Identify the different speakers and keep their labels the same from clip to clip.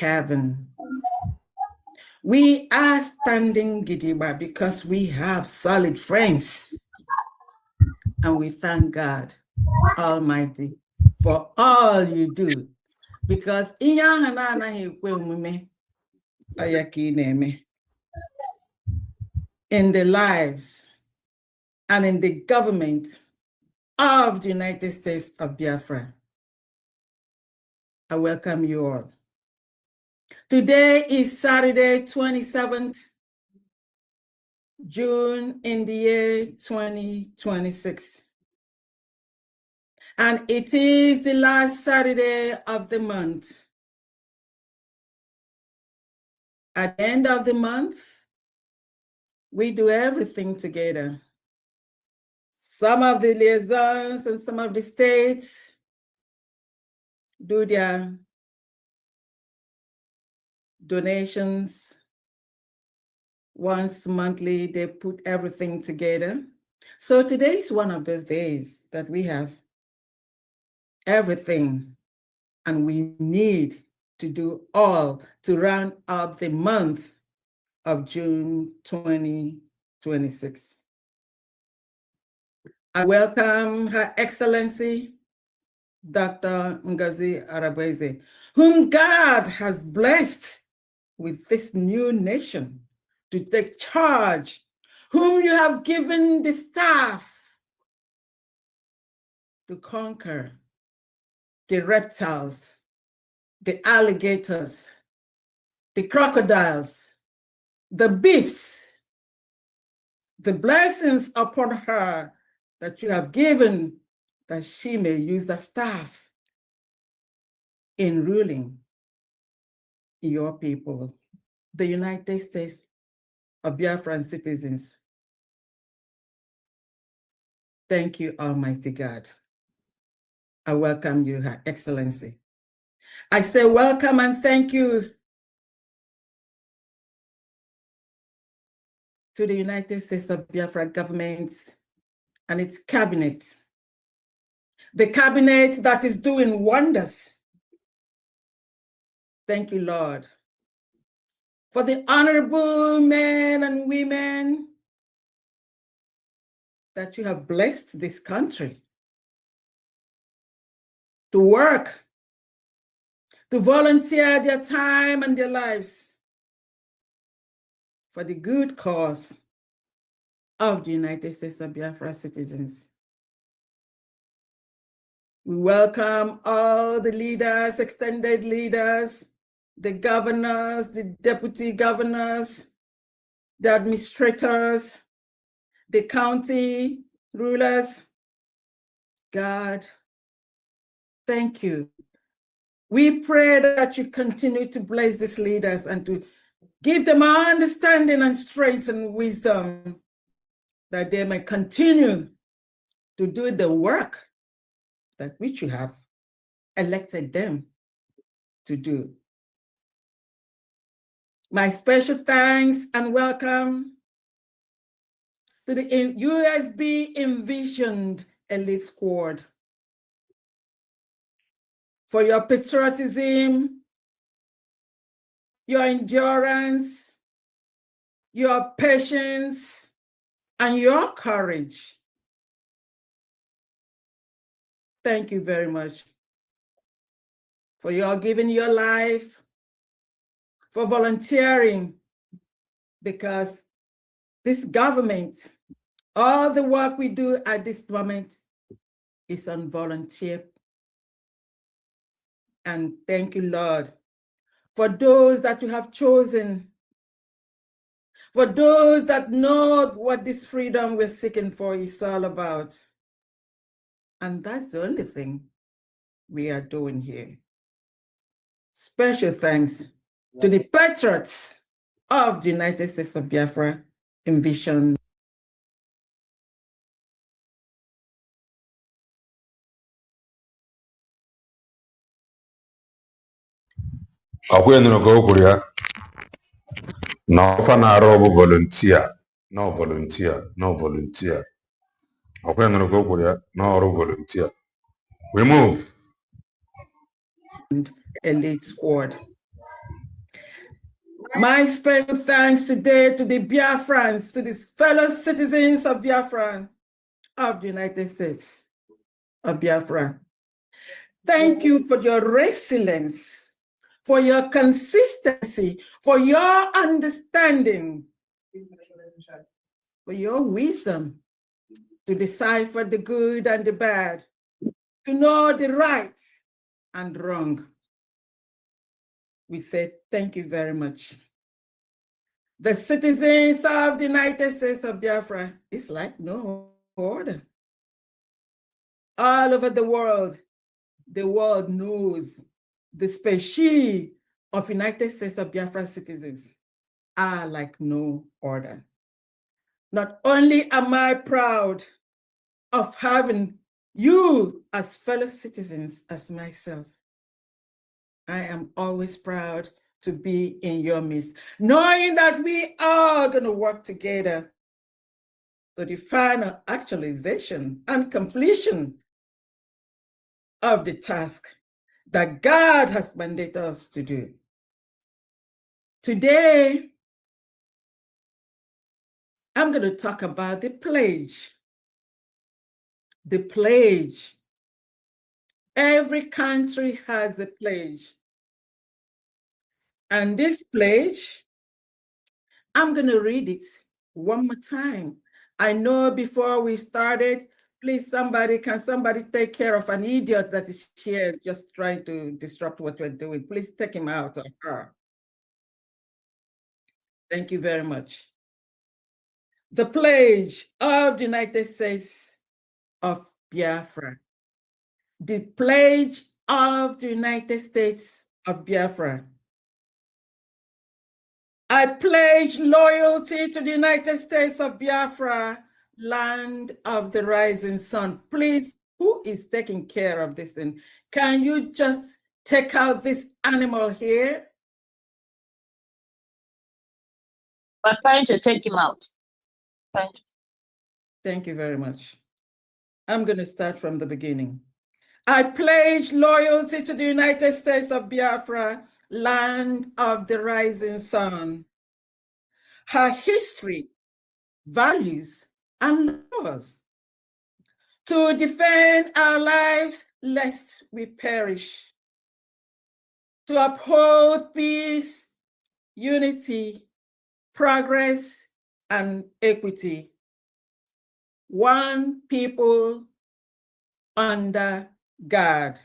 Speaker 1: heaven. We are standing Gidigba because we have solid friends. And we thank God Almighty for all you do. Because in the lives and in the government of the United States of Biafra. I welcome you all. Today is Saturday, 27th June in the year 2026. And it is the last Saturday of the month. At the end of the month, we do everything together. Some of the liaisons and some of the states do their donations once monthly. They put everything together. So today is one of those days that we have everything and we need to do all to round up the month of June 2026. I welcome Her Excellency, Dr. Ngozi Arabeze, whom God has blessed with this new nation to take charge, whom you have given the staff to conquer the reptiles, the alligators, the crocodiles, the beasts, the blessings upon her that you have given, that she may use the staff in ruling your people, the United States of Biafran citizens. Thank you, Almighty God. I welcome you, Her Excellency. I say welcome and thank you to the United States of Biafra government and its cabinet. The cabinet that is doing wonders. Thank you, Lord, for the honorable men and women that you have blessed this country to work, to volunteer their time and their lives for the good cause of the United States of Biafra citizens. We welcome all the leaders, extended leaders, the governors, the deputy governors, the administrators, the county rulers. God, thank you. We pray that you continue to bless these leaders and to give them understanding and strength and wisdom that they may continue to do the work that which you have elected them to do. My special thanks and welcome to the USB Envisioned Elite Squad for your patriotism, your endurance, your patience, and your courage. Thank you very much for your giving your life, for volunteering, because this government, all the work we do at this moment is on volunteer. And thank you, Lord, for those that you have chosen, for those that know what this freedom we're seeking for is all about. And that's the only thing we are doing here. Special thanks to the patriots of the United States of Biafra Envision.
Speaker 2: Akwenye ko kuria na ofa na aro volunteer no volunteer akwenye ko kuria no aro volunteer we move
Speaker 1: Elite Squad. My special thanks today to the Biafrans, to the fellow citizens of Biafra, of the United States of Biafra. Thank you for your resilience, for your consistency, for your understanding, for your wisdom to decipher the good and the bad, to know the right and wrong. We say thank you very much. The citizens of the United States of Biafra is like no order. All over the world knows the species of United States of Biafra citizens are like no order. Not only am I proud of having you as fellow citizens as myself, I am always proud to be in your midst, knowing that we are going to work together to the final actualization and completion of the task that God has mandated us to do. Today, I'm going to talk about the pledge. The pledge. Every country has a pledge. And this pledge, I'm going to read it one more time. I know before we started, please can somebody take care of an idiot that is here just trying to disrupt what we're doing? Please take him out of her. Thank you very much. The pledge of the United States of Biafra. The pledge of the United States of Biafra. I pledge loyalty to the United States of Biafra, land of the rising sun. Please, who is taking care of this thing? Can you just take out this animal here?
Speaker 3: We're trying to take him out.
Speaker 1: Thank you very much. I'm going to start from the beginning. I pledge loyalty to the United States of Biafra, land of the rising sun. Her history, values, and laws. To defend our lives lest we perish. To uphold peace, unity, progress, and equity. One people under God.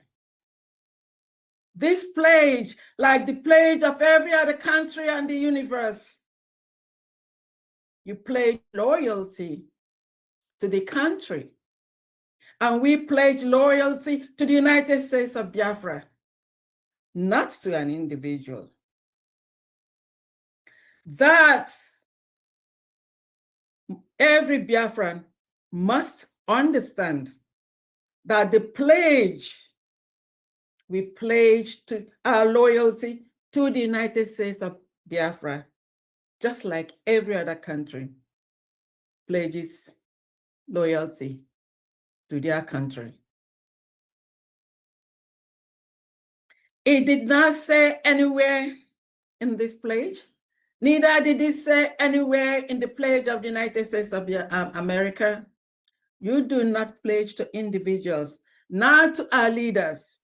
Speaker 1: This pledge, like the pledge of every other country and the universe, you pledge loyalty to the country. And we pledge loyalty to the United States of Biafra, not to an individual. That every Biafran must understand that the pledge, we pledge to our loyalty to the United States of Biafra, just like every other country pledges loyalty to their country. It did not say anywhere in this pledge, neither did it say anywhere in the pledge of the United States of America. You do not pledge to individuals, not to our leaders.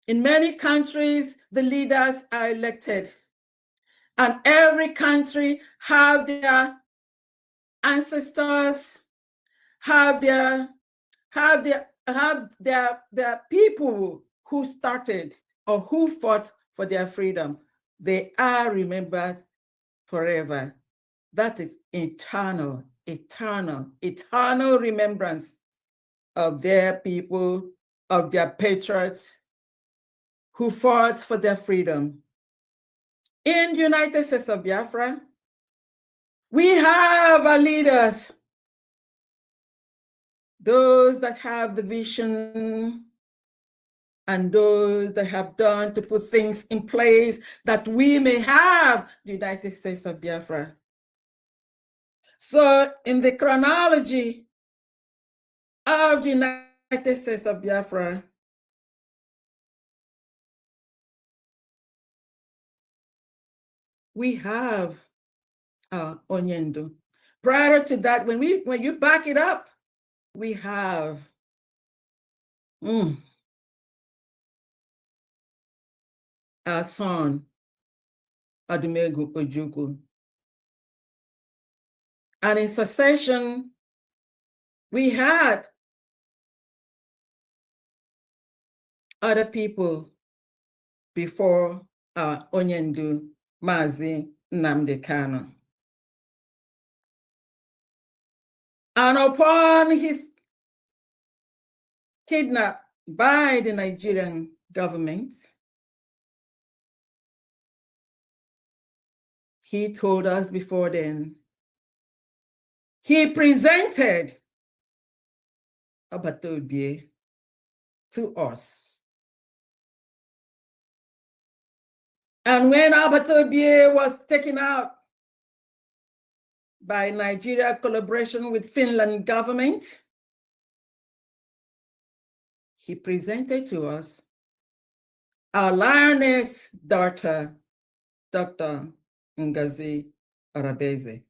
Speaker 1: In many countries, the leaders are elected, and every country have their ancestors, have their people who started or who fought for their freedom. They are remembered forever. That is eternal remembrance of their people, of their patriots who fought for their freedom. In the United States of Biafra, we have our leaders, those that have the vision and those that have done to put things in place that we may have the United States of Biafra. So in the chronology of the United States of Biafra, we have Onyendo. Prior to that, when you back it up, we have our son, Adumegu Ojukwu. And in succession, we had other people before Onyendu, Mazi Nnamdi Kanu. And upon his kidnap by the Nigerian government, he told us before then, he presented Abatobie to us. And when Abatobie was taken out by Nigeria collaboration with Finland government, he presented to us our lioness daughter, Dr. Ngozi Arabeze.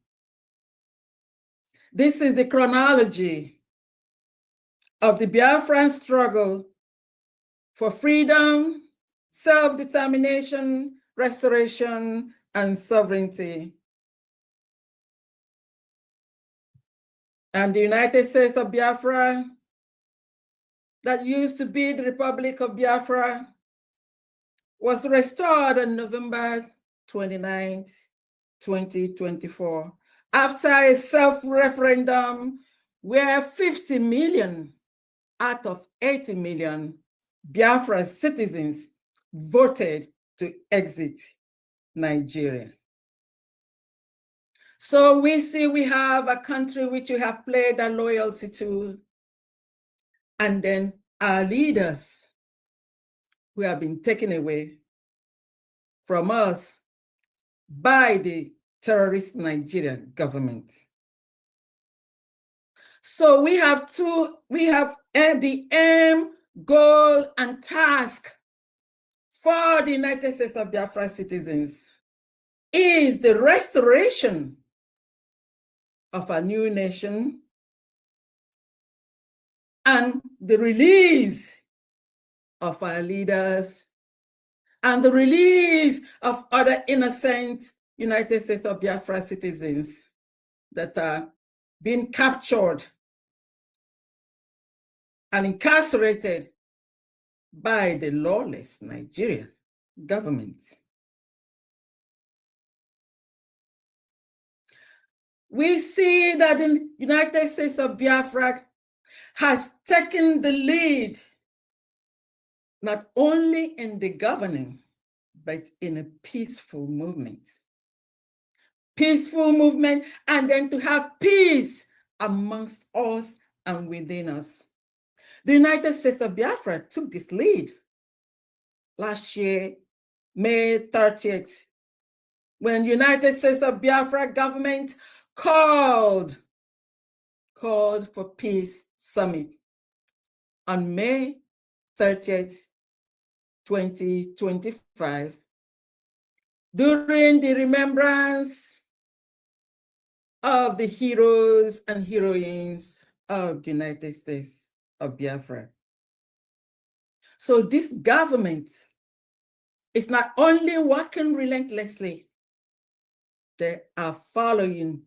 Speaker 1: This is the chronology of the Biafran struggle for freedom, self-determination, restoration, and sovereignty. And the United States of Biafra, that used to be the Republic of Biafra, was restored on November 29th, 2024, after a self-referendum where 50 million out of 80 million Biafra citizens voted to exit Nigeria. So we see we have a country which we have pledged our loyalty to, and then our leaders who have been taken away from us by the terrorist Nigerian government. So we have the aim, goal, and task for the United States of Biafra citizens is the restoration of a new nation and the release of our leaders and the release of other innocent United States of Biafra citizens that are being captured and incarcerated by the lawless Nigerian government. We see that the United States of Biafra has taken the lead, not only in the governing, but in a peaceful movement. Peaceful movement, and then to have peace amongst us and within us. The United States of Biafra took this lead last year, May 30th, when United States of Biafra government called for peace summit on May 30th, 2025, during the remembrance of the heroes and heroines of the United States of Biafra. So this government is not only working relentlessly, they are following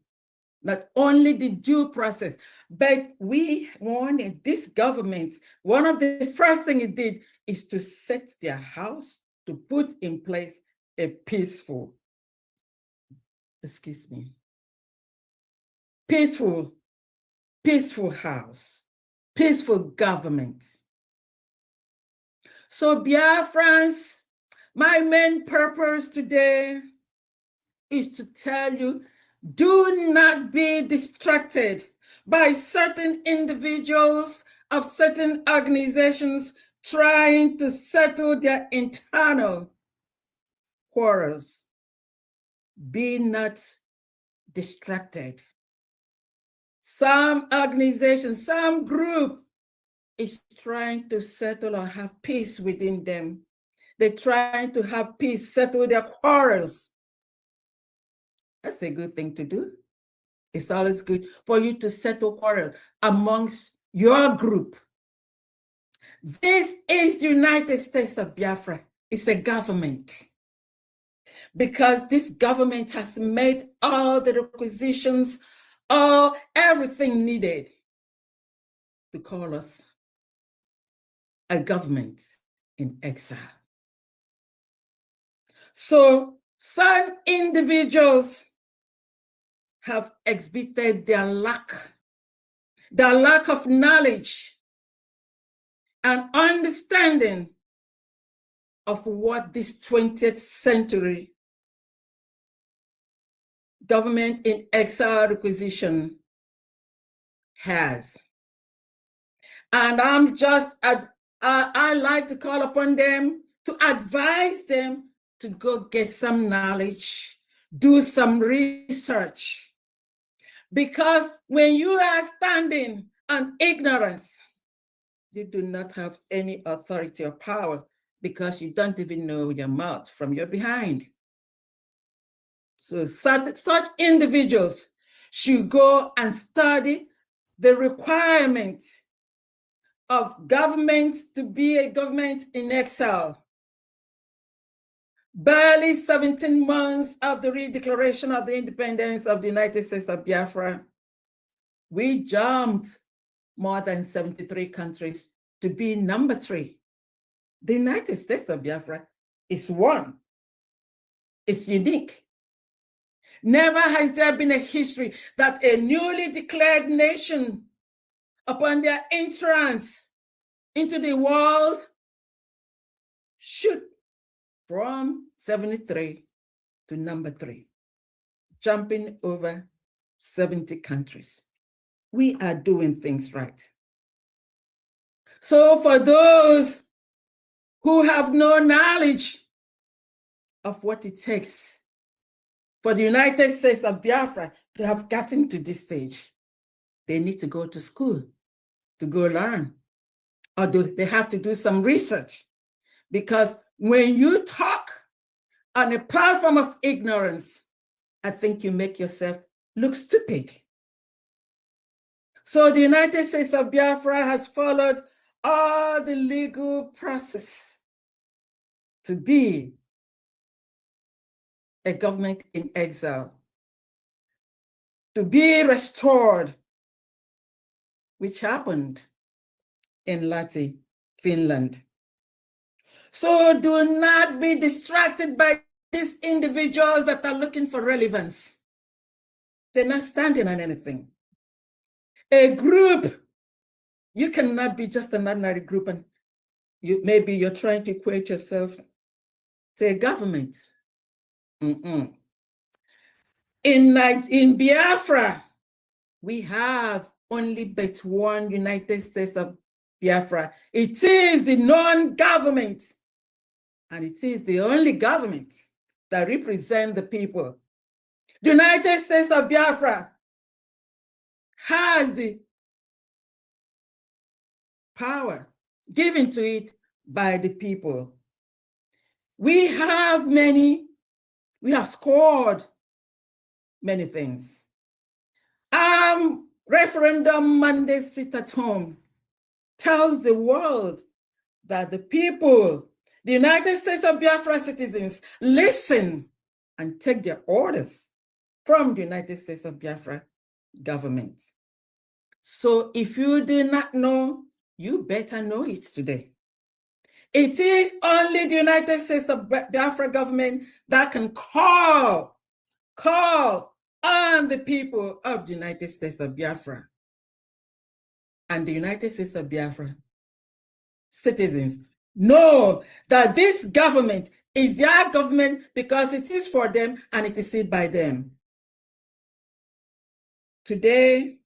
Speaker 1: not only the due process, but we wanted this government, one of the first things it did is to set their house to put in place a peaceful house, peaceful government. So Biafrans, my main purpose today is to tell you, do not be distracted by certain individuals of certain organizations trying to settle their internal quarrels. Be not distracted. Some organization, some group is trying to settle or have peace within them. They're trying to have peace, settle their quarrels. That's a good thing to do. It's always good for you to settle quarrel amongst your group. This is the United States of Biafra. It's a government. Because this government has made all the requisitions, everything needed to call us a government in exile. So some individuals have exhibited their lack of knowledge and understanding of what this 20th century government in exile requisition has. And I like to call upon them to advise them to go get some knowledge, do some research. Because when you are standing on ignorance, you do not have any authority or power because you don't even know your mouth from your behind. So such individuals should go and study the requirements of government to be a government in exile. Barely 17 months of the redeclaration of the independence of the United States of Biafra, we jumped more than 73 countries to be number 3. The United States of Biafra is one. It's unique. Never has there been a history that a newly declared nation, upon their entrance into the world, should from 73 to number 3, jumping over 70 countries. We are doing things right. So for those who have no knowledge of what it takes for the United States of Biafra to have gotten to this stage, they need to go to school to go learn, or they have to do some research. Because when you talk on a platform of ignorance, I think you make yourself look stupid. So the United States of Biafra has followed all the legal process to be a government in exile, to be restored, which happened in Lahti, Finland. So do not be distracted by these individuals that are looking for relevance. They're not standing on anything. A group, you cannot be just an ordinary group and maybe you're trying to equate yourself to a government. In Biafra, we have only but one United States of Biafra. It is the non-government, and it is the only government that represents the people. The United States of Biafra has the power given to it by the people. We have scored many things. Referendum Monday Sit at Home tells the world that the people, the United States of Biafra citizens, listen and take their orders from the United States of Biafra government. So if you do not know, you better know it today. It is only the United States of Biafra government that can call on the people of the United States of Biafra. And the United States of Biafra citizens know that this government is their government because it is for them and it is seen by them. Today,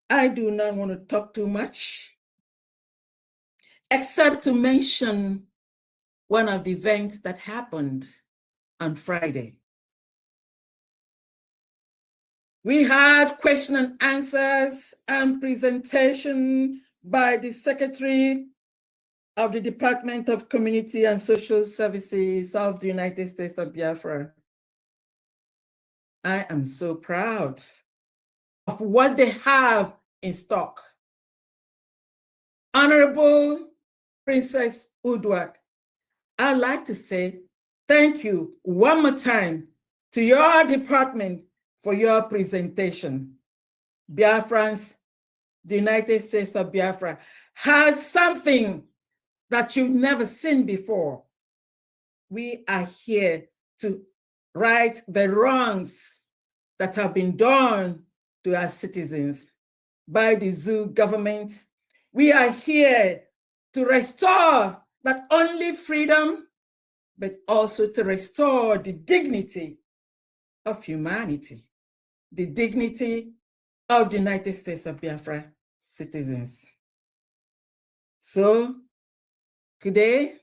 Speaker 1: I do not want to talk too much, except to mention one of the events that happened on Friday. We had question and answers and presentation by the Secretary of the Department of Community and Social Services of the United States of Biafra. I am so proud of what they have in stock. Honorable Princess Udwak, I'd like to say thank you one more time to your department for your presentation. Biafrans, the United States of Biafra, has something that you've never seen before. We are here to right the wrongs that have been done to our citizens by the zoo government. We are here to restore not only freedom, but also to restore the dignity of humanity, the dignity of the United States of Biafra citizens. So today,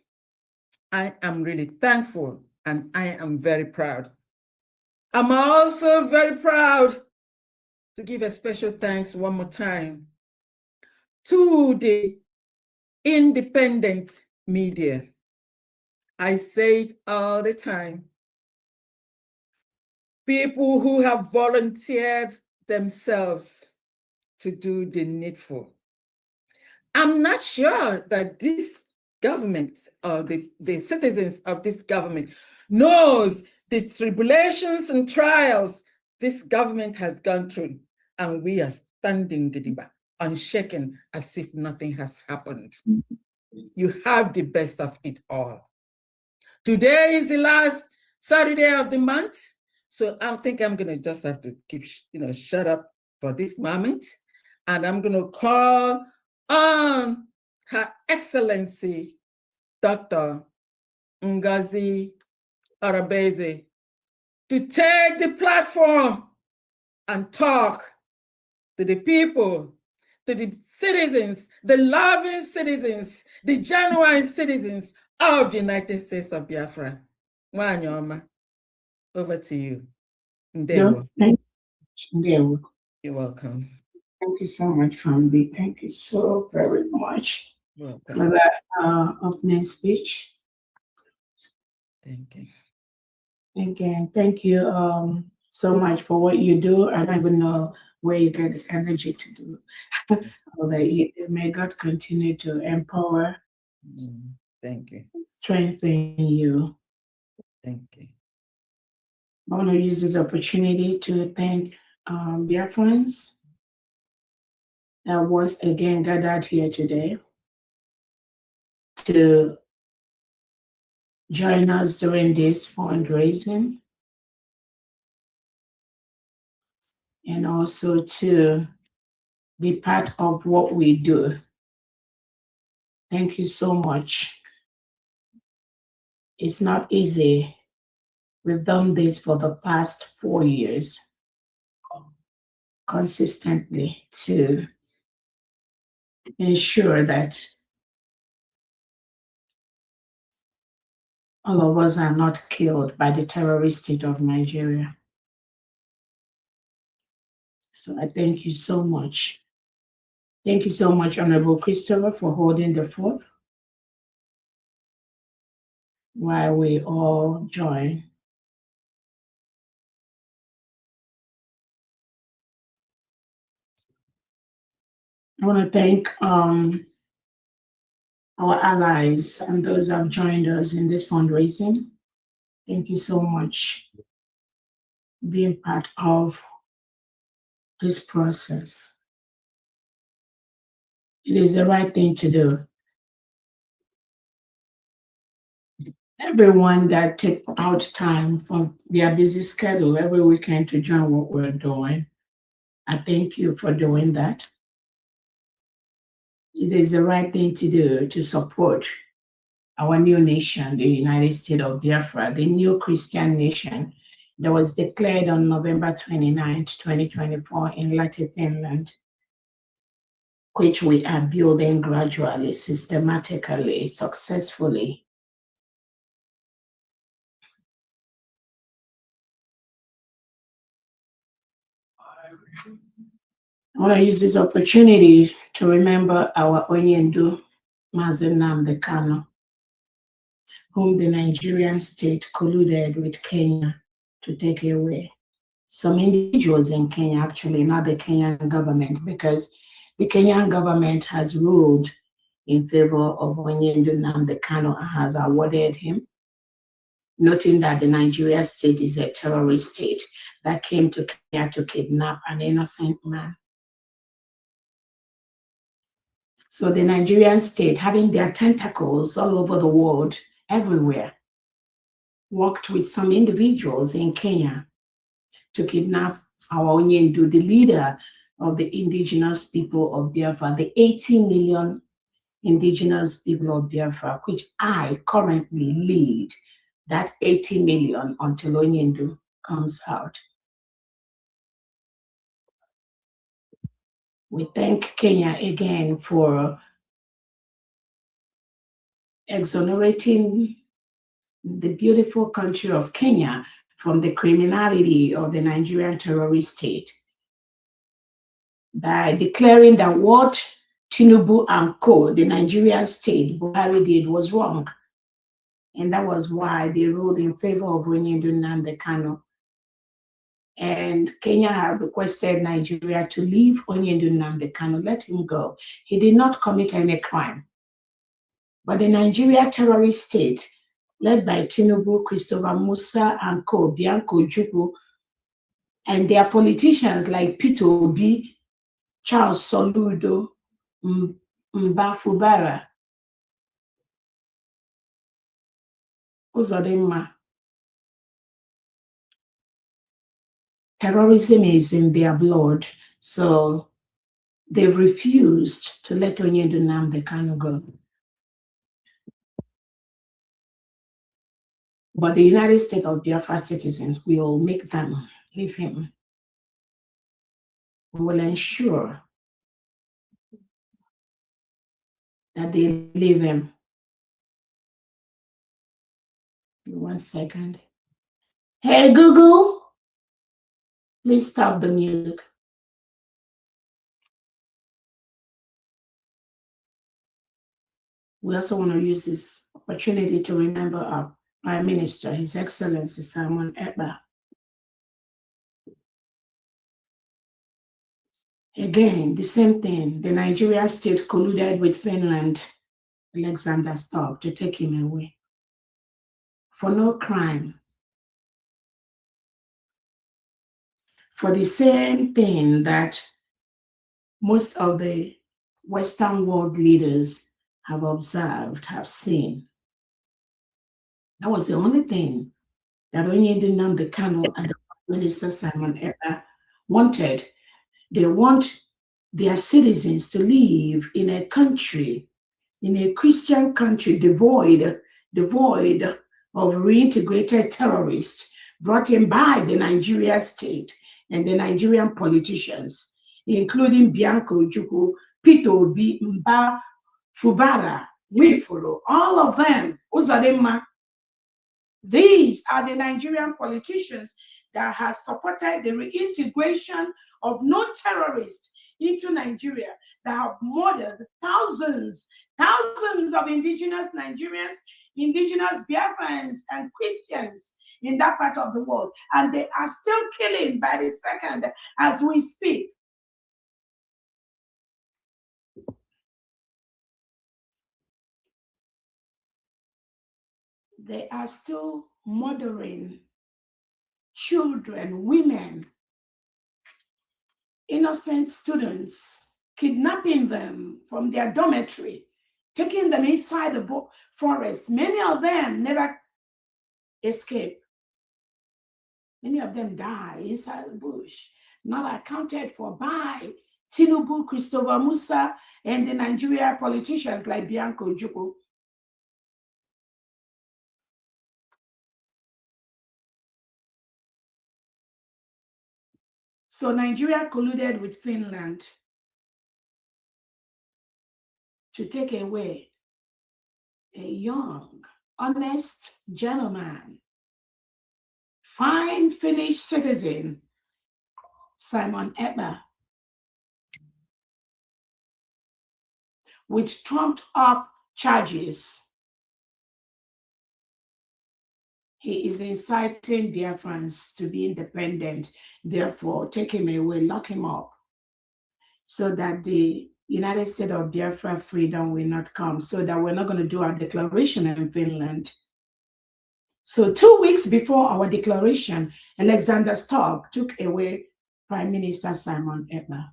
Speaker 1: I am really thankful and I am very proud. I'm also very proud to give a special thanks one more time to the independent media. I say it all the time. People who have volunteered themselves to do the needful. I'm not sure that this government or the citizens of this government knows the tribulations and trials this government has gone through, and we are standing gidigba, unshaken, as if nothing has happened. You have the best of it all. Today is the last Saturday of the month, so I think I'm gonna just have to keep, shut up for this moment, and I'm gonna call on Her Excellency, Dr. Ngozi Arabeze, to take the platform and talk to the people, to the citizens, the loving citizens, the genuine citizens of the United States of Biafra. Wanyoma, over to you. Ndewo.
Speaker 4: Thank you.
Speaker 1: You're welcome.
Speaker 4: Thank you so much, Family. Thank you so very much for that opening speech.
Speaker 1: Thank you.
Speaker 4: Again, thank you so much for what you do. I don't even know where you get the energy to do. May God continue to empower.
Speaker 1: Thank you.
Speaker 4: Strengthen you.
Speaker 1: Thank you.
Speaker 4: I want to use this opportunity to thank Biafrans that once again gathered here today to join us during this fundraising, and also to be part of what we do. Thank you so much. It's not easy. We've done this for the past 4 years consistently to ensure that all of us are not killed by the terrorist state of Nigeria. So I thank you so much. Thank you so much, Honorable Christopher, for holding the fort while we all join. I want to thank our allies and those who have joined us in this fundraising. Thank you so much for being part of this process. It is the right thing to do. Everyone that take out time from their busy schedule every weekend to join what we're doing, I thank you for doing that. It is the right thing to do to support our new nation, the United States of Biafra, the new Christian nation that was declared on November 29th, 2024 in Lahti, Finland, which we are building gradually, systematically, successfully. I want to use this opportunity to remember our Onyendu Mazen Nnamdi Kanu, whom the Nigerian state colluded with Kenya to take away. some individuals in Kenya, actually, not the Kenyan government, because the Kenyan government has ruled in favor of Onyendu Nnamdi Kanu and has awarded him, noting that the Nigeria state is a terrorist state that came to Kenya to kidnap an innocent man. So the Nigerian state, having their tentacles all over the world, everywhere, worked with some individuals in Kenya to kidnap our Onyendu, the leader of the indigenous people of Biafra, the 80 million indigenous people of Biafra, which I currently lead, that 80 million until Onyendu comes out. We thank Kenya again for exonerating the beautiful country of Kenya from the criminality of the Nigerian terrorist state by declaring that what Tinubu and co, the Nigerian state, Buhari did was wrong. And that was why they ruled in favor of Onyendu Nnamdi Kanu. And Kenya had requested Nigeria to leave Onyendu Nnamdi Kanu, let him go. He did not commit any crime. But the Nigeria terrorist state, led by Tinubu, Christopher Musa and co, Bianco Juku, and their politicians like Peter Obi, Charles Soludo, Mbafubara, Uzodinma. Terrorism is in their blood, so they've refused to let Onyendu Nnamdi Kanu go. But the United States of Biafra citizens will make them leave him. We will ensure that they leave him. 1 second. Hey, Google, please stop the music. We also want to use this opportunity to remember our Prime Minister, His Excellency Simon Ekpa. Again, the same thing. The Nigeria state colluded with Finland, Alexander Stubb, to take him away for no crime. For the same thing that most of the Western world leaders have observed, have seen. That was the only thing that Onyendu Nnamdi Kanu and the Prime Minister Simon Ekpa wanted. They want their citizens to live in a country, in a Christian country devoid of reintegrated terrorists brought in by the Nigeria state and the Nigerian politicians, including Bianco Ojukwu, Peter Obi, Mba Fubara, Wifolo, all of them, Uzodinma. These are the Nigerian politicians that have supported the reintegration of non-terrorists into Nigeria, that have murdered thousands of indigenous Nigerians, indigenous Biafrans and Christians in that part of the world. And they are still killing by the second as we speak. They are still murdering children, women, innocent students, kidnapping them from their dormitory, taking them inside the forest. Many of them never escape. Many of them die inside the bush, not accounted for by Tinubu, Christopher Musa, and the Nigeria politicians like Bianco Ojukwu. So Nigeria colluded with Finland to take away a young, honest gentleman, fine Finnish citizen, Simon Ekpa, with trumped-up charges. He is inciting Biafrans to be independent. Therefore, take him away, lock him up, so that the United States of Biafra freedom will not come, so that we're not going to do our declaration in Finland. So 2 weeks before our declaration, Alexander Stubb took away Prime Minister Simon Ekpa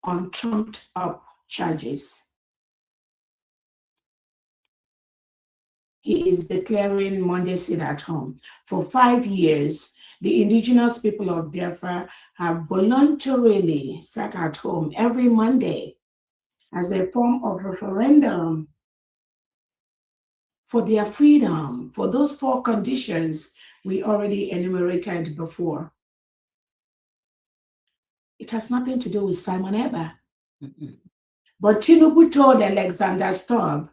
Speaker 4: on trumped up charges. He is declaring Monday sit at home. For 5 years, the indigenous people of Biafra have voluntarily sat at home every Monday as a form of referendum for their freedom, for those 4 conditions we already enumerated before. It has nothing to do with Simon Ekpa. But Tinubu told Alexander Stubb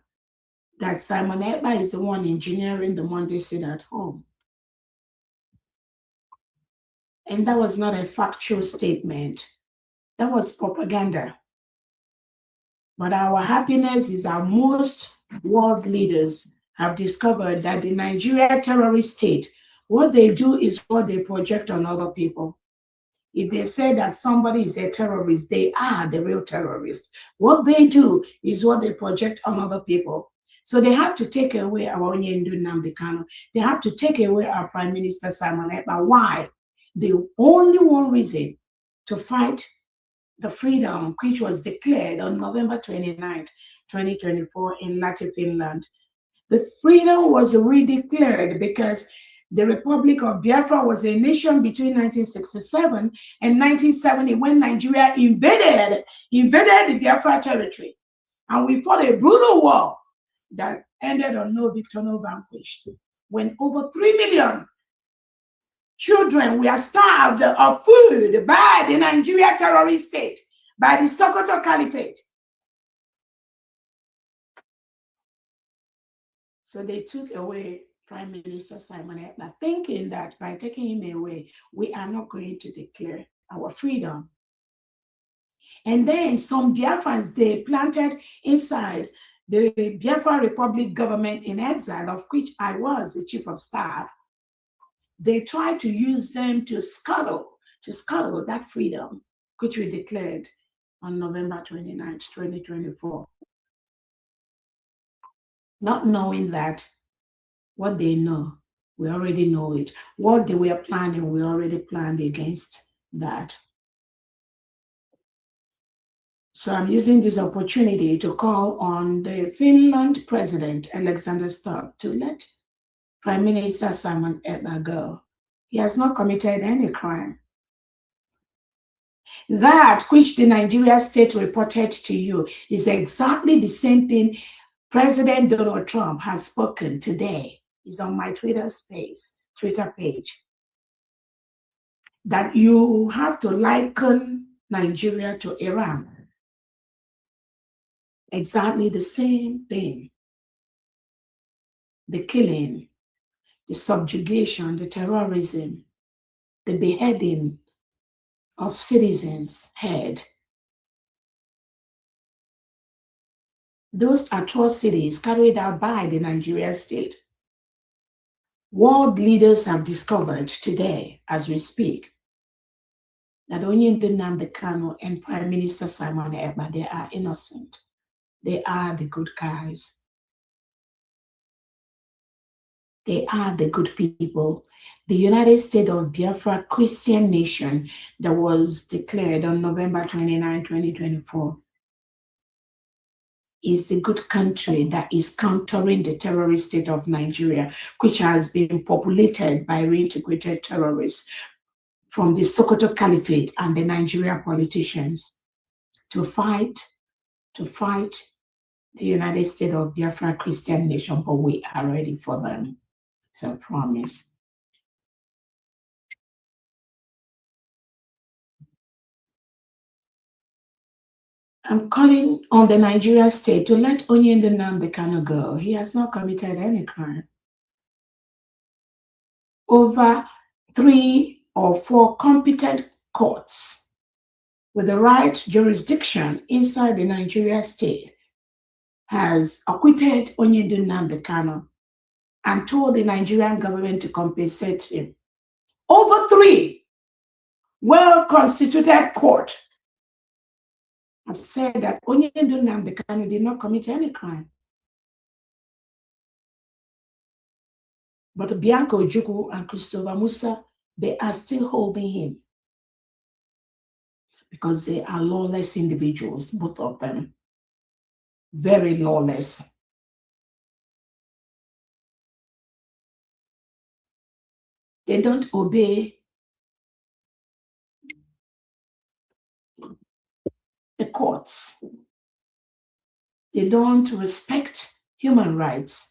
Speaker 4: that Simon Ekpa is the one engineering the Monday sit at home. And that was not a factual statement. That was propaganda. But our happiness is that most world leaders have discovered that the Nigeria terrorist state, what they do is what they project on other people. If they say that somebody is a terrorist, they are the real terrorist. What they do is what they project on other people. So they have to take away our Onyendu Nnamdi Kanu. They have to take away our Prime Minister Simon Ekpa. Why? The only one reason to fight the freedom which was declared on November 29, 2024 in Lahti, Finland. The freedom was redeclared because the Republic of Biafra was a nation between 1967 and 1970 when Nigeria invaded the Biafra territory. And we fought a brutal war that ended on no victor, no vanquished, when over 3 million children were starved of food by the Nigeria terrorist state, by the Sokoto Caliphate. So they took away Prime Minister Simon Ekpa, thinking that by taking him away, we are not going to declare our freedom. And then some Biafrans, they planted inside the Biafra Republic government in exile, of which I was the chief of staff. They tried to use them to scuttle that freedom, which we declared on November 29, 2024. Not knowing that what they know, we already know it. What they were planning, we already planned against that. So I'm using this opportunity to call on the Finland president, Alexander Stubb, to let Prime Minister Simon Ekpa go. He has not committed any crime. That which the Nigeria state reported to you is exactly the same thing President Donald Trump has spoken today. It's on my Twitter page. That you have to liken Nigeria to Iran. Exactly the same thing. The killing, the subjugation, the terrorism, the beheading of citizens' head. Those atrocities carried out by the Nigeria state. World leaders have discovered today, as we speak, that Onyendu Nnamdi Kanu and Prime Minister Simon Ekpa, they are innocent. They are the good guys. They are the good people. The United States of Biafra Christian nation that was declared on November 29, 2024 is the good country that is countering the terrorist state of Nigeria, which has been populated by reintegrated terrorists from the Sokoto Caliphate and the Nigeria politicians to fight the United States of Biafra Christian nation, but we are ready for them. It's a promise. I'm calling on the Nigeria state to let Onyendu Nnamdi Kanu go. He has not committed any crime. Over 3 or 4 competent courts with the right jurisdiction inside the Nigeria state has acquitted Onyedu Nnamdi Kanu and told the Nigerian government to compensate him. Over 3 well-constituted courts have said that Onyedu Nnamdi Kanu did not commit any crime. But Bianca Ojukwu and Christopher Musa, they are still holding him because they are lawless individuals, both of them. Very lawless. They don't obey the courts. They don't respect human rights.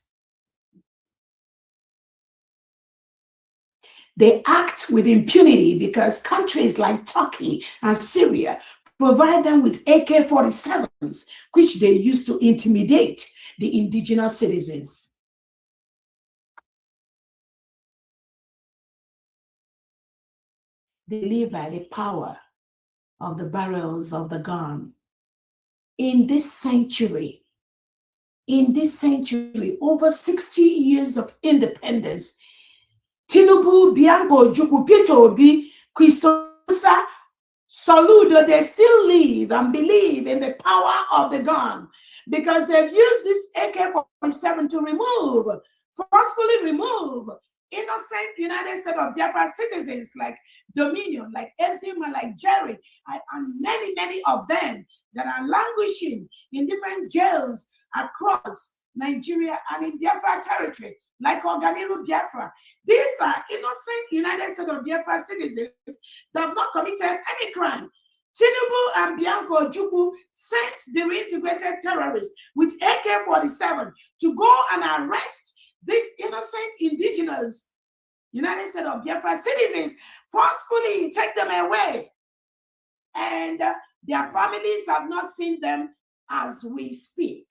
Speaker 4: They act with impunity because countries like Turkey and Syria provide them with AK-47s, which they use to intimidate the indigenous citizens. They live by the power of the barrels of the gun. In this century, over 60 years of independence, Tinubu, Bianca Ojukwu, Peter Obi, Christopher, Soludo, they still live and believe in the power of the gun because they've used this AK-47 to forcefully remove innocent United States of Biafra citizens like Dominion, like Ezima, like Jerry, and many of them that are languishing in different jails across Nigeria and in Biafra territory, like Oganiru Biafra. These are innocent United States of Biafra citizens that have not committed any crime. Tinubu and Bianca Ojukwu sent the reintegrated terrorists with AK-47 to go and arrest these innocent indigenous United States of Biafra citizens, forcefully take them away. And their families have not seen them as we speak.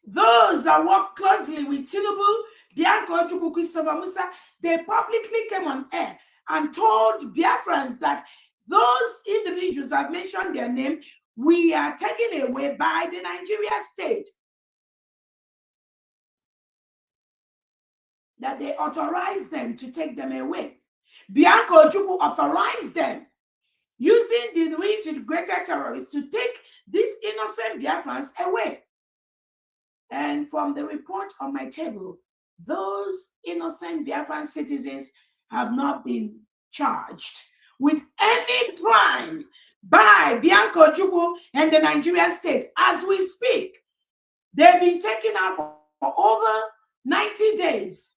Speaker 4: Those that work closely with Tinubu, Bianca Ojukwu, Christopher Musa, they publicly came on air and told Biafrans that those individuals I've mentioned their name, we are taken away by the Nigeria state. That they authorized them to take them away. Bianca Ojukwu authorized them using the reintegrated terrorists to take these innocent Biafrans away. And from the report on my table, those innocent Biafran citizens have not been charged with any crime by Bianca Ojukwu and the Nigerian state. As we speak, they've been taken out for over 90 days.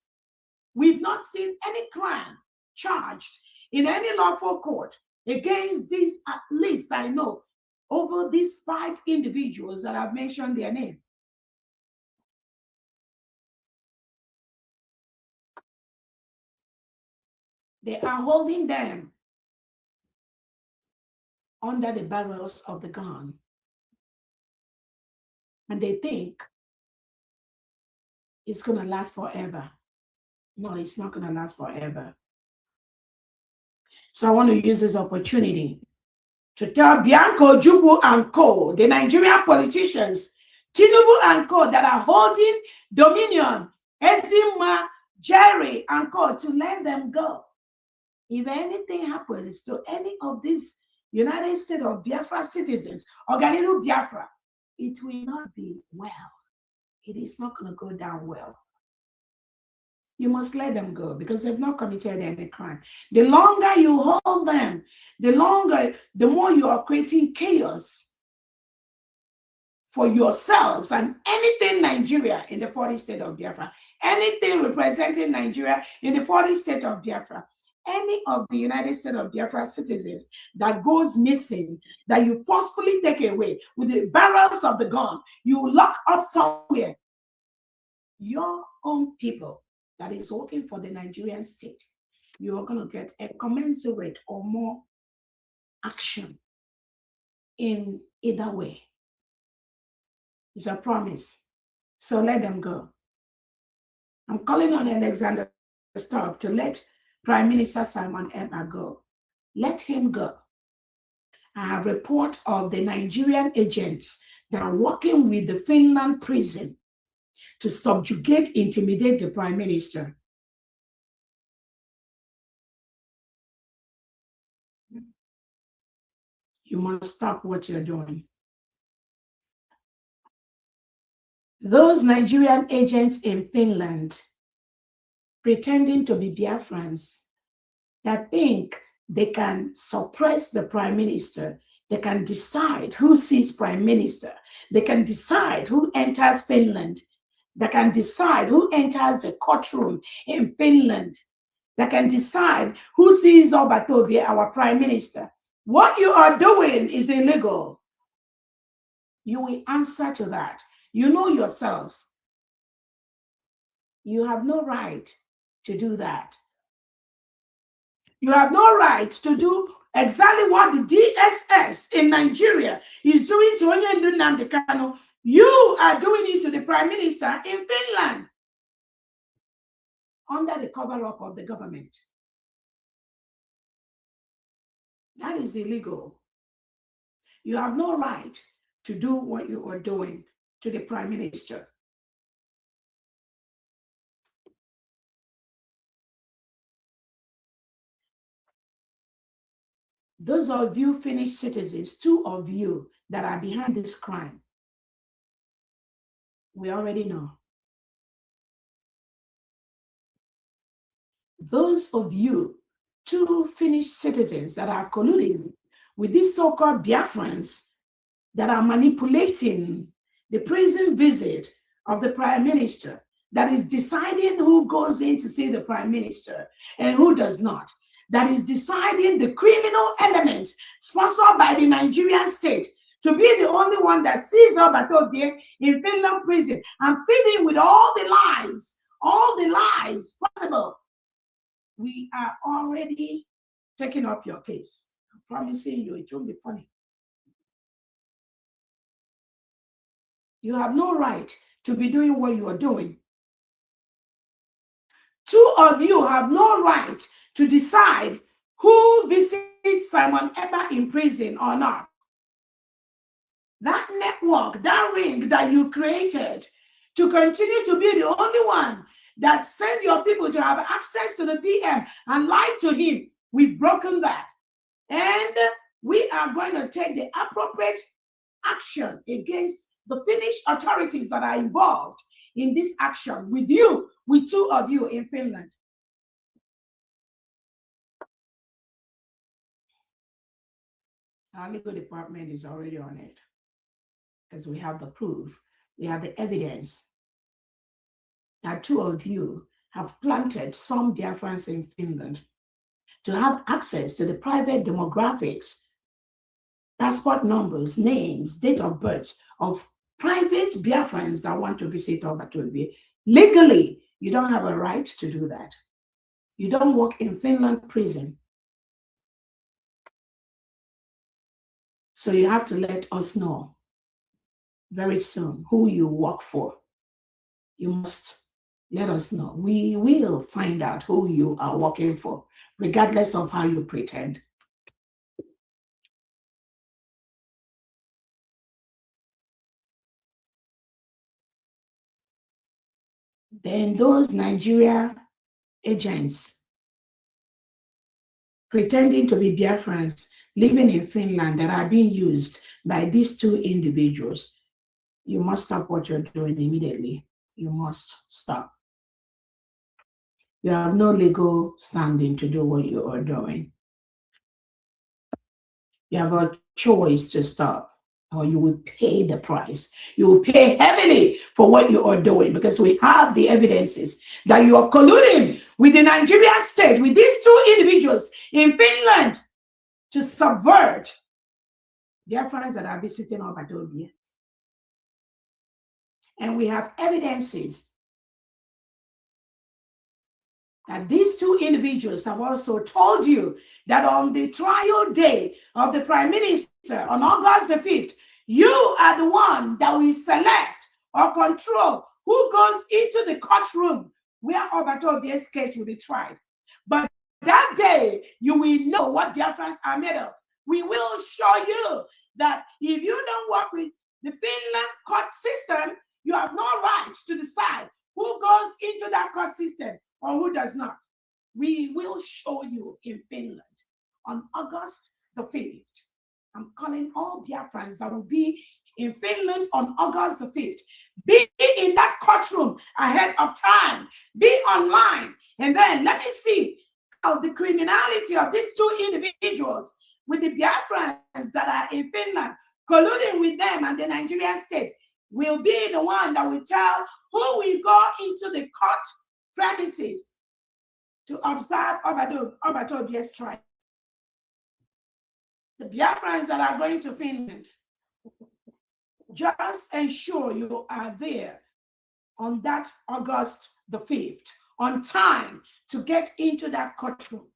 Speaker 4: We've not seen any crime charged in any lawful court against these, at least I know, over these 5 individuals that I've mentioned their name. They are holding them under the barrels of the gun. And they think it's going to last forever. No, it's not going to last forever. So I want to use this opportunity to tell Bianca Ojukwu and co, the Nigerian politicians, Tinubu and co, that are holding Dominion, Ezima, Jerry and co, to let them go. If anything happens to any of these United States of Biafra citizens, Oganiru Biafra, it will not be well. It is not going to go down well. You must let them go because they've not committed any crime. The longer you hold them, the more you are creating chaos for yourselves and anything Nigeria in the 40 state of Biafra, anything representing Nigeria in the 40 state of Biafra, any of the United States of Biafra citizens that goes missing, that you forcefully take away with the barrels of the gun, you lock up somewhere, your own people that is working for the Nigerian state, you are going to get a commensurate or more action in either way. It's a promise. So let them go. I'm calling on Alexander Stubb to let Prime Minister Simon Ekpa go. Let him go. I have report of the Nigerian agents are working with the Finland prison to subjugate, intimidate the prime minister. You must stop what you're doing. Those Nigerian agents in Finland pretending to be Biafrans that think they can suppress the prime minister, they can decide who sees prime minister, they can decide who enters Finland, they can decide who enters the courtroom in Finland, they can decide who sees Obatobie, our prime minister. What you are doing is illegal. You will answer to that. You know yourselves. You have no right to do that. You have no right to do exactly what the DSS in Nigeria is doing to Onyendu Nnamdi Kanu. You are doing it to the prime minister in Finland under the cover-up of the government. That is illegal. You have no right to do what you are doing to the prime minister. Those of you Finnish citizens, 2 of you that are behind this crime, we already know. Those of you 2 Finnish citizens that are colluding with these so-called Biafrans that are manipulating the prison visit of the prime minister, that is deciding who goes in to see the prime minister and who does not, that is deciding the criminal elements sponsored by the Nigerian state to be the only one that sees Obatobie in Finland prison and feeding with all the lies possible. We are already taking up your case. I'm promising you it won't be funny. You have no right to be doing what you are doing. 2 of you have no right to decide who visits Simon Eber in prison or not. That network, that ring that you created to continue to be the only one that send your people to have access to the PM and lie to him, we've broken that. And we are going to take the appropriate action against the Finnish authorities that are involved in this action with you, with 2 of you in Finland. Our legal department is already on it, because we have the proof, we have the evidence that 2 of you have planted some Biafrans in Finland to have access to the private demographics, passport numbers, names, date of birth of private Biafrans that want to visit Obatobie. Legally, you don't have a right to do that. You don't work in Finland prison. So you have to let us know very soon who you work for. You must let us know. We will find out who you are working for, regardless of how you pretend. Then those Nigeria agents pretending to be Biafrans living in Finland that are being used by these 2 individuals, you must stop what you're doing immediately. You must stop. You have no legal standing to do what you are doing. You have a choice to stop, or you will pay the price. You will pay heavily for what you are doing, because we have the evidences that you are colluding with the Nigerian state, with these 2 individuals in Finland, to subvert their friends that are visiting Obatobie. And we have evidences that these 2 individuals have also told you that on the trial day of the prime minister on August the 5th, you are the one that will select or control who goes into the courtroom where Obatobie's case will be tried. But that day, you will know what Biafrans are made of. We will show you that if you don't work with The Finland court system, you have no right to decide who goes into that court system or who does not. We will show you in Finland on August the 5th. I'm calling all Biafrans that will be in Finland on August the 5th. Be in that courtroom ahead of time. Be online. And then let me see how the criminality of these two individuals with the Biafrans that are in Finland, colluding with them and the Nigerian state, will be the one that will tell who will go into the court premises to observe Obatobi's trial. The Biafrans that are going to Finland, just ensure you are there on that August the 5th, on time to get into that courtroom.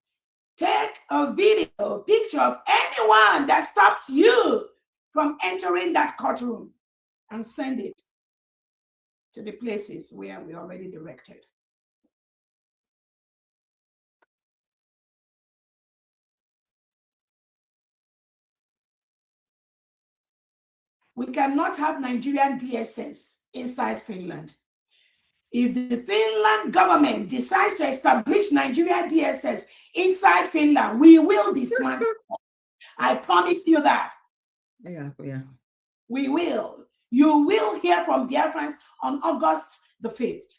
Speaker 4: Take a video, picture of anyone that stops you from entering that courtroom and send it to the places where we already directed. We cannot have Nigerian DSS inside Finland. If the Finland government decides to establish Nigerian DSS inside Finland, we will dismantle. I promise you that.
Speaker 1: Yeah.
Speaker 4: We will. You will hear from Biafrans on August the 5th.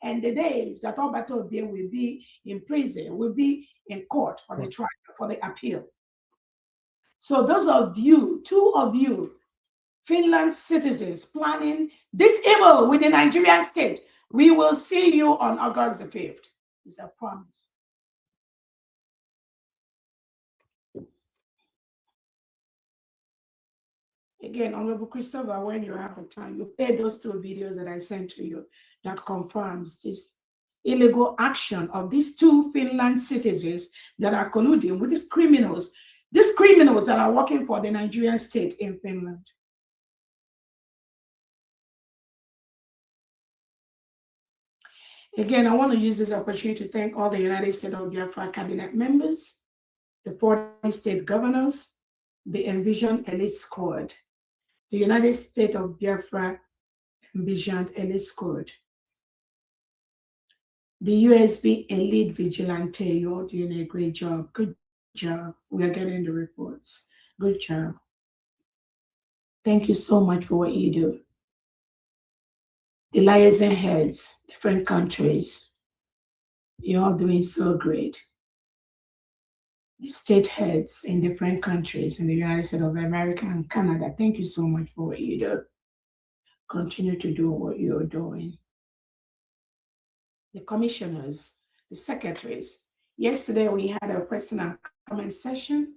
Speaker 4: And the days that Obatobe will be in prison, will be in court for the trial, for the appeal. So those of you, 2 of you, Finland citizens planning this evil with the Nigerian state, we will see you on August the 5th. It's a promise. Again, Honorable Christopher, when you have the time, you play those 2 videos that I sent to you that confirms this illegal action of these 2 Finland citizens that are colluding with these criminals that are working for the Nigerian state in Finland. Again, I want to use this opportunity to thank all the United States of Biafra cabinet members, the 40 state governors, the Envision Elite Squad, the United States of Biafra Envisioned Elite Squad, the USB Elite Vigilante. You're doing a great job. Good job. We are getting the reports. Good job. Thank you so much for what you do. The liaison heads, different countries, you're all doing so great. The state heads in different countries in the United States of America and Canada, thank you so much for what you do. Continue to do what you're doing. The commissioners, the secretaries. Yesterday we had a question and comment session,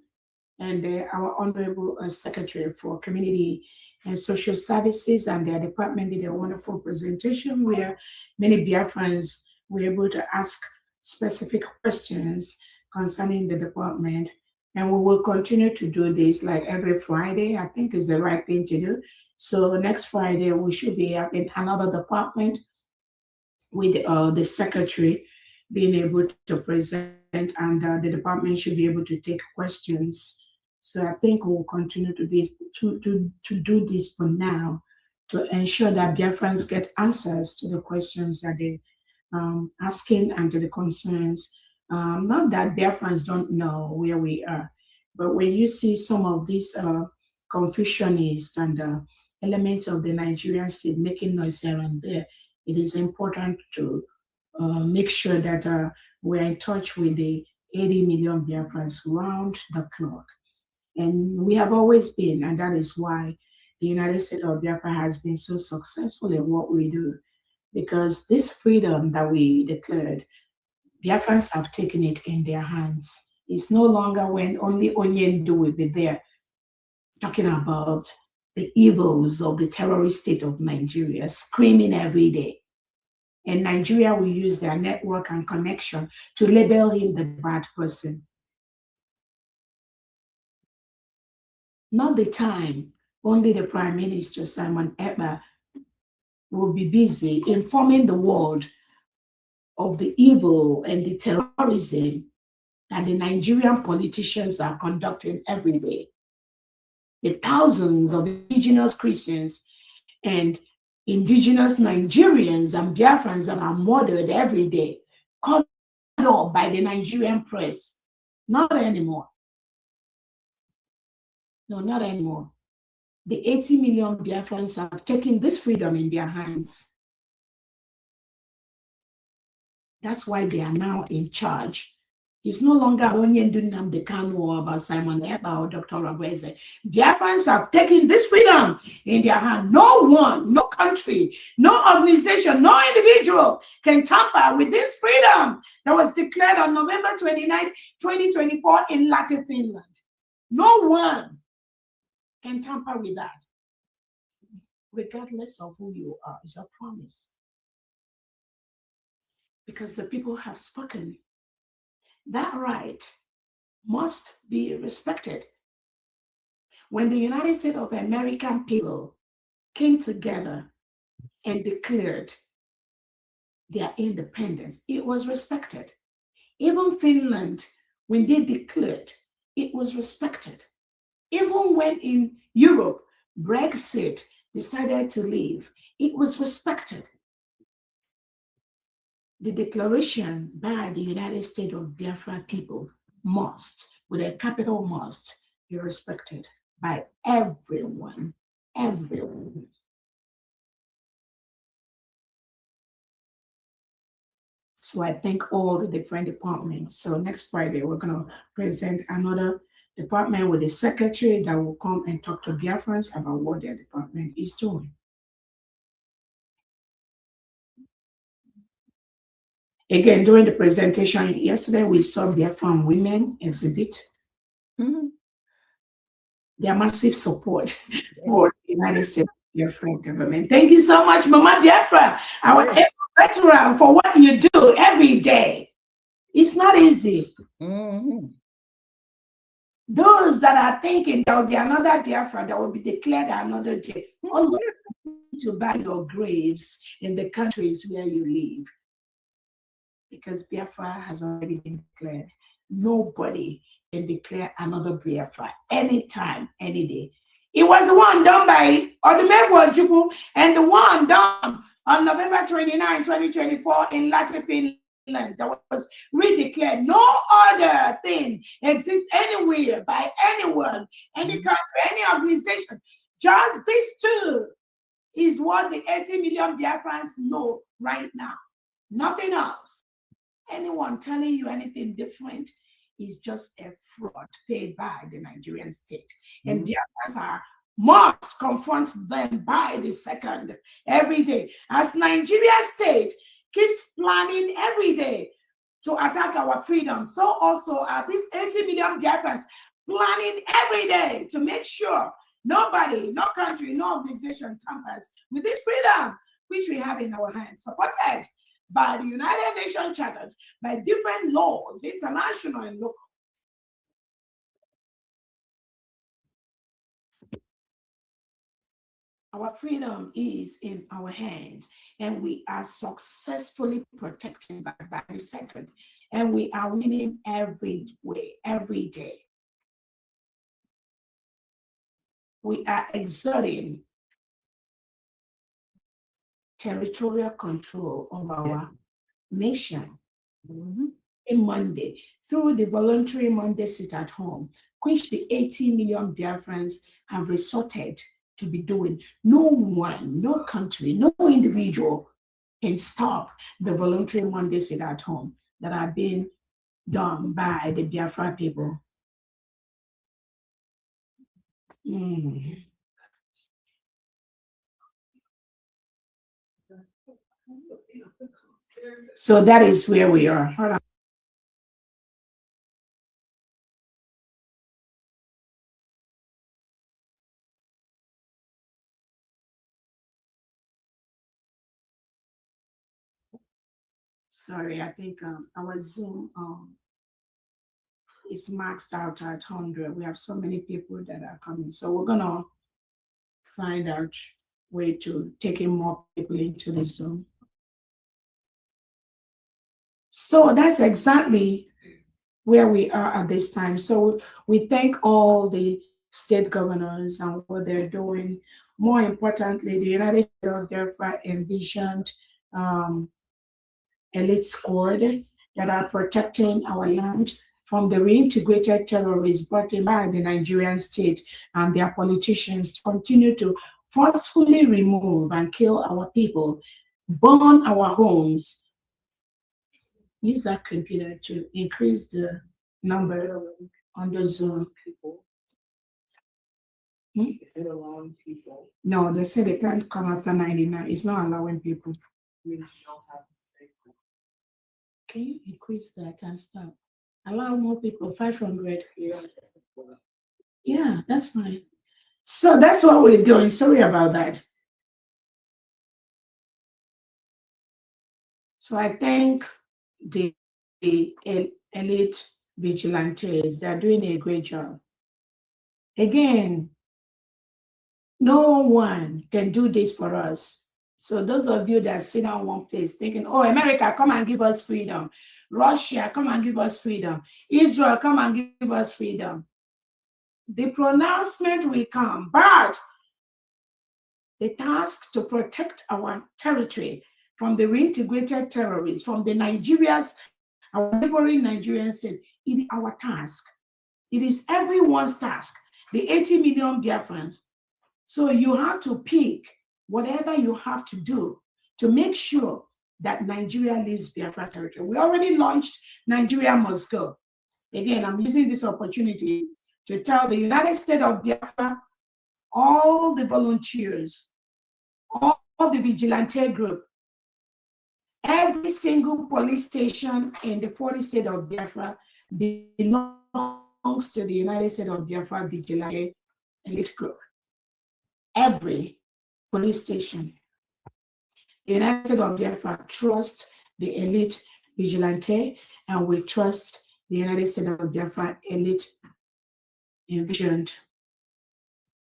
Speaker 4: and our Honorable Secretary for Community and Social Services and their department did a wonderful presentation where many Biafrans were able to ask specific questions concerning the department. And we will continue to do this like every Friday. I think is the right thing to do. So next Friday, we should be having another department with the secretary being able to present, and the department should be able to take questions. So I think we'll continue to do this for now to ensure that Biafrans get answers to the questions that they're asking and to the concerns. Not that Biafrans don't know where we are, but when you see some of these Confucianists and elements of the Nigerian state making noise here and there, it is important to make sure that we're in touch with the 80 million Biafrans round the clock. And we have always been, and that is why the United States of Biafra has been so successful in what we do. Because this freedom that we declared, Biafrans have taken it in their hands. It's no longer when only Onyendu will be there talking about the evils of the terrorist state of Nigeria, screaming every day. And Nigeria will use their network and connection to label him the bad person. Not the time only the Prime Minister, Simon Ekpa, will be busy informing the world of the evil and the terrorism that the Nigerian politicians are conducting every day. the thousands of indigenous Christians and indigenous Nigerians and Biafrans that are murdered every day, caught up by the Nigerian press. Not anymore. No, not anymore. The 80 million Biafrans have taken this freedom in their hands. That's why they are now in charge. It's no longer Onye Nnamdi Kanu or about Simon Ekpa or Dr. Rabweze. Biafrans have taken this freedom in their hand. No one, no country, no organization, no individual can tamper with this freedom that was declared on November 29th, 2024 in Latin Finland. No one can tamper with that, regardless of who you are. It's a promise. Because the people have spoken. That right must be respected. When the United States of American people came together and declared their independence, it was respected. Even Finland, when they declared, it was respected. Even when in Europe, Brexit decided to leave, it was respected. The declaration by the United States of Biafra people must, with a capital must, be respected by everyone, everyone. So I thank all the different departments. So next Friday, we're gonna present another department with a secretary that will come and talk to Biafrans about what their department is doing. Again, during the presentation yesterday, we saw Biafran women exhibit their massive support for the United States Biafra government. Thank you so much, Mama Biafra, our veteran, for what you do every day. It's not easy. Those that are thinking there will be another Biafra that will be declared another day, all to buy your graves in the countries where you live. Because Biafra has already been declared. Nobody can declare another Biafra anytime, any day. It was the one done by Odumegwu Ojukwu and the one done on November 29, 2024 in Latin Finland that was redeclared. No other thing exists anywhere by anyone, any country, any organization. Just these two is what the 80 million Biafrans know right now. Nothing else. Anyone telling you anything different is just a fraud paid by the Nigerian state. And Biafrans must confront them by the second every day. As Nigeria state keeps planning every day to attack our freedom, so also are these 80 million Biafrans planning every day to make sure nobody, no country, no organization tampers with this freedom which we have in our hands, supported by the United Nations Charter, by different laws, international and local. Our freedom is in our hands, and we are successfully protected by the second, and we are winning every way, every day. We are exerting territorial control of our nation. In Monday, through the voluntary Monday sit at home, which the 80 million Biafrans have resorted to be doing. No one, no country, no individual can stop the voluntary Monday sit at home that are being done by the Biafra people. So that is where we are. Hold on. Sorry, I think our Zoom is maxed out at 100. We have so many people that are coming. So we're gonna find out way to take in more people into the Zoom. So that's exactly where we are at this time. So we thank all the state governors and what they're doing. More importantly, the United States of Biafra envisioned elite squad that are protecting our land from the reintegrated terrorists brought in by the Nigerian state and their politicians to continue to forcefully remove and kill our people, burn our homes. Use that computer to increase the number on the Zoom people. Is it allowing people? No, they say they can't come after 99. It's not allowing people. Can you increase that and stop? Allow more people, 500. Yeah, that's fine. So that's what we're doing. Sorry about that. So I thank the elite vigilantes. They're doing a great job. Again, no one can do this for us. So those of you that sit down one place thinking, oh, America, come and give us freedom. Russia, come and give us freedom. Israel, come and give us freedom. The pronouncement will come, but the task to protect our territory from the reintegrated terrorists, from the Nigerians, our neighboring Nigerian state, it is our task. It is everyone's task, the 80 million Biafrans. So you have to pick whatever you have to do to make sure that Nigeria leaves Biafra territory. We already launched Nigeria Must Go. Again, I'm using this opportunity to tell the United States of Biafra, all the volunteers, all the vigilante group, every single police station in the 40 state of Biafra belongs to the United States of Biafra vigilante elite group. Every police station. The United States of Biafra trusts the elite vigilante, and we trust the United States of Biafra elite envisioned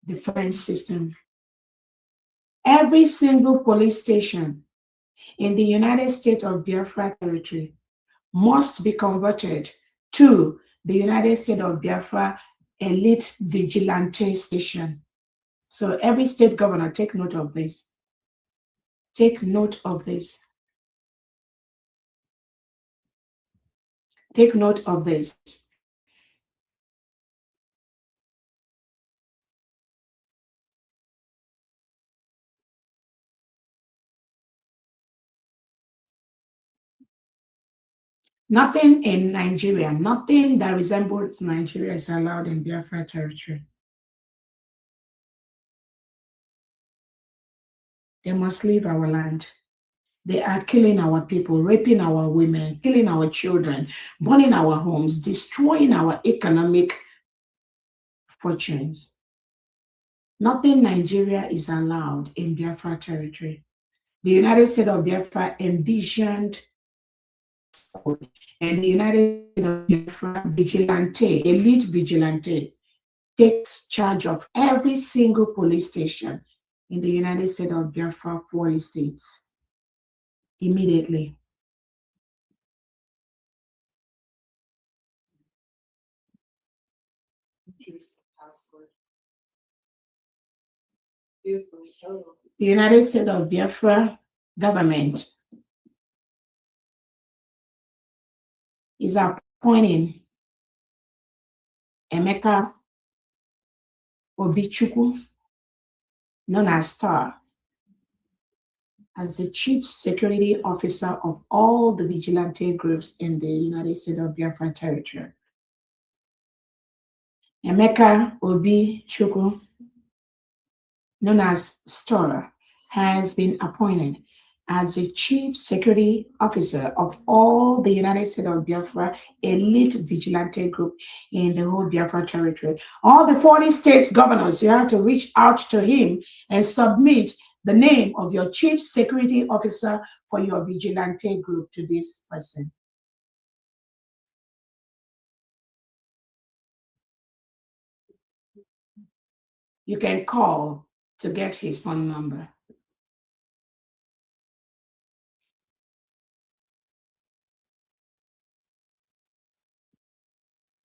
Speaker 4: defense system. Every single police station in the United States of Biafra territory must be converted to the United States of Biafra elite vigilante station. So every state governor, take note of this. Take note of this. Take note of this. Nothing in Nigeria, nothing that resembles Nigeria is allowed in Biafra territory. They must leave our land. They are killing our people, raping our women, killing our children, burning our homes, destroying our economic fortunes. Nothing Nigeria is allowed in Biafra territory. The United States of Biafra envisioned, and the United States of Biafra vigilante, elite vigilante, takes charge of every single police station in the United States of Biafra 40 states immediately. The United States of Biafra government is appointing Emeka Obichukwu, known as Star, as the Chief Security Officer of all the vigilante groups in the United States of Biafra territory. Emeka Obichukwu, known as Star, has been appointed as the Chief Security Officer of all the United States of Biafra elite vigilante group in the whole Biafra territory. All the 40 state governors, you have to reach out to him and submit the name of your Chief Security Officer for your vigilante group to this person. You can call to get his phone number.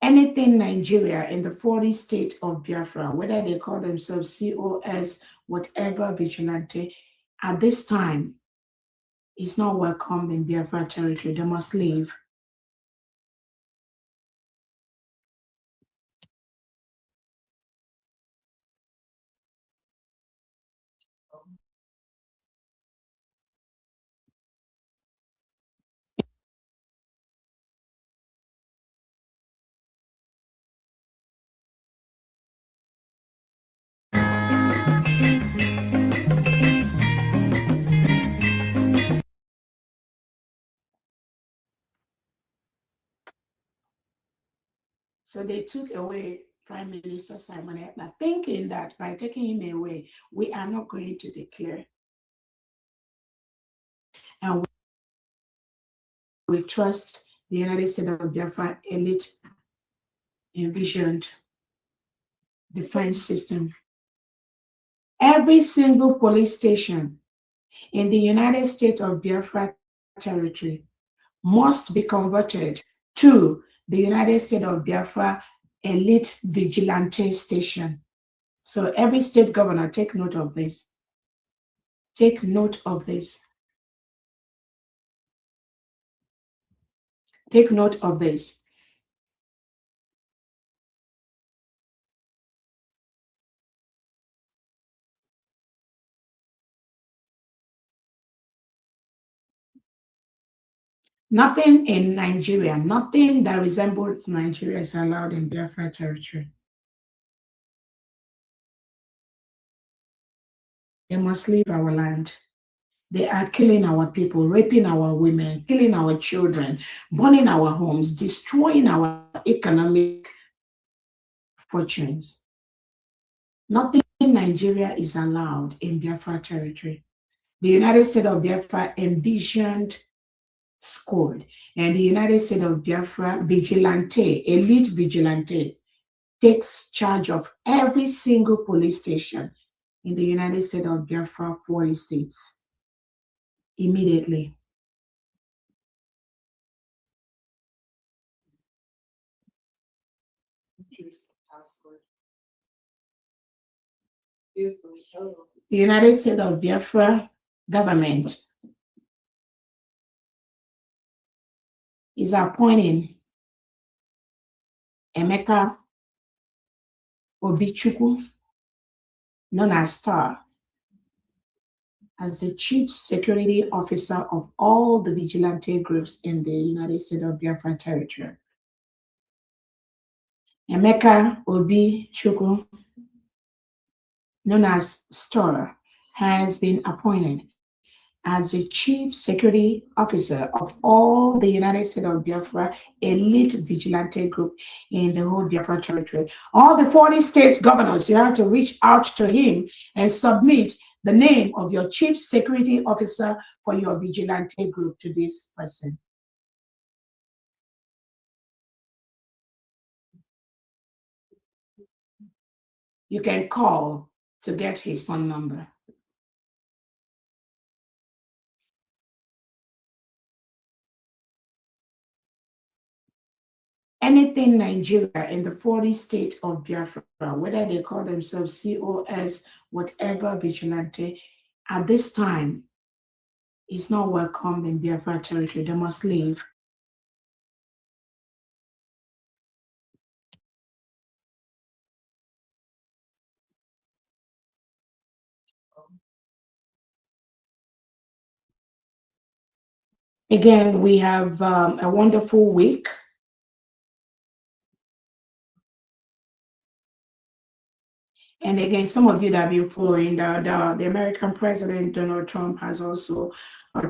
Speaker 4: anything Nigeria in the 40 state of Biafra, whether they call themselves COS, whatever vigilante, at this time is not welcomed in Biafra territory. They must leave. So they took away Prime Minister Simon Ekpa, thinking that by taking him away, we are not going to declare. And we trust the United States of Biafra elite envisioned defense system. Every single police station in the United States of Biafra territory must be converted to the United States of Biafra elite vigilante station. So every state governor, take note of this. Take note of this. Take note of this. Nothing in Nigeria, nothing that resembles Nigeria is allowed in Biafra territory. They must leave our land. They are killing our people, raping our women, killing our children, burning our homes, destroying our economic fortunes. Nothing in Nigeria is allowed in Biafra territory. The United States of Biafra envisioned squad, and the United States of Biafra vigilante, elite vigilante, takes charge of every single police station in the United States of Biafra 40 states immediately. The United States of Biafra government is appointing Emeka Obichukwu, known as Star, as the Chief Security Officer of all the vigilante groups in the United States of Biafra territory. Emeka Obichukwu, known as Star, has been appointed as the Chief Security Officer of all the United States of Biafra elite vigilante group in the whole Biafra territory. All the 40 state governors, you have to reach out to him and submit the name of your Chief Security Officer for your vigilante group to this person. You can call to get his phone number. Anything Nigeria in the 40 state of Biafra, whether they call themselves COS, whatever vigilante, at this time is not welcomed in Biafra territory. They must leave. Again, we have a wonderful week. And again, some of you that have been following, the American President Donald Trump has also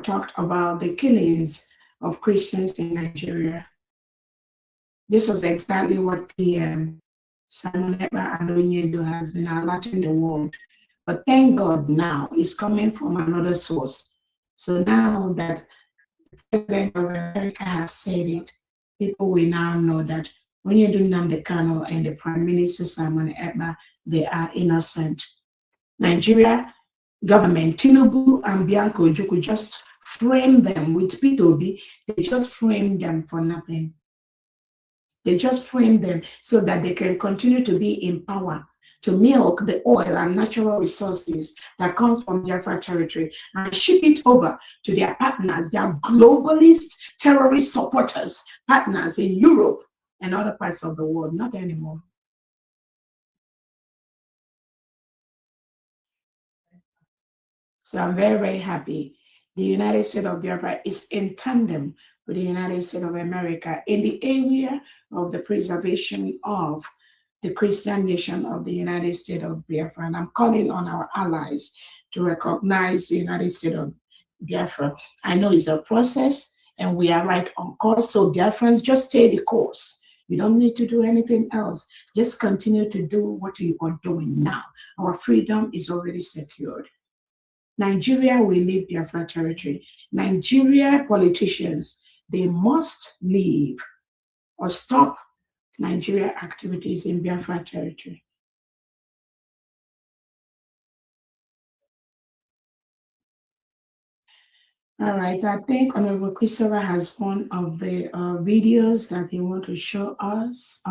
Speaker 4: talked about the killings of Christians in Nigeria. This was exactly what PM Simon Ekpa and Onyedo has been alerting the world. But thank God now it's coming from another source. So now that the President of America has said it, people will now know that Onyedo Nnamdi Kanu and the Prime Minister Simon Ekpa, they are innocent. Nigeria government, Tinubu and Bianco Ojukwu just frame them with P2B. They just frame them for nothing. They just frame them so that they can continue to be in power, to milk the oil and natural resources that comes from Biafra territory and ship it over to their partners, their globalist terrorist supporters, partners in Europe and other parts of the world. Not anymore. So I'm very, very happy. The United States of Biafra is in tandem with the United States of America in the area of the preservation of the Christian nation of the United States of Biafra. And I'm calling on our allies to recognize the United States of Biafra. I know it's a process and we are right on course. So Biafrans, just stay the course. You don't need to do anything else. Just continue to do what you are doing now. Our freedom is already secured. Nigeria will leave Biafra territory. Nigeria politicians, they must leave or stop Nigeria activities in Biafra territory. All right, I think Honorable Christopher has one of the videos that he wants to show us.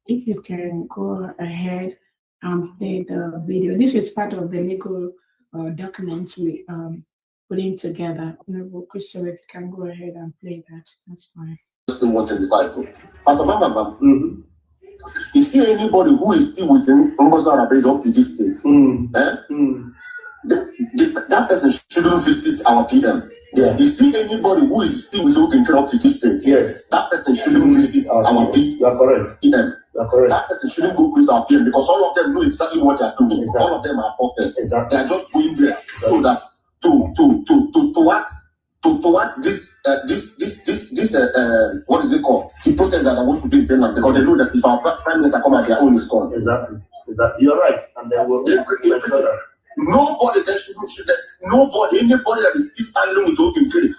Speaker 4: If you can go ahead and play the video. This is part of the legal documents we putting together. Honorable Christopher, if you can go ahead and play that, that's fine.
Speaker 5: Still 125. Pastor Bamba, you see anybody who is still within Ngozo base up to this state, that person shouldn't visit our PM. Yeah. You see anybody who is still within up to this state, yes, that person shouldn't visit our PM. You are correct. PM. You are correct. That person shouldn't go with our PM because all of them know exactly what they are doing. Exactly. All of them are puppets. Exactly. They are just going there so that towards this what is it called? The protest that I want to do in Finland because they know that if our prime minister come at their own is gone. Exactly. You're right. And then we'll make sure that nobody anybody that is still standing with open killing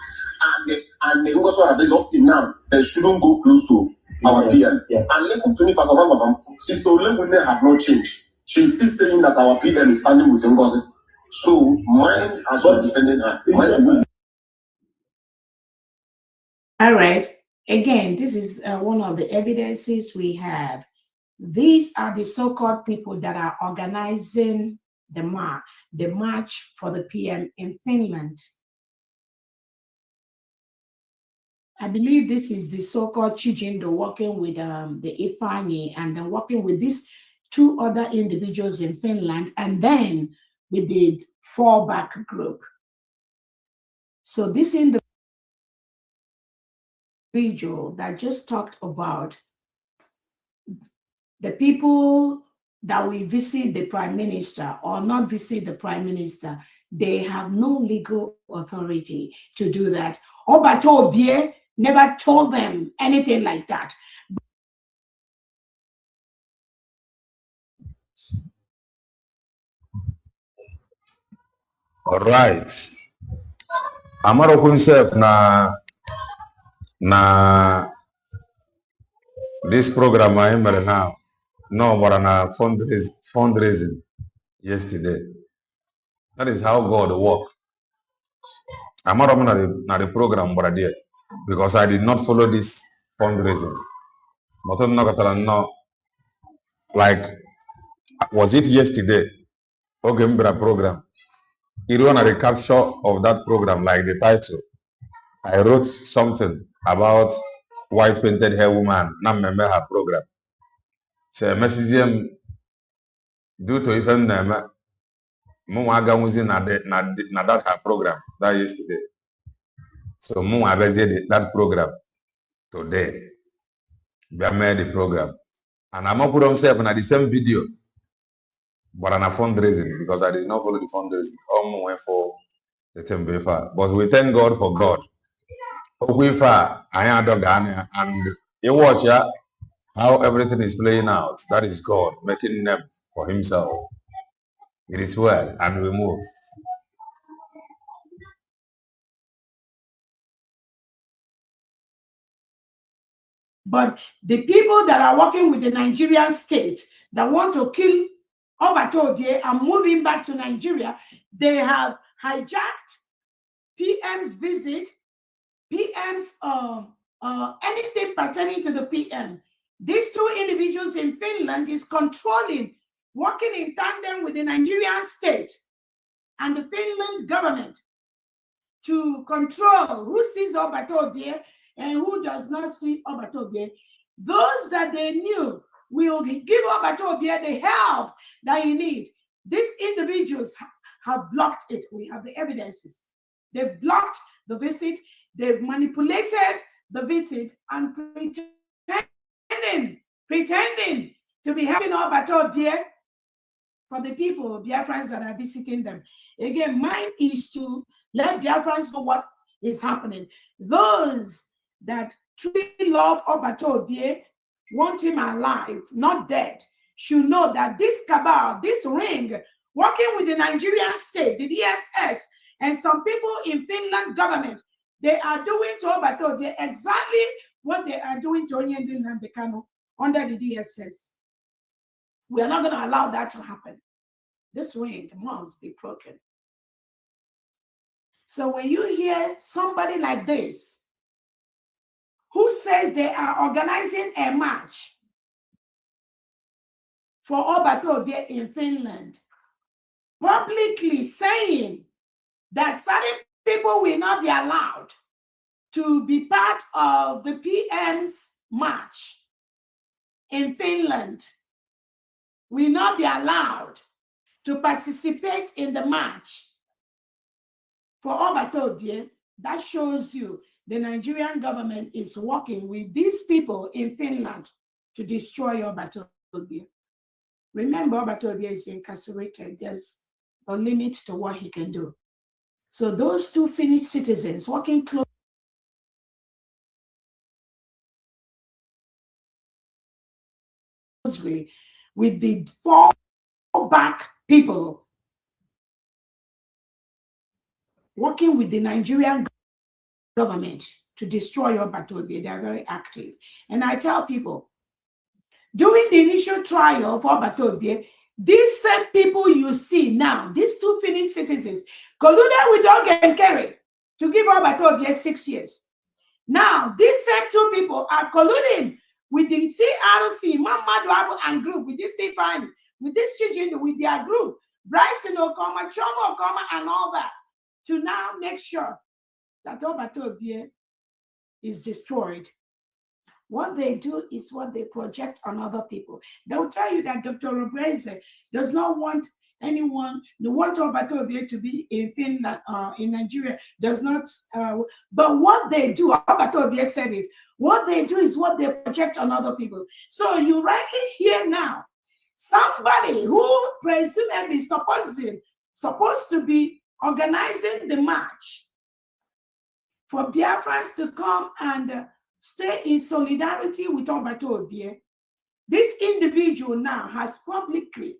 Speaker 5: and they also are based up till now, they shouldn't go close to our PM. Yeah. And listen to me, Pastor Bamba, Sister Olewune have not changed. She's still saying that our PM is standing with Ngozi. So mine as well defending her.
Speaker 4: All right. Again, this is one of the evidences we have. These are the so-called people that are organizing the march for the PM in Finland. I believe this is the so-called Chijindo working with the Ifani and then working with these two other individuals in Finland and then with the fallback group. So this individual that just talked about the people that will visit the prime minister or not visit the prime minister, they have no legal authority to do that. Obato Obie never told them anything like that.
Speaker 2: All right. Amaro himself na this program I am now. No, but na fundraising yesterday. That is how God works. Amaro na the program but there because I did not follow this fundraising. But no, like was it yesterday? Ogembra program. It was a recapture of that program, like the title. I wrote something about white painted hair woman, not remember her program. So message due to even Muaga was in that her program that yesterday. So Muaga did that program today. We made the program. And I'm not put on myself in the same video. But on a fundraising because I did not follow the fundraising. All went for the Biafra. But we thank God for God. Biafra, and you watch how everything is playing out. That is God making them for Himself. It is well, and we move.
Speaker 4: But the people that are working with the Nigerian state that want to kill Obato Obie and move him back to Nigeria, they have hijacked PM's visit, PM's anything pertaining to the PM. These two individuals in Finland is controlling, working in tandem with the Nigerian state and the Finland government to control who sees Obatobie and who does not see Obatobie. Those that they knew will give Obatobie the help that he needs. These individuals have blocked it. We have the evidences. They've blocked the visit. They've manipulated the visit and pretending to be helping Obatobie for the people, Biafrans that are visiting them. Again, mine is to let Biafrans know what is happening. Those that truly love Obatobie, want him alive, not dead, should know that this cabal, this ring, working with the Nigerian state, the DSS, and some people in Finland government, they are doing to Obatobie exactly what they are doing to Onyendin and Bekano under the DSS. We are not going to allow that to happen. This ring must be broken. So when you hear somebody like this, who says they are organizing a march for Obatobie in Finland, publicly saying that certain people will not be allowed to be part of the PM's march in Finland, will not be allowed to participate in the march for Obatobie, that shows you the Nigerian government is working with these people in Finland to destroy Obatobie. Remember, Obatobie is incarcerated. There's a limit to what he can do. So those two Finnish citizens working closely with the fallback people, working with the Nigerian government to destroy Obatobie. They are very active. And I tell people, during the initial trial of Obatobie, these same people you see now, these two Finnish citizens, colluded with Dog and Kerry to give Obatobie 6 years. Now, these same two people are colluding with the CRC, Mamadu Abu and group, with this Ifeanyi, with this Chijindu, with their group, Bryson Okoma, Choma Okoma, and all that, to now make sure that Obatobie is destroyed. What they do is what they project on other people. They will tell you that Dr. Robreze does not want anyone, they want Obatobie to be in Finland, in Nigeria, does not, but what they do, Obatobie said it, what they do is what they project on other people. So you rightly hear now, somebody who presumably supposed to be organizing the march for Biafrans to come and stay in solidarity with Obatobie. This individual now has publicly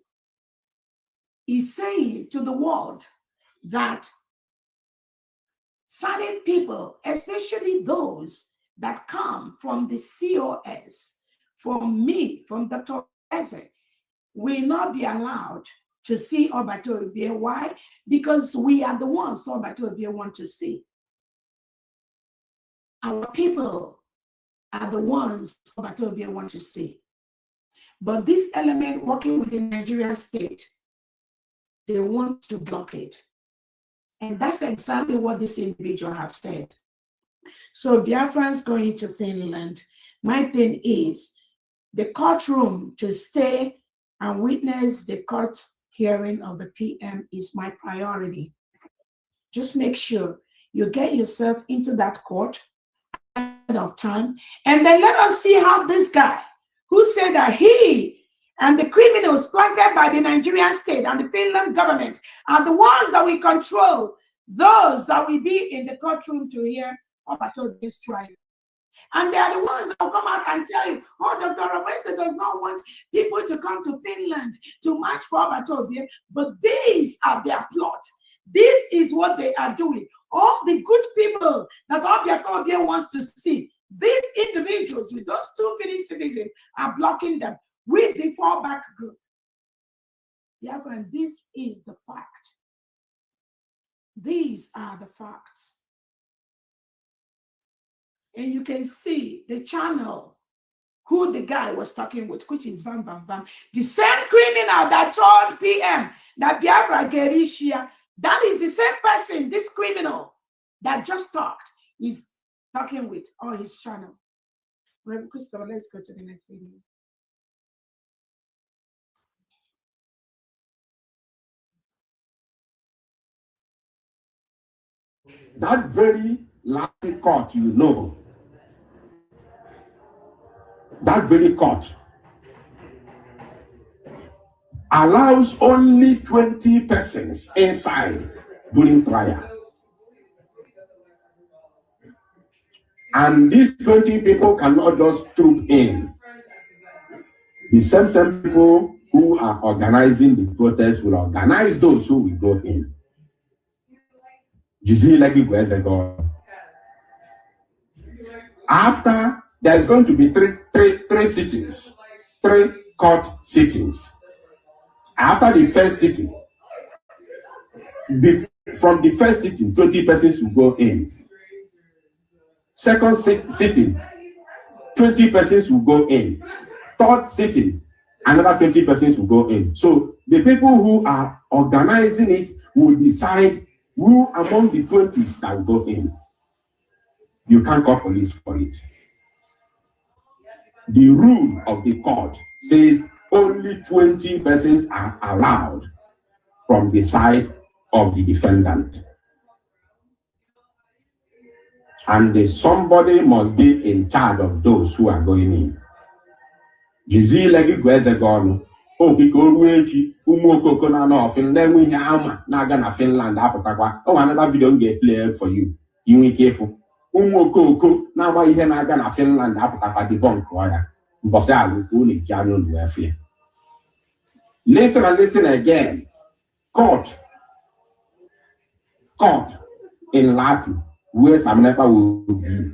Speaker 4: is saying to the world that certain people, especially those that come from the COS, from me, from Dr. Eze, will not be allowed to see Obatobie. Why? Because we are the ones Obatobie want to see. Our people are the ones Obatobie want to see. But this element working with the Nigerian state, they want to block it. And that's exactly what this individual have said. So Biafrans going to Finland, my thing is the courtroom to stay and witness the court hearing of the PM is my priority. Just make sure you get yourself into that court ahead of time, and then let us see how this guy who said that he and the criminals planted by the Nigerian state and the Finland government are the ones that we control, those that will be in the courtroom to hear about this trial. And they are the ones that will come out and tell you, oh, Dr. Robreze does not want people to come to Finland to march for Obatobie, but these are their plot. This is what they are doing. All the good people that Obatobie wants to see, these individuals with those two Finnish citizens are blocking them with the fallback group. Yeah, friend, this is the fact. These are the facts. and you can see the channel who the guy was talking with, which is Vam Vam Vam. The same criminal that told PM that Biafra Gerishia, that is the same person, this criminal that just talked, is talking with on his channel. Well, Christopher, let's go to the next video.
Speaker 5: That very last court, you know, that very court allows only 20 persons inside during trial. And these 20 people cannot just troop in. The same people who are organizing the protest will organize those who will go in. You see, like it was ago. After, there is going to be three sittings, 3 court sittings. After the first sitting, from the first sitting, 20 persons will go in. Second sitting, 20 persons will go in. Third sitting, another 20 persons will go in. So the people who are organizing it will decide who among the 20s that will go in. You can't call police for it. The rule of the court says only 20 persons are allowed from the side of the defendant. And somebody must be in charge of those who are going in. Jizi legi gweze gonu. O biko ruechi umu okoko na no Finland we ama na aga na Finland aputakwa. Oh, another video I'm going to play for you. You be careful. Umu okoko na agba ihe na aga na Finland aputakwa debunk ya. Mbosi alu ko le janu nu efe. Listen and listen again. Court in Latin, where Samnepa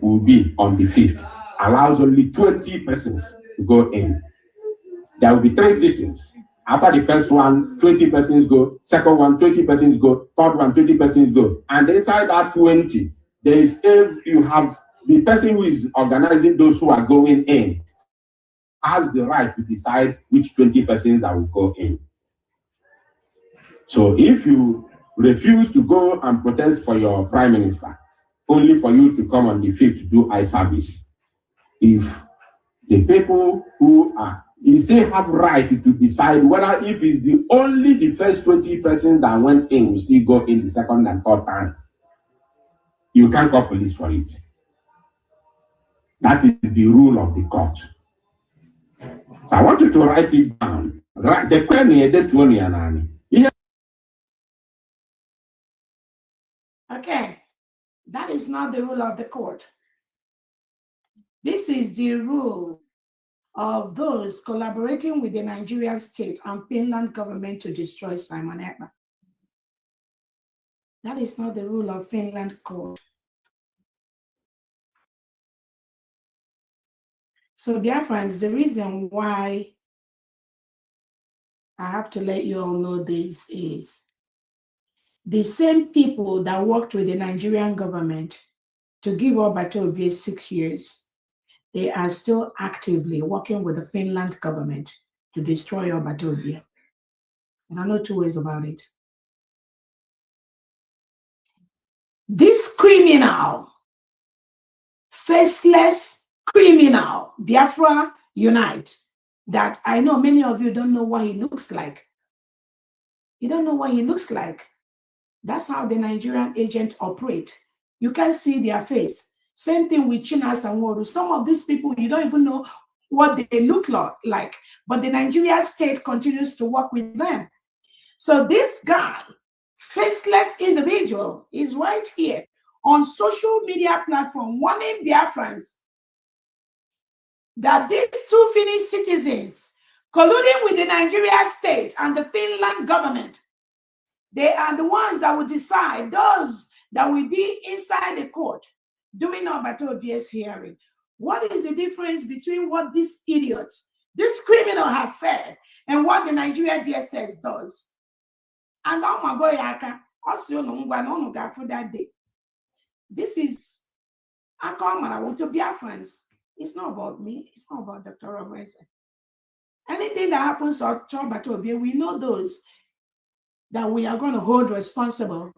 Speaker 5: will be on the 5th, allows only 20 persons to go in. There will be 3 sittings. After the first one, 20 persons go. Second one, 20 persons go. Third one, 20 persons go. And inside that 20, there is you have the person who is organizing those who are going in has the right to decide which 20 persons that will go in. So if you refuse to go and protest for your prime minister, only for you to come on the 5th to do eye service, if the people who are, you still have right to decide whether if it's only the first 20 persons that went in will still go in the second and third time. You can't call police for it. That is the rule of the court. So I want you to write it down. Right, the penny, the 20 and
Speaker 4: Okay, that is not the rule of the court. This is the rule of those collaborating with the Nigerian state and Finland government to destroy Simon Ekpa. That is not the rule of Finland court. So Biafrans, the reason why I have to let you all know this is the same people that worked with the Nigerian government to give Obatobie 6 years, they are still actively working with the Finland government to destroy Obatobie. And I know 2 ways about it. This criminal, faceless criminal, Biafra Unite, that I know many of you don't know what he looks like. You don't know what he looks like. That's how the Nigerian agents operate. You can't see their face. Same thing with Chinas and Woru. Some of these people, you don't even know what they look like, but the Nigerian state continues to work with them. So this guy, faceless individual, is right here on social media platform warning Biafrans that these 2 Finnish citizens colluding with the Nigerian state and the Finland government, they are the ones that will decide, those that will be inside the court doing Obatobie's hearing. What is the difference between what this idiot, this criminal has said and what the Nigeria DSS does? And oh my God, also no that day. This is I come and I want to be our friends. It's not about me. It's not about Dr. Robinson. Anything that happens to Batobia, we know those that we are going to hold responsible.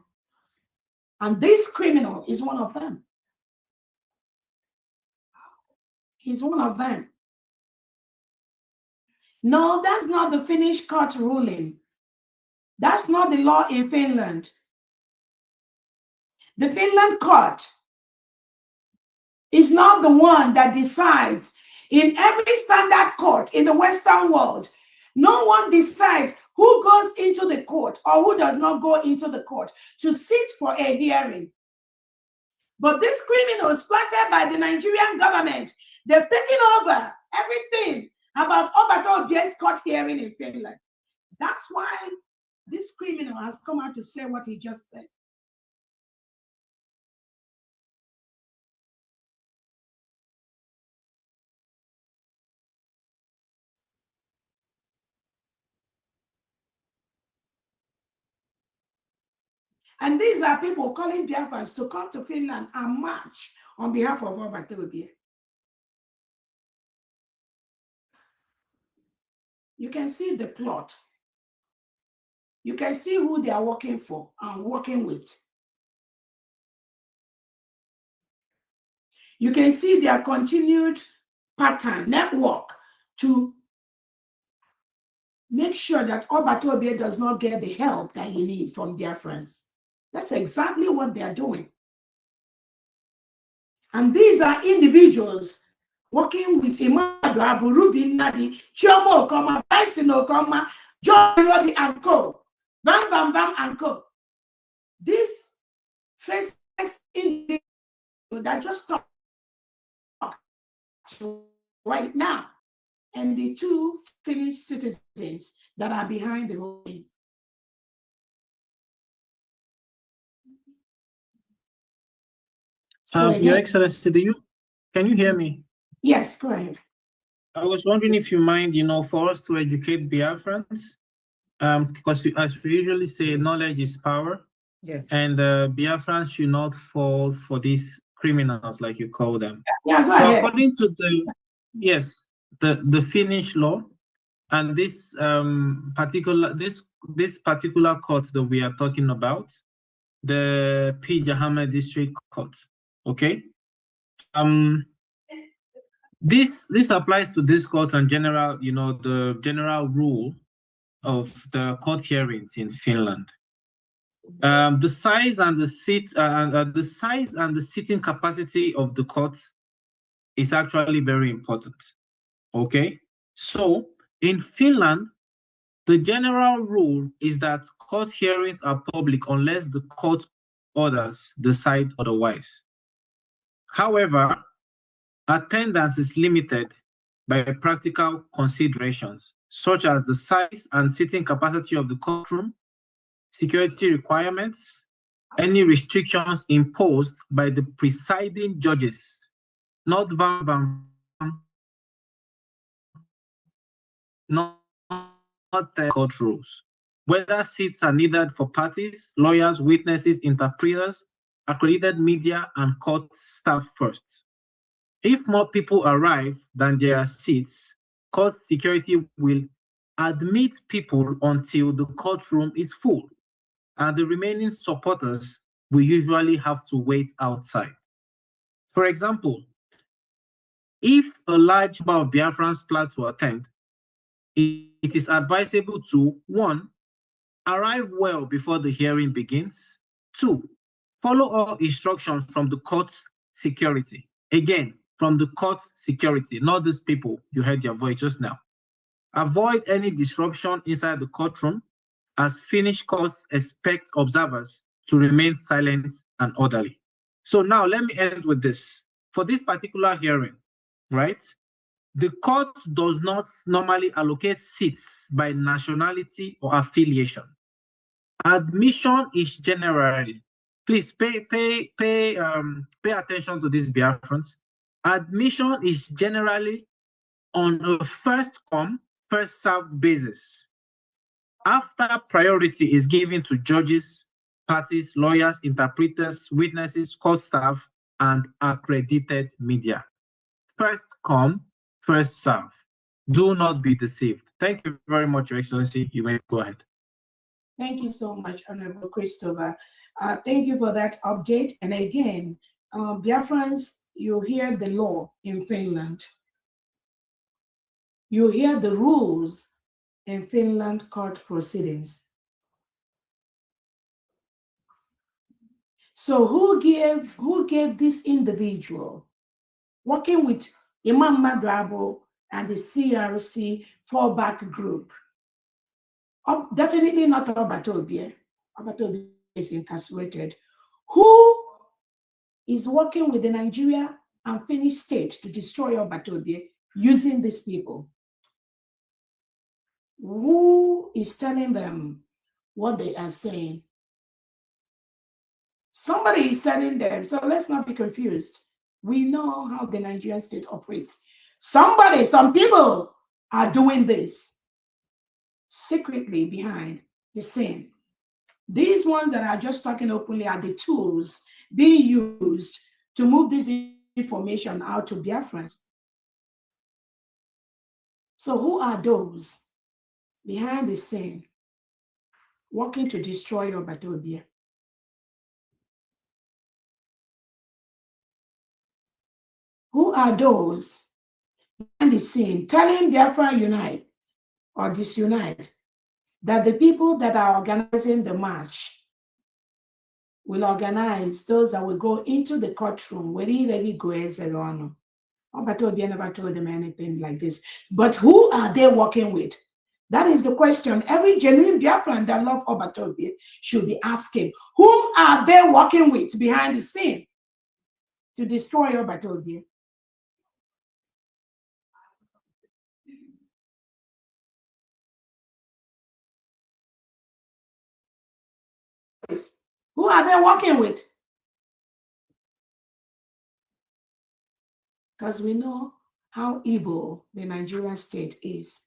Speaker 4: And this criminal is one of them. He's one of them. No, that's not the Finnish court ruling. That's not the law in Finland. The Finland court is not the one that decides. In every standard court in the Western world, no one decides who goes into the court or who does not go into the court to sit for a hearing. But these criminals planted by the Nigerian government, they've taken over everything about Obato Obi's court hearing in Finland. That's why this criminal has come out to say what he just said. And these are people calling Biafrans to come to Finland and march on behalf of Obato Obi. You can see the plot. You can see who they are working for and working with. You can see their continued pattern, network to make sure that Obato Obi does not get the help that he needs from their friends. That's exactly what they are doing. And these are individuals working with Imadu Abu, Ruby Nadi, Chiomo Okoma, Bryson Okoma, John Rodi and Co. Bam Bam Bam and Co. This first individual that just talked right now, and the two Finnish citizens that are behind the whole thing. So
Speaker 6: Your Excellency, can you hear me?
Speaker 4: Yes, go ahead.
Speaker 6: I was wondering if you mind, for us to educate Biafrans, because as we usually say, knowledge is power.
Speaker 1: Yes.
Speaker 6: And Biafrans should not fall for these criminals, like you call them.
Speaker 4: Yeah, go
Speaker 6: so
Speaker 4: ahead.
Speaker 6: According to the Finnish law, and this particular court that we are talking about, the Pijahame District Court. Okay. This applies to this court and general, the general rule of the court hearings in Finland. The size and the sitting capacity of the court is actually very important. Okay, so in Finland, the general rule is that court hearings are public unless the court orders decide otherwise. However, attendance is limited by practical considerations, such as the size and sitting capacity of the courtroom, security requirements, any restrictions imposed by the presiding judges, not the court rules. Whether seats are needed for parties, lawyers, witnesses, interpreters, accredited media, and court staff first. If more people arrive than there are seats, court security will admit people until the courtroom is full, and the remaining supporters will usually have to wait outside. For example, if a large number of Biafrans plan to attend, it is advisable to 1. Arrive well before the hearing begins. 2. Follow all instructions from the court's security. Again, from the court security, not these people you heard their voice just now. Avoid any disruption inside the courtroom, as Finnish courts expect observers to remain silent and orderly. So now let me end with this. For this particular hearing, right, the court does not normally allocate seats by nationality or affiliation. Admission is generally, please pay attention to these Biafrans. Admission is generally on a first come, first served basis. After priority is given to judges, parties, lawyers, interpreters, witnesses, court staff, and accredited media. First come, first serve. Do not be deceived. Thank you very much, Your Excellency. You may go ahead.
Speaker 4: Thank you so much, Honorable Christopher. Thank you for that update. And again, Biafrans, you hear the law in Finland. You hear the rules in Finland court proceedings. So who gave this individual, working with Imam Madrabo and the CRC fallback group? Definitely not Obatobie. Obatobie is incarcerated. Who is working with the Nigeria and Finnish state to destroy Obatobie using these people? Who is telling them what they are saying? Somebody is telling them, so let's not be confused. We know how the Nigerian state operates. Some people are doing this secretly behind the scene. These ones that are just talking openly are the tools being used to move this information out to Biafrans. So who are those behind the scene working to destroy Obatobie? Who are those behind the scene telling Biafra unite or disunite that the people that are organizing the march will organize those that will go into the courtroom where they go on? Obatobie never told them anything like this. But who are they working with? That is the question every genuine Biafran that love Obatobie should be asking. Whom are they working with behind the scene to destroy Obatobie? Who are they working with? Because we know how evil the Nigerian state is.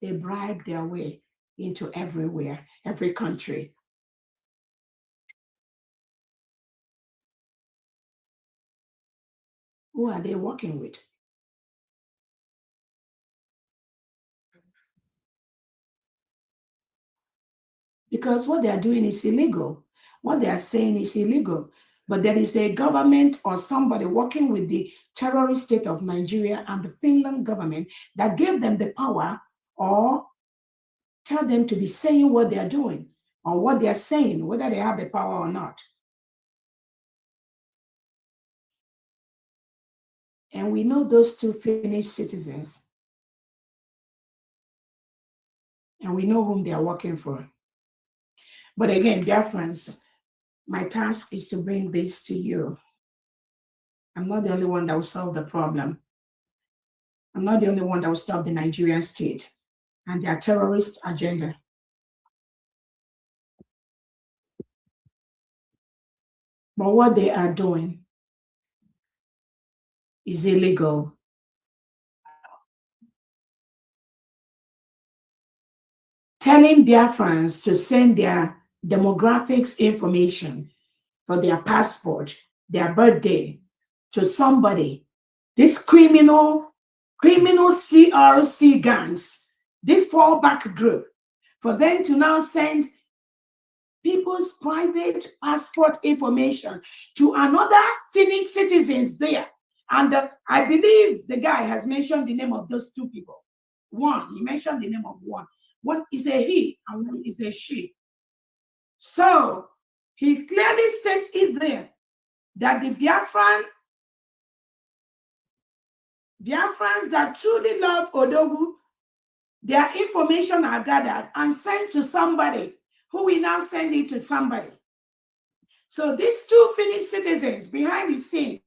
Speaker 4: They bribe their way into everywhere, every country. Who are they working with? Because what they are doing is illegal. What they are saying is illegal. But there is a government or somebody working with the terrorist state of Nigeria and the Finland government that gave them the power or tell them to be saying what they are doing or what they are saying, whether they have the power or not. And we know those two Finnish citizens. And we know whom they are working for. But again, dear friends, my task is to bring this to you. I'm not the only one that will solve the problem. I'm not the only one that will stop the Nigerian state and their terrorist agenda. But what they are doing is illegal. Telling Biafrans to send their demographics information for their passport, their birthday, to somebody. This criminal CRC gangs, this fallback group, for them to now send people's private passport information to another Finnish citizens there. And I believe the guy has mentioned the name of those two people. One, he mentioned the name of one. One is a he and one is a she. So he clearly states it there that the Biafrans that truly love Odogu, their information are gathered and sent to somebody who will now send it to somebody. So these two Finnish citizens behind the scene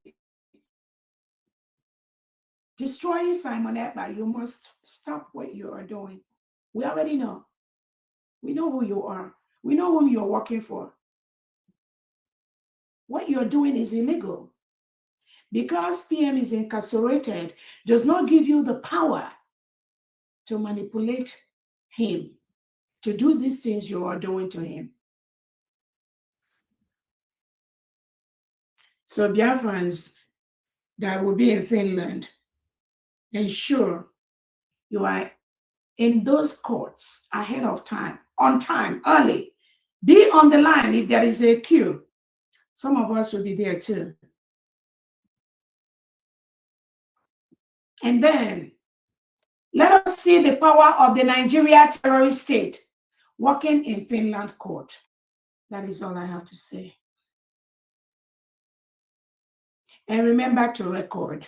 Speaker 4: destroying Simon Ekpa, you must stop what you are doing. We already know. We know who you are. We know whom you're working for. What you're doing is illegal. Because PM is incarcerated does not give you the power to manipulate him, to do these things you are doing to him. So Biafrans that will be in Finland, ensure you are in those courts ahead of time, on time, early. Be on the line if there is a queue. Some of us will be there too. And then let us see the power of the Nigeria terrorist state working in Finland court. That is all I have to say. And remember to record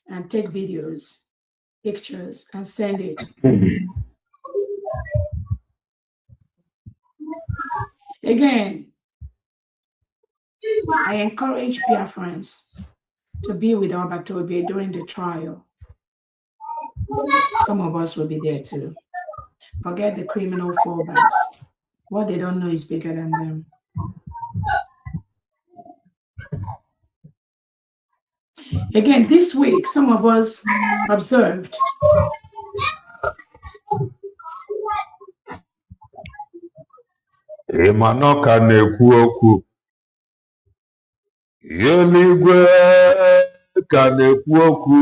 Speaker 4: and take videos, pictures, and send it. Again, I encourage Biafrans to be with Obatobe during the trial. Some of us will be there too. Forget the criminal fallbacks. What they don't know is bigger than them. Again, this week, some of us observed
Speaker 2: Emanoka na-ekwu okwu. Eluigwe ka na-ekwu okwu.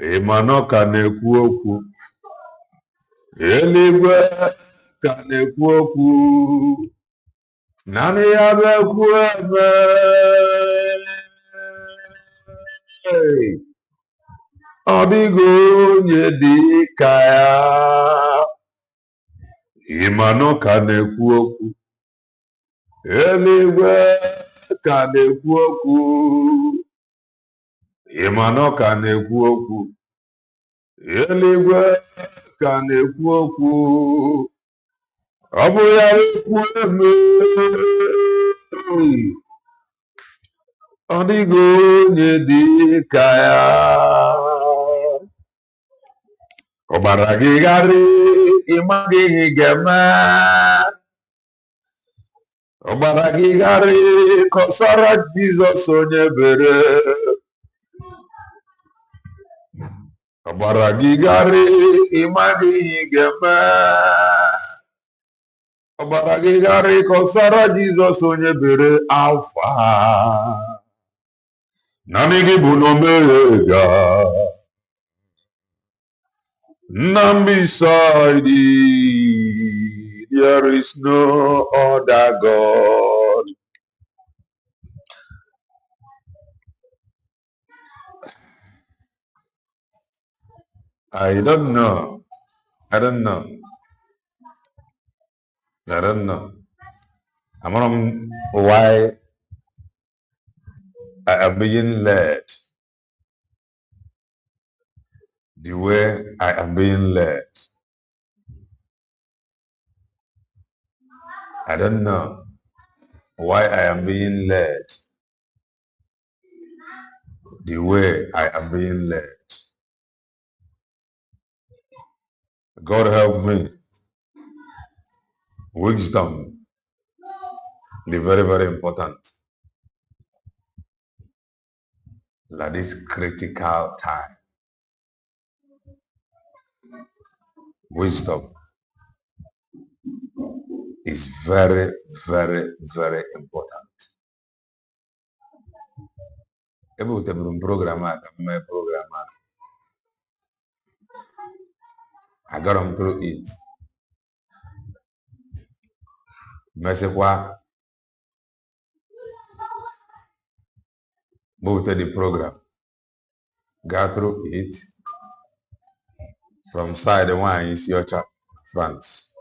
Speaker 2: Emanoka na-ekwu okwu. Eluigwe ka na-ekwu okwu. Naanị ya bụ ekwu eme. Ọ dịghị onye dị ka ya. Emanoka na-ekwu okwu. Eluigwe ka na-ekwu okwu. Emanoka na-ekwu okwu. Eluigwe ka na-ekwu okwu. Ọ bụ ya ekwu eme. Ọ dịghị onye dị ka ya. Ọ gbara gị gharị, ịmaghị ihe ị ga-eme. Ọ gbara gị gharị, kọsara Jizọs onye bere. Ọ gbara gị gharị, ịmaghị ihe ị ga-eme. Ọ gbara gị gharị, kọsara Jizọs onye bere Alfa. Naanị gị bụ n'Omega. None beside thee, there is no other God. I don't know. I don't know. I don't know. I'm wondering why I am being led the way I am being led. I don't know why I am being led the way I am being led. God help me. Wisdom, the very, very important. At this critical time. Wisdom is very, very, very important. Every time program, I got them through it. Mesekwa moved to the program. Got through it. From side one is your France.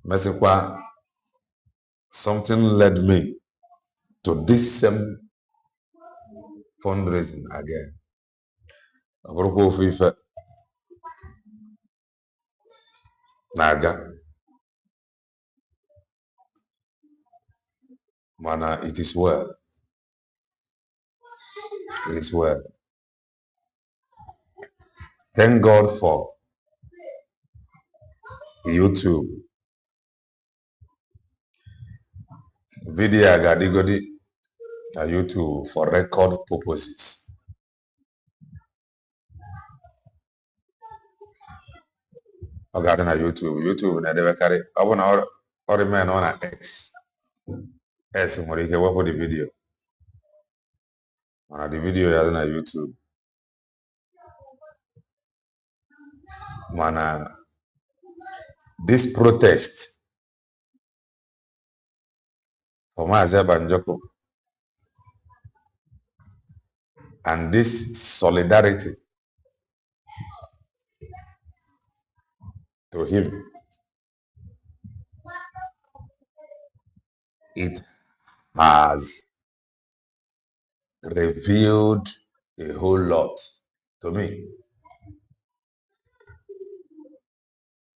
Speaker 2: Mesekwa, something led me to this same fundraising again. Naga. Mana, it is well. It is well. Thank God for YouTube. Video agadigodi YouTube for record purposes. I got on YouTube. YouTube na debe carry. I want to remain on X. Yes, Morike, what for the video? The video is on YouTube. Man, this protest for Maazị Banjoko and this solidarity to him, it has revealed a whole lot to me.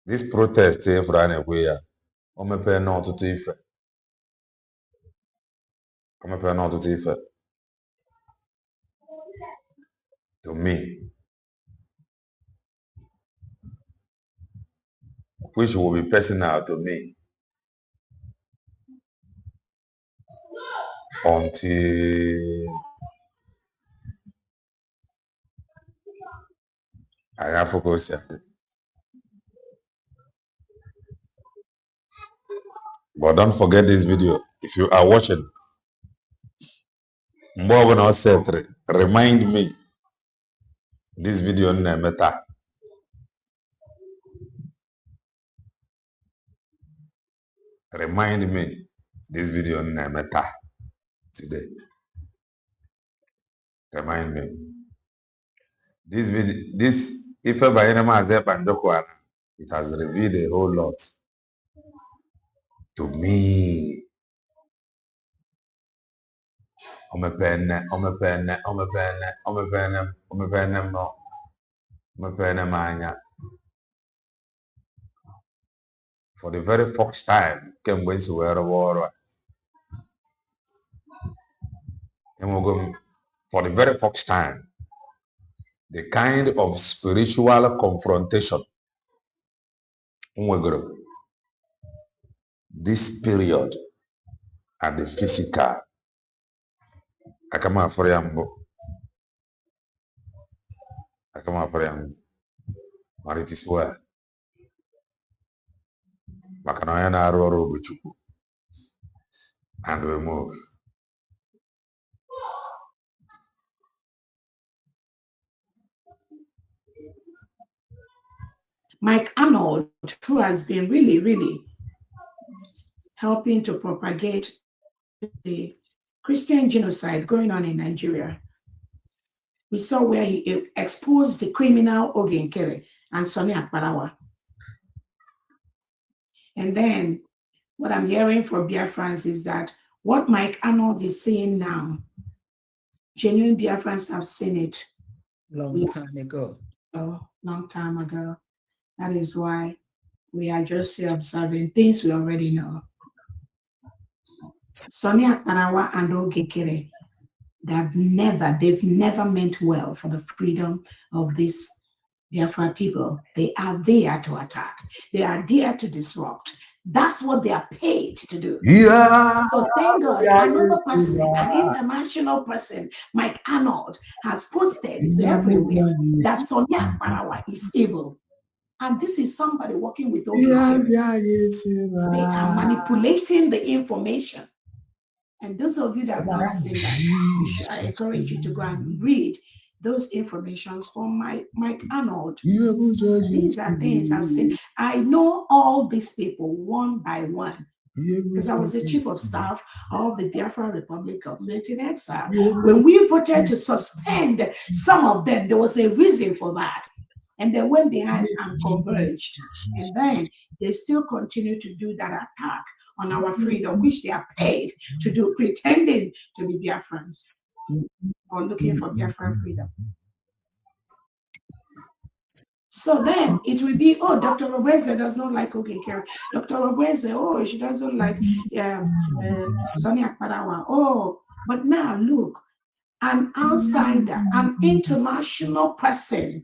Speaker 2: This protest here for anywhere, I'm paying not to ife. I'm paying not to ife. To me, which will be personal to me until I have focus. But don't forget this video. If you are watching, remind me this video in meta. Remind me this video in meta today. Remind me. This video, this if by any it has revealed a whole lot to me. For the very first time, came when to wear a war. For the very first time, the kind of spiritual confrontation this period and the physical. Akama Friambo. But it is well. And we move.
Speaker 4: Mike Arnold, who has been really helping to propagate the Christian genocide going on in Nigeria. We saw where he exposed the criminal Ogenkere and Sonny Akparawa. And then what I'm hearing from Biafrans is that what Mike Arnold is saying now, genuine Biafrans have seen it.
Speaker 1: Long time ago.
Speaker 4: Oh, long time ago. That is why we are just observing things we already know. Sonny Akparawa and Ogenkere, they've never meant well for the freedom of these Biafra people. They are there to attack. They are there to disrupt. That's what they are paid to do.
Speaker 2: Yeah.
Speaker 4: So thank God, another person, an international person, Mike Arnold, has posted everywhere that Sonny Akparawa is evil. And this is somebody working with Ogenkere. They are manipulating the information. And those of you that have not seen that, I encourage you to go and read those informations from Mike Arnold. These are things I've seen. I know all these people one by one because I was the chief of staff of the Biafra Republic Government in Exile. When we voted to suspend some of them, there was a reason for that. And they went behind and converged. And then they still continue to do that attack on our freedom, which they are paid to do, pretending to be Biafrans or looking for Biafran freedom. So then it will be, oh, Dr. Obeze does not like Ogenkere. Dr. Obeze, oh, she doesn't like Sonny Akparawa. Oh, but now look, an outsider, an international person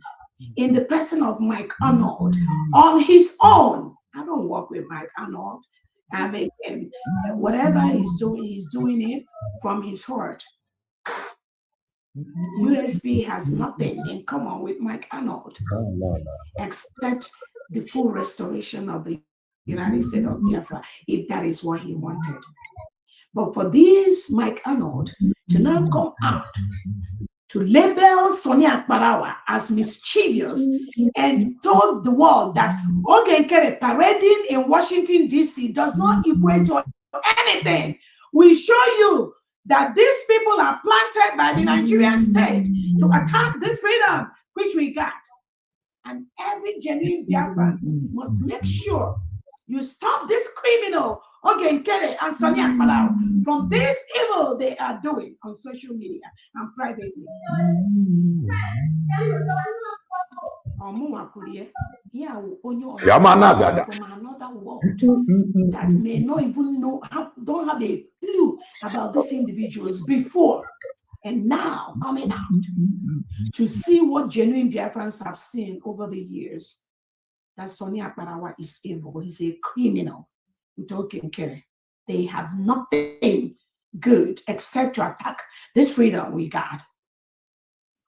Speaker 4: in the person of Mike Arnold on his own. I don't work with Mike Arnold. I mean, and whatever he's doing it from his heart. USB has nothing in common with Mike Arnold except the full restoration of the United States of Biafra, if that is what he wanted. But for this Mike Arnold to now come out to label Sonia Akparawa as mischievous and told the world that Ogenkere parading in Washington, D.C. does not equate to anything. We show you that these people are planted by the Nigerian state to attack this freedom, which we got. And every genuine Biafran must make sure you stop this criminal, Ogenkere and Sonia Akparawa, from this evil they are doing on social media and privately. From another world that may not even know, don't have a clue about these individuals before and now coming out to see what genuine Biafrans have seen over the years. That Sonia Akparawa is evil. He's a criminal. They have nothing good except to attack this freedom we got.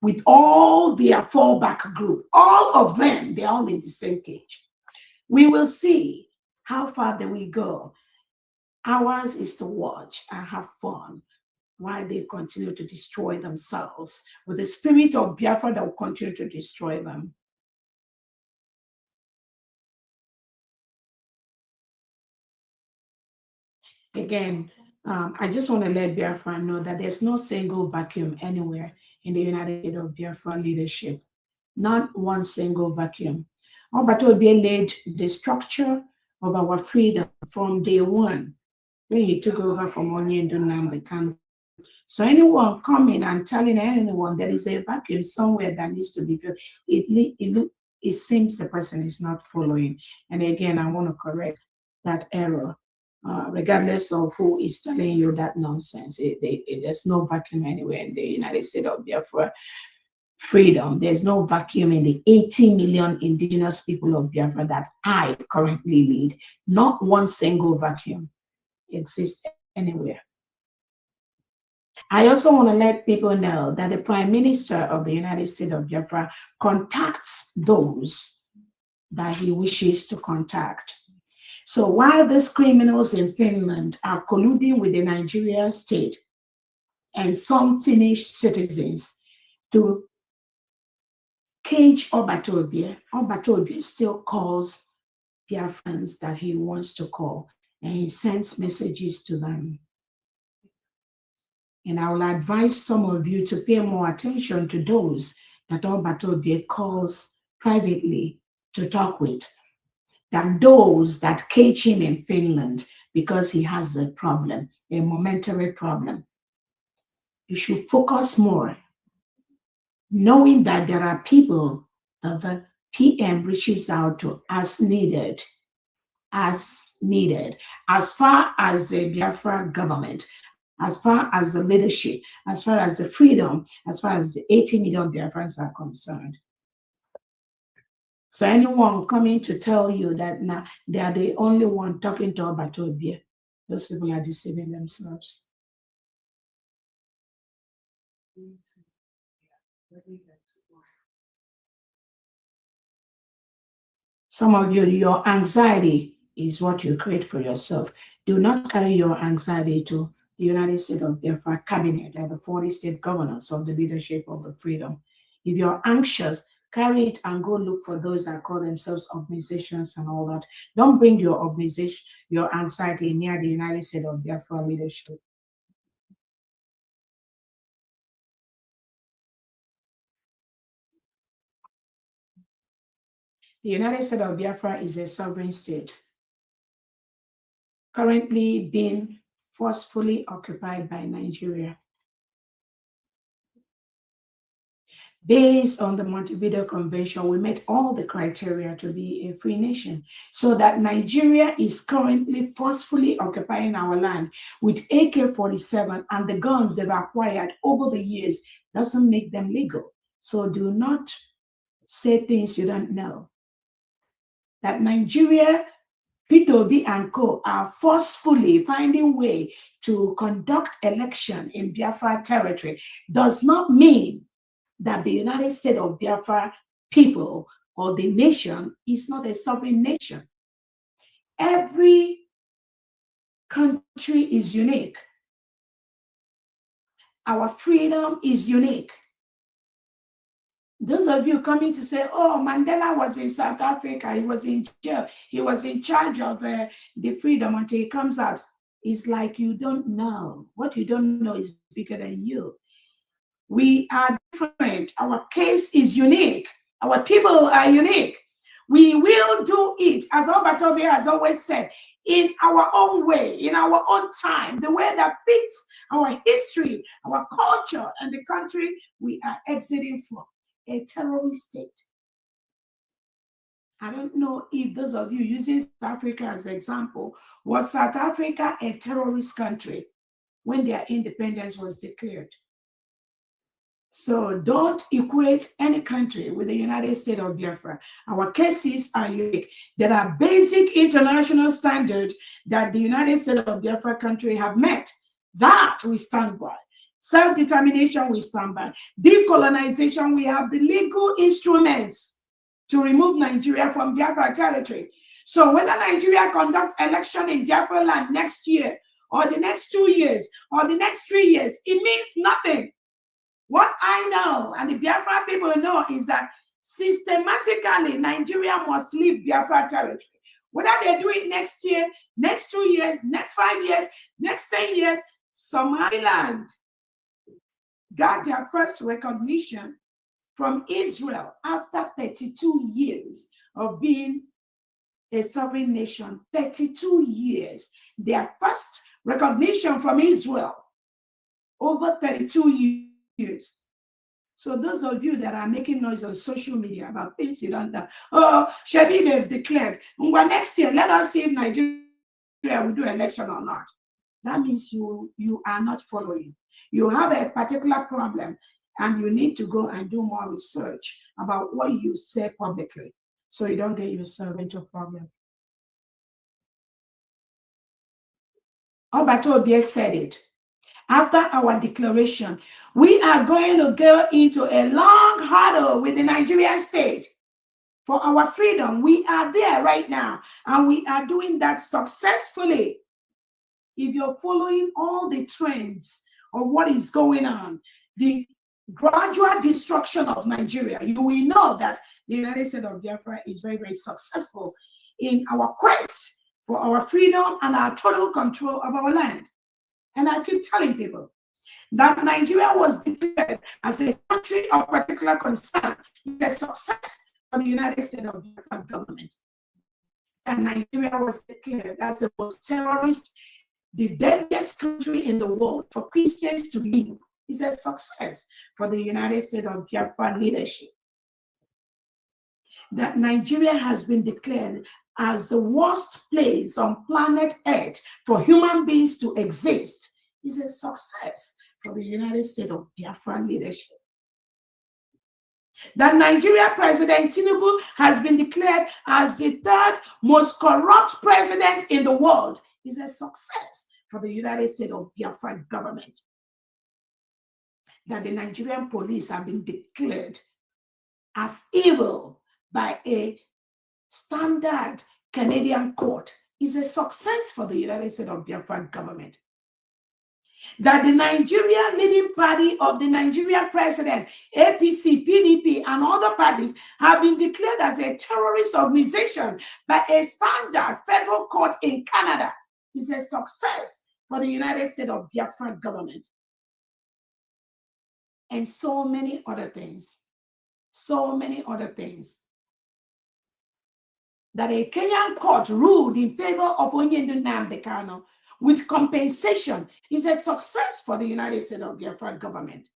Speaker 4: With all their fallback group, all of them, they're all in the same cage. We will see how far they will go. Ours is to watch and have fun while they continue to destroy themselves with the spirit of Biafra that will continue to destroy them. Again, I just want to let Biafra know that there's no single vacuum anywhere in the United States of Biafra leadership. Not one single vacuum. Obato Obie laid the structure of our freedom from day one when he took over from Onyendu Nnamdi Kanu. So anyone coming and telling anyone there is a vacuum somewhere that needs to be filled, it seems the person is not following. And again, I want to correct that error. Regardless of who is telling you that nonsense, there's no vacuum anywhere in the United States of Biafra freedom. There's no vacuum in the 80 million indigenous people of Biafra that I currently lead. Not one single vacuum exists anywhere. I also want to let people know that the Prime Minister of the United States of Biafra contacts those that he wishes to contact. So while these criminals in Finland are colluding with the Nigerian state and some Finnish citizens to cage Obato Obie still calls Biafrans that he wants to call, and he sends messages to them. And I will advise some of you to pay more attention to those that Obato Obie calls privately to talk with than those that cage him in Finland because he has a problem, a momentary problem. You should focus more, knowing that there are people that the PM reaches out to as needed, as far as the Biafra government, as far as the leadership, as far as the freedom, as far as the 80 million Biafrans are concerned. So anyone coming to tell you that now they are the only one talking to Obato Obie, those people are deceiving themselves. Some of you, your anxiety is what you create for yourself. Do not carry your anxiety to the United States of Biafra cabinet and the 40 state governors of the leadership of the freedom. If you're anxious, carry it and go look for those that call themselves organizations and all that. Don't bring your organization, your anxiety near the United States of Biafra leadership. The United States of Biafra is a sovereign state, currently being forcefully occupied by Nigeria. Based on the Montevideo Convention, we met all the criteria to be a free nation. So that Nigeria is currently forcefully occupying our land with AK-47 and the guns they've acquired over the years doesn't make them legal. So do not say things you don't know. That Nigeria, P2B and co are forcefully finding way to conduct election in Biafra territory does not mean that the United States of Biafra people or the nation is not a sovereign nation. Every country is unique. our freedom is unique. Those of you coming to say, oh, Mandela was in South Africa, he was in jail, he was in charge of the freedom until he comes out. It's like you don't know. What you don't know is bigger than you. We are different. Our case is unique. Our people are unique. We will do it, as Obatobe has always said, in our own way, in our own time, the way that fits our history, our culture, and the country we are exiting from, a terrorist state. I don't know if those of you using South Africa as an example, was South Africa a terrorist country when their independence was declared? So don't equate any country with the United States of Biafra. Our cases are unique. There are basic international standards that the United States of Biafra country have met. That we stand by. Self-determination, we stand by. Decolonization, we have the legal instruments to remove Nigeria from Biafra territory. So whether Nigeria conducts election in Biafra land next year, or the next 2 years, or the next 3 years, it means nothing. What I know, and the Biafra people know, is that systematically Nigeria must leave Biafra territory. Whether they do it next year, next 2 years, next 5 years, next 10 years, Somaliland got their first recognition from Israel after 32 years of being a sovereign nation. 32 years. Their first recognition from Israel over 32 years. So those of you that are making noise on social media about things you don't know, oh, Shebi, they've declared, well, next year, let us see if Nigeria will do election or not. That means you are not following. You have a particular problem and you need to go and do more research about what you say publicly so you don't get yourself into a problem. Obatobie said it. After our declaration, we are going to go into a long huddle with the Nigerian state for our freedom. We are there right now, and we are doing that successfully. If you're following all the trends of what is going on, the gradual destruction of Nigeria, you will know that the United States of Biafra is very, very successful in our quest for our freedom and our total control of our land. And I keep telling people that Nigeria was declared as a country of particular concern. It's a success for the United States of Biafra government. And Nigeria was declared as the most terrorist, the deadliest country in the world for Christians to live. It's a success for the United States of Biafra leadership. That Nigeria has been declared as the worst place on planet Earth for human beings to exist is a success for the United States of Biafra leadership. That Nigeria President Tinubu has been declared as the third most corrupt president in the world is a success for the United States of Biafra government. That the Nigerian police have been declared as evil by a standard Canadian court is a success for the United States of Biafra government. That the Nigerian leading party of the Nigerian president, APC, PDP, and other parties have been declared as a terrorist organization by a standard federal court in Canada is a success for the United States of Biafra government. And so many other things. So many other things. That a Kenyan court ruled in favor of Onyendu Nnamdi Kanu with compensation is a success for the United States of Biafra government.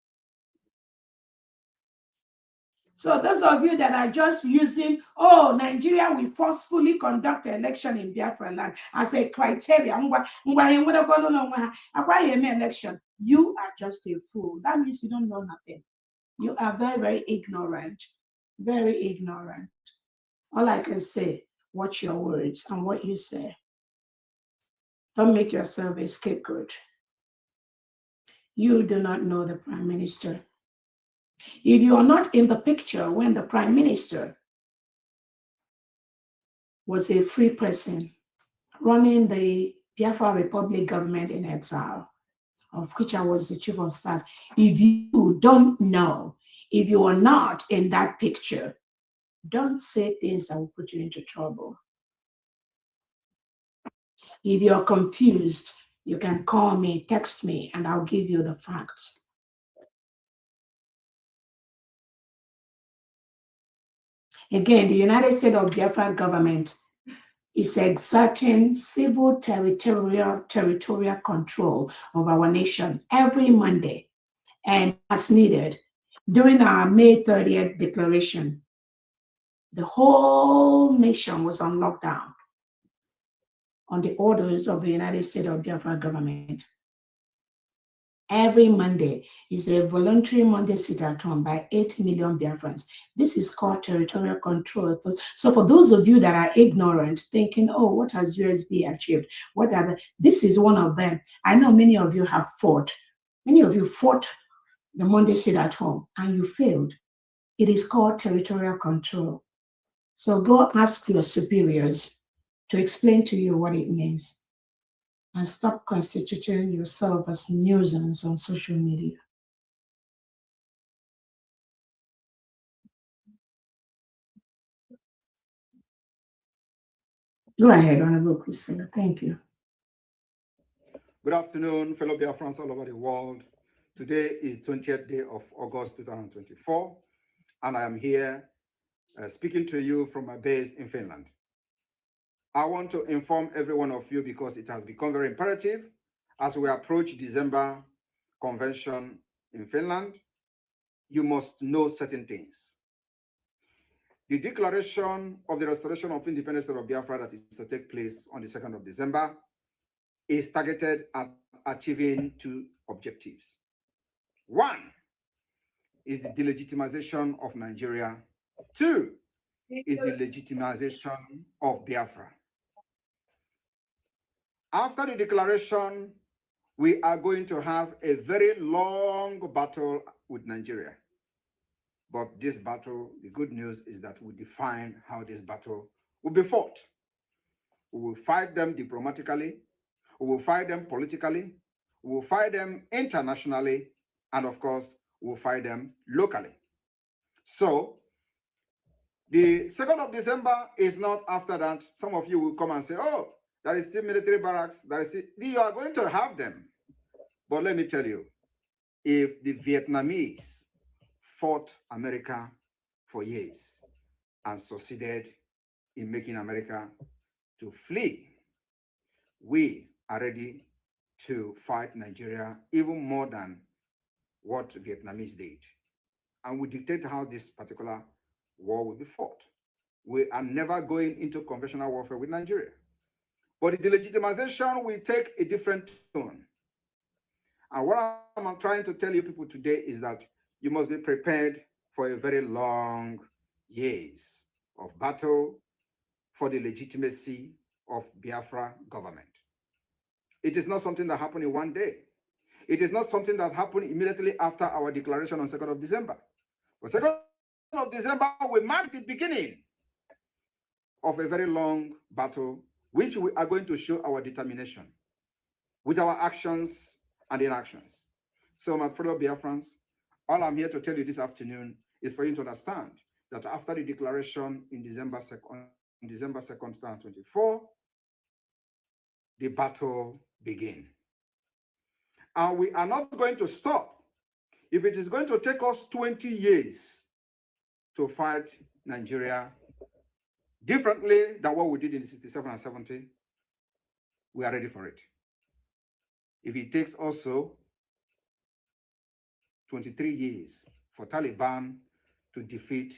Speaker 4: So those of you that are just using, oh, Nigeria will forcefully conduct an election in Biafra land as a criteria, election, you are just a fool. That means you don't know nothing. You are very, very ignorant. Very ignorant. All I can say, watch your words and what you say. Don't make yourself a scapegoat. You do not know the Prime Minister. If you are not in the picture when the Prime Minister was a free person running the Biafra Republic government in exile, of which I was the chief of staff. If you don't know, if you are not in that picture, don't say things that will put you into trouble. If you're confused, you can call me, text me, and I'll give you the facts. Again, the United States of Biafra government is exerting civil territorial control of our nation every Monday. And as needed, during our May 30th declaration, the whole nation was on lockdown on the orders of the United States of Biafra government. Every Monday is a voluntary Monday sit-at-home by 8 million Biafrans. This is called territorial control. So for those of you that are ignorant, thinking, oh, what has USB achieved? This is one of them. I know many of you have fought. Many of you fought the Monday sit-at-home and you failed. It is called territorial control. So go ask your superiors to explain to you what it means. And stop constituting yourself as nuisance on social media. Go ahead, Honorable Christina. Thank you.
Speaker 7: Good afternoon, fellow Biafrans all over the world. Today is 20th day of August 2024, and I am here speaking to you from my base in Finland. I want to inform every one of you because it has become very imperative as we approach December convention in Finland. You must know certain things. The declaration of the restoration of independence of Biafra that is to take place on the 2nd of December is targeted at achieving two objectives. One is the delegitimization of Nigeria. Two is the legitimization of Biafra. After the declaration, we are going to have a very long battle with Nigeria. But this battle, the good news is that we define how this battle will be fought. We will fight them diplomatically, we will fight them politically, we will fight them internationally, and of course, we will fight them locally. So, the 2nd of December is not after that. Some of you will come and say, oh, there is still military barracks, you are going to have them. But let me tell you, if the Vietnamese fought America for years and succeeded in making America to flee, we are ready to fight Nigeria even more than what Vietnamese did. And we dictate how this particular war will be fought. We are never going into conventional warfare with Nigeria. But the delegitimization will take a different tone. And what I'm trying to tell you people today is that you must be prepared for a very long years of battle for the legitimacy of Biafra government. It is not something that happened in one day. It is not something that happened immediately after our declaration on 2nd of December. But 2nd of December will mark the beginning of a very long battle, which we are going to show our determination with our actions and inactions. So my fellow Biafrans, all I'm here to tell you this afternoon is for you to understand that after the declaration in December 2nd, 2024, the battle begins. And we are not going to stop. If it is going to take us 20 years to fight Nigeria differently than what we did in 67 and 70, we are ready for it. If it takes also 23 years for Taliban to defeat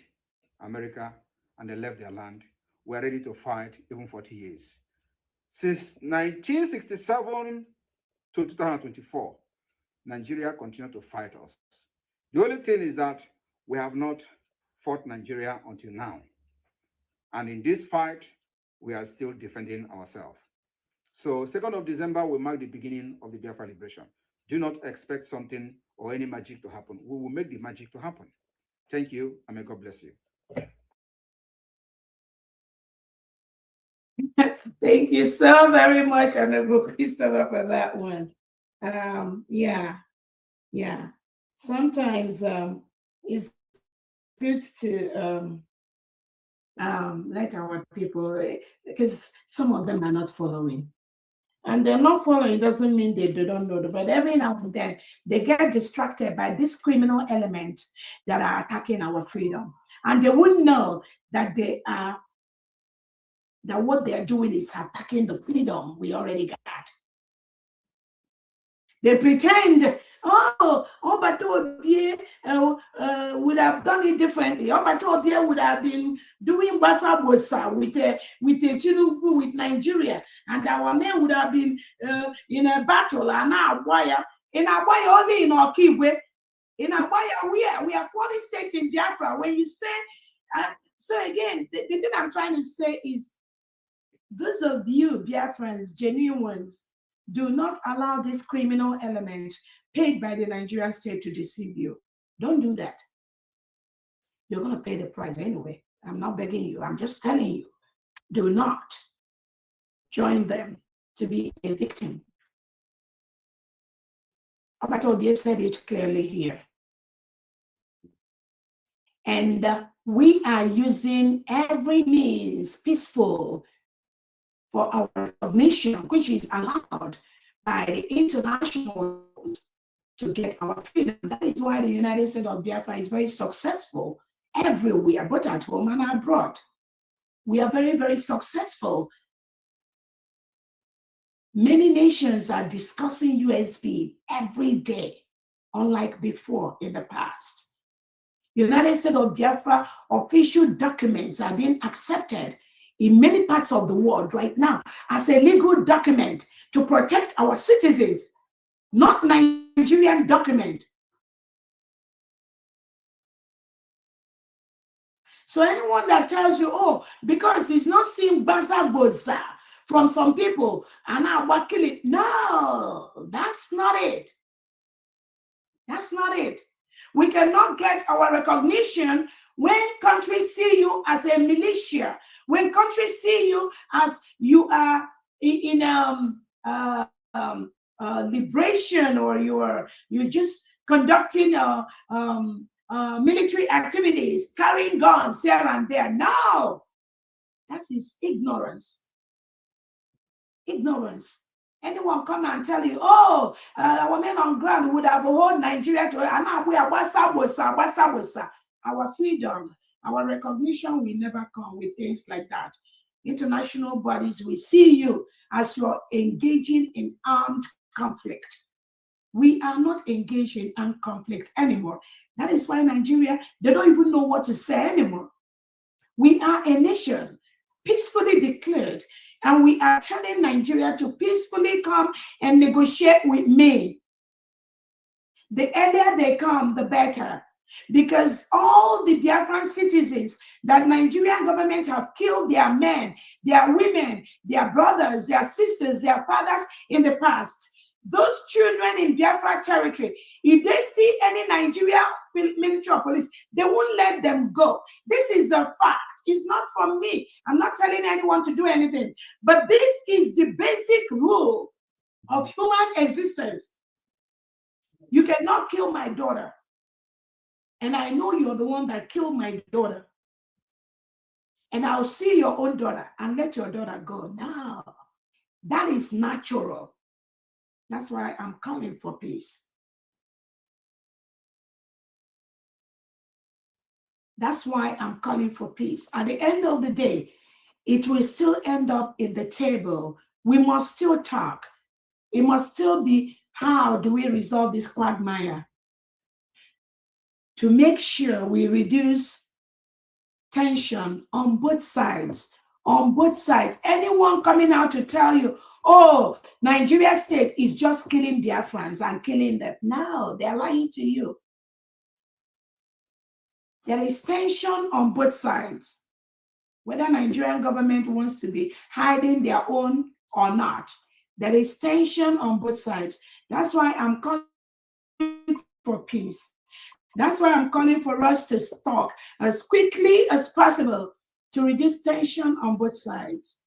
Speaker 7: America and they left their land, we are ready to fight even 40 years. Since 1967 to 2024, Nigeria continued to fight us. The only thing is that we have not fought Nigeria until now. And in this fight, we are still defending ourselves. So 2nd of December will mark the beginning of the Biafra liberation. Do not expect something or any magic to happen. We will make the magic to happen. Thank you, and may God bless you.
Speaker 4: Thank you so very much, Honorable Christopher, for that one. Yeah. Sometimes it's good to let our people, because some of them are not following. And they're not following doesn't mean they don't know, but every now and then they get distracted by this criminal element that are attacking our freedom. And they wouldn't know that that what they're doing is attacking the freedom we already got. They pretend, but Obie would have done it differently. But Obie would have been doing basa bosa with Tinubu, with Nigeria, and our men would have been in a battle. And now, in Abaya only in Okibwe, in Abaya, we are 40 states in Biafra. When you say, so again, the thing I'm trying to say is, those of you Biafrans, genuine ones, do not allow this criminal element paid by the Nigerian state to deceive you. Don't do that. You're going to pay the price anyway. I'm not begging you. I'm just telling you. Do not join them to be a victim. Obatobie said it clearly here. And we are using every means peaceful for our recognition, which is allowed by the international to get our freedom. That is why the United States of Biafra is very successful everywhere, both at home and abroad. We are very, very successful. Many nations are discussing USB every day, unlike before in the past. United States of Biafra official documents are being accepted in many parts of the world right now as a legal document to protect our citizens, not Nigerian document. So anyone that tells you, oh, because it's not seeing baza boza from some people and now what kill it? No, that's not it. That's not it. We cannot get our recognition when countries see you as a militia, when countries see you as you are in liberation, or you're just conducting military activities, carrying guns here and there. No, that is ignorance. Ignorance. Anyone come and tell you, oh, our men on ground would have hold Nigeria to, and now we are wasa. Our freedom, our recognition will never come with things like that. International bodies will see you as you're engaging in armed conflict. We are not engaged in armed conflict anymore. That is why Nigeria, they don't even know what to say anymore. We are a nation peacefully declared, and we are telling Nigeria to peacefully come and negotiate with me. The earlier they come, the better. Because all the Biafran citizens that Nigerian government have killed their men, their women, their brothers, their sisters, their fathers in the past, those children in Biafra territory, if they see any Nigeria military or police, they won't let them go. This is a fact. It's not from me. I'm not telling anyone to do anything. But this is the basic rule of human existence. You cannot kill my daughter. And I know you're the one that killed my daughter. And I'll see your own daughter and let your daughter go. No, that is natural. That's why I'm calling for peace. That's why I'm calling for peace. At the end of the day, it will still end up in the table. We must still talk. It must still be, how do we resolve this quagmire? To make sure we reduce tension on both sides. On both sides. Anyone coming out to tell you, oh, Nigeria state is just killing Biafrans and killing them. No, they're lying to you. There is tension on both sides. Whether Nigerian government wants to be hiding their own or not, there is tension on both sides. That's why I'm calling for peace. That's why I'm calling for us to talk as quickly as possible to reduce tension on both sides.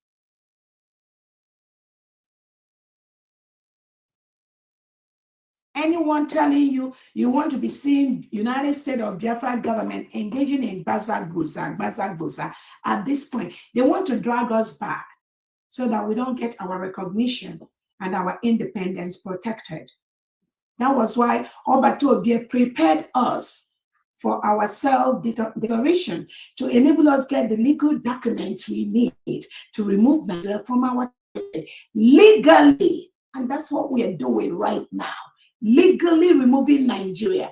Speaker 4: anyone telling you you want to be seeing United States of Biafra government engaging in Baza at this point, they want to drag us back so that we don't get our recognition and our independence protected. That was why Obatobie prepared us for our self-declaration to enable us get the legal documents we need to remove Nigeria from our territory legally. And that's what we are doing right now. Legally removing Nigeria,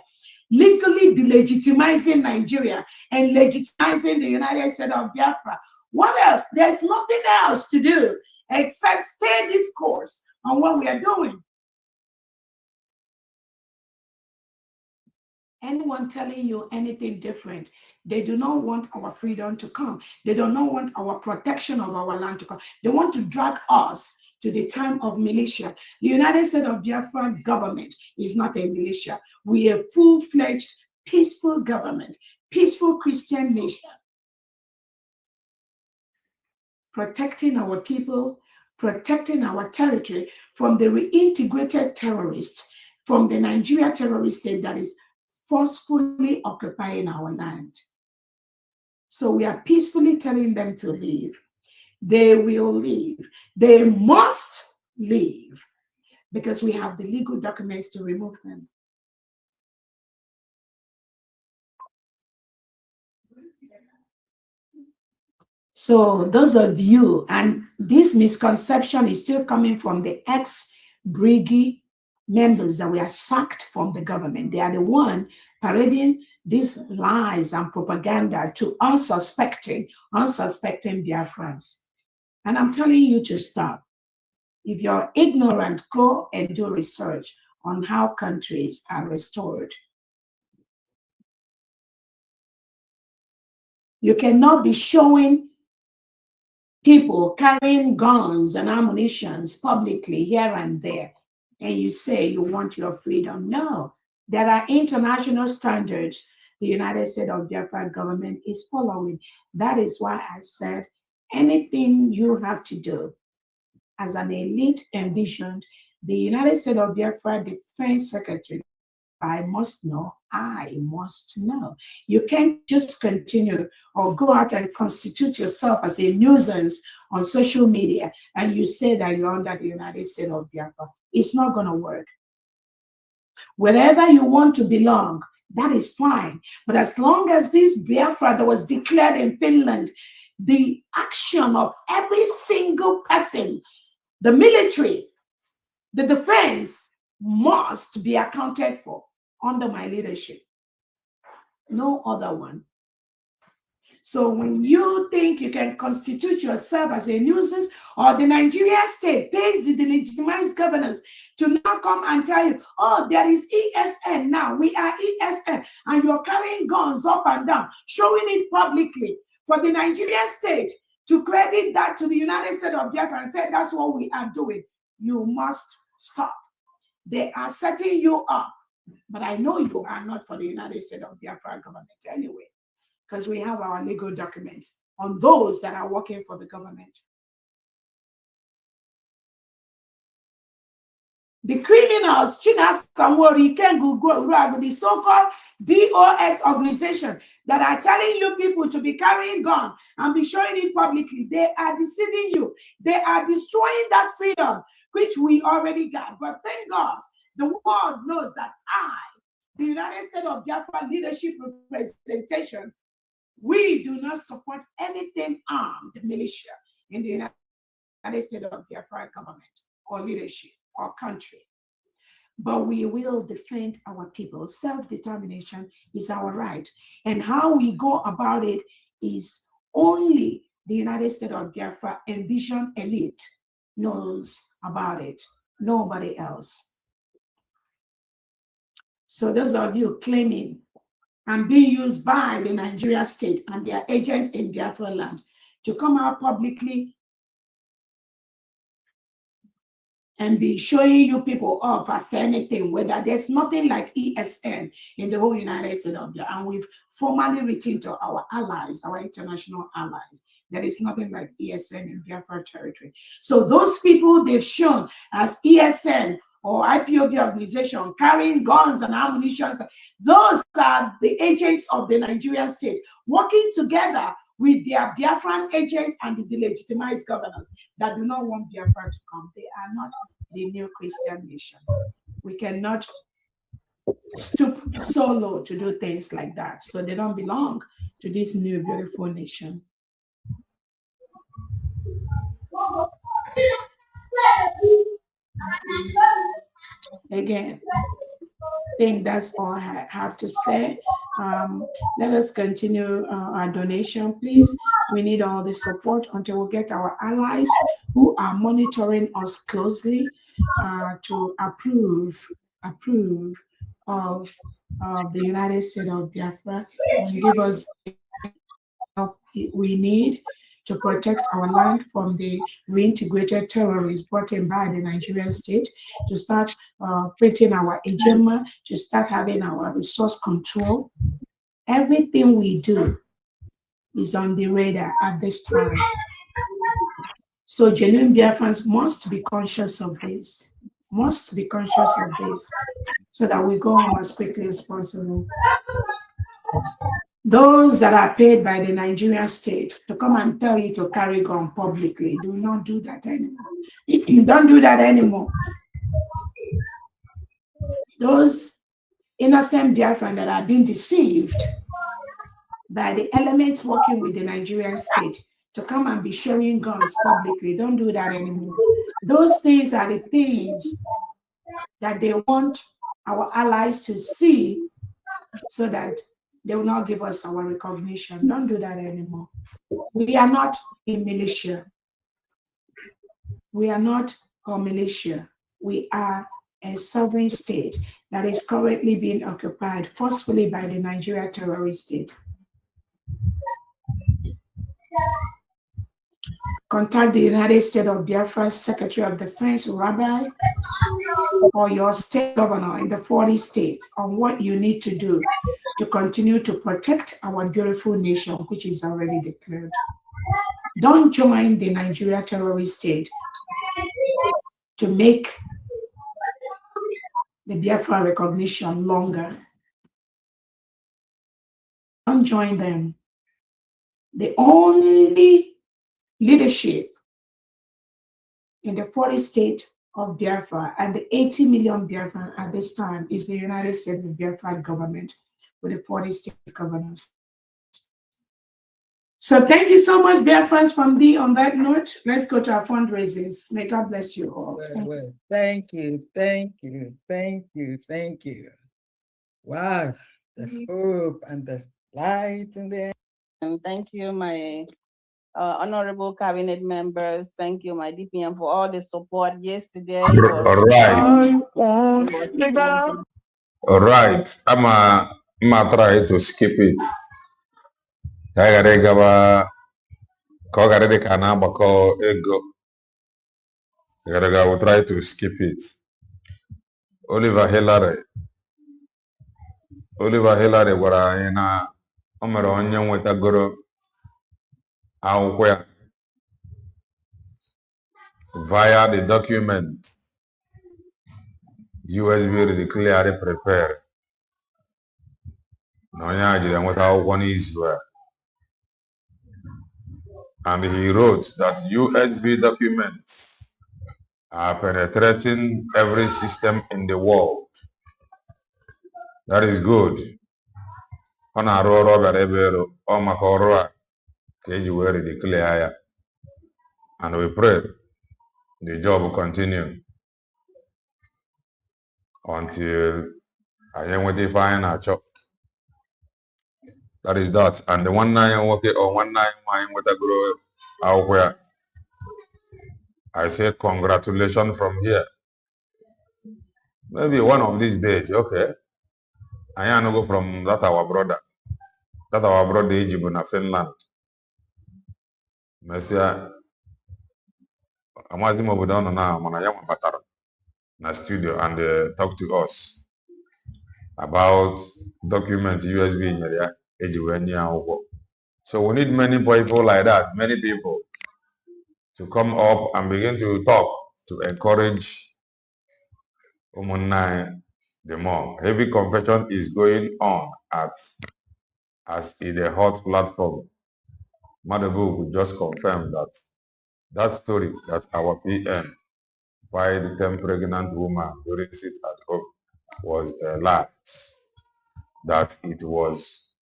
Speaker 4: legally delegitimizing Nigeria, and legitimizing the United States of Biafra. What else? There's nothing else to do except stay this course on what we are doing. Anyone telling you anything different, they do not want our freedom to come. They do not want our protection of our land to come. They want to drag us to the time of militia. The United States of Biafra government is not a militia. We are a full-fledged, peaceful government, peaceful Christian nation, protecting our people, protecting our territory from the reintegrated terrorists, from the Nigeria terrorist state that is forcefully occupying our land. So we are peacefully telling them to leave. They will leave. They must leave because we have the legal documents to remove them. So those of you, and this misconception is still coming from the ex-Briggy members that were sacked from the government. They are the one parading these lies and propaganda to unsuspecting Biafrans. And I'm telling you to stop. If you're ignorant, go and do research on how countries are restored. You cannot be showing people carrying guns and ammunition publicly here and there, and you say you want your freedom. No, there are international standards the United States of Biafra government is following. That is why I said anything you have to do as an elite envisioned, the United States of Biafra Defense Secretary, I must know. You can't just continue or go out and constitute yourself as a nuisance on social media and you say that you're under the United States of Biafra. It's not going to work. Wherever you want to belong, that is fine. But as long as this Biafra that was declared in Finland, the action of every single person, the military, the defense must be accounted for under my leadership. No other one. So when you think you can constitute yourself as a nuisance, or the Nigerian state pays the delegitimized governors to now come and tell you, oh, there is ESN now, we are ESN, and you're carrying guns up and down, showing it publicly, for the Nigerian state to credit that to the United States of Biafra and say that's what we are doing, you must stop. They are setting you up. But I know you are not for the United States of Biafra government anyway, because we have our legal documents on those that are working for the government. The criminals, Chinas Samori, the so-called DOS organization that are telling you people to be carrying guns and be showing it publicly, they are deceiving you. They are destroying that freedom, which we already got. But thank God, the world knows that the United States of Biafra leadership representation, we do not support anything armed militia in the United States of Biafra government or leadership or country. But we will defend our people. Self-determination is our right. And how we go about it is only the United States of Biafra envisioned elite knows about it. Nobody else. So those of you claiming and being used by the Nigerian state and their agents in Biafra land to come out publicly and be showing you people off as anything, whether there's nothing like ESN in the whole United States of Biafra. And we've formally written to our allies, our international allies, there is nothing like ESN in Biafra territory. So those people they've shown as ESN or IPOB organization carrying guns and ammunition. Those are the agents of the Nigerian state working together with their Biafran agents and the delegitimized governors that do not want Biafra to come. They are not the new Christian nation. We cannot stoop so low to do things like that. So they don't belong to this new beautiful nation. Again, I think that's all I have to say. Let us continue our donation, please. We need all the support until we get our allies who are monitoring us closely to approve of the United States of Biafra and give us help we need to protect our land from the reintegrated terrorists brought in by the Nigerian state, to start printing our agenda, to start having our resource control. Everything we do is on the radar at this time. So genuine Biafrans must be conscious of this, so that we go home as quickly as possible. Those that are paid by the Nigerian state to come and tell you to carry gun publicly, do not do that anymore. If you don't do that anymore, those innocent Biafran that are being deceived by the elements working with the Nigerian state to come and be sharing guns publicly, don't do that anymore. Those things are the things that they want our allies to see so that they will not give us our recognition. Don't do that anymore. We are not a militia. We are not a militia. We are a sovereign state that is currently being occupied forcefully by the Nigeria terrorist state. Contact the United States of Biafra Secretary of Defense, Rabbi, or your state governor in the 40 states on what you need to do to continue to protect our beautiful nation, which is already declared. Don't join the Nigeria terrorist state to make the Biafra recognition longer. Don't join them. The only leadership in the 40 states of Biafra and the 80 million Biafran at this time is the United States of Biafra government with the 40 state governors. So thank you so much, Biafrans from D. On that note, let's go to our fundraisers. May God bless you all.
Speaker 1: Thank you. Wow, there's hope and there's light in there.
Speaker 3: And thank you, my honorable cabinet members. Thank you, my DPM, for all the support yesterday.
Speaker 2: All right. I'm try to skip it. I will try to skip it. Oliver Hillary gwara anyị na o mere onye nwetagoro akwụkwọ ya via the document USB declare prepare na onye a jiri nweta akwụkwọ n'Israel. And he wrote that USB documents are penetrating every system in the world. That is good. On a road declare, and we pray the job will continue until I am waiting for our job. That is that. And the 19 or 19 with a grow out where I say congratulations from here. Maybe one of these days, okay. I am go from that our brother Egypt in Finland. Messia Amazimo Budona now Manayama Batar na studio and talk to us about document USB in area. So we need many people like that, many people to come up and begin to talk, to encourage The more heavy confession is going on as in a hot platform. Madabu would just confirm that story that our PM, why the 10 pregnant woman during sit at home, was a lie, that it was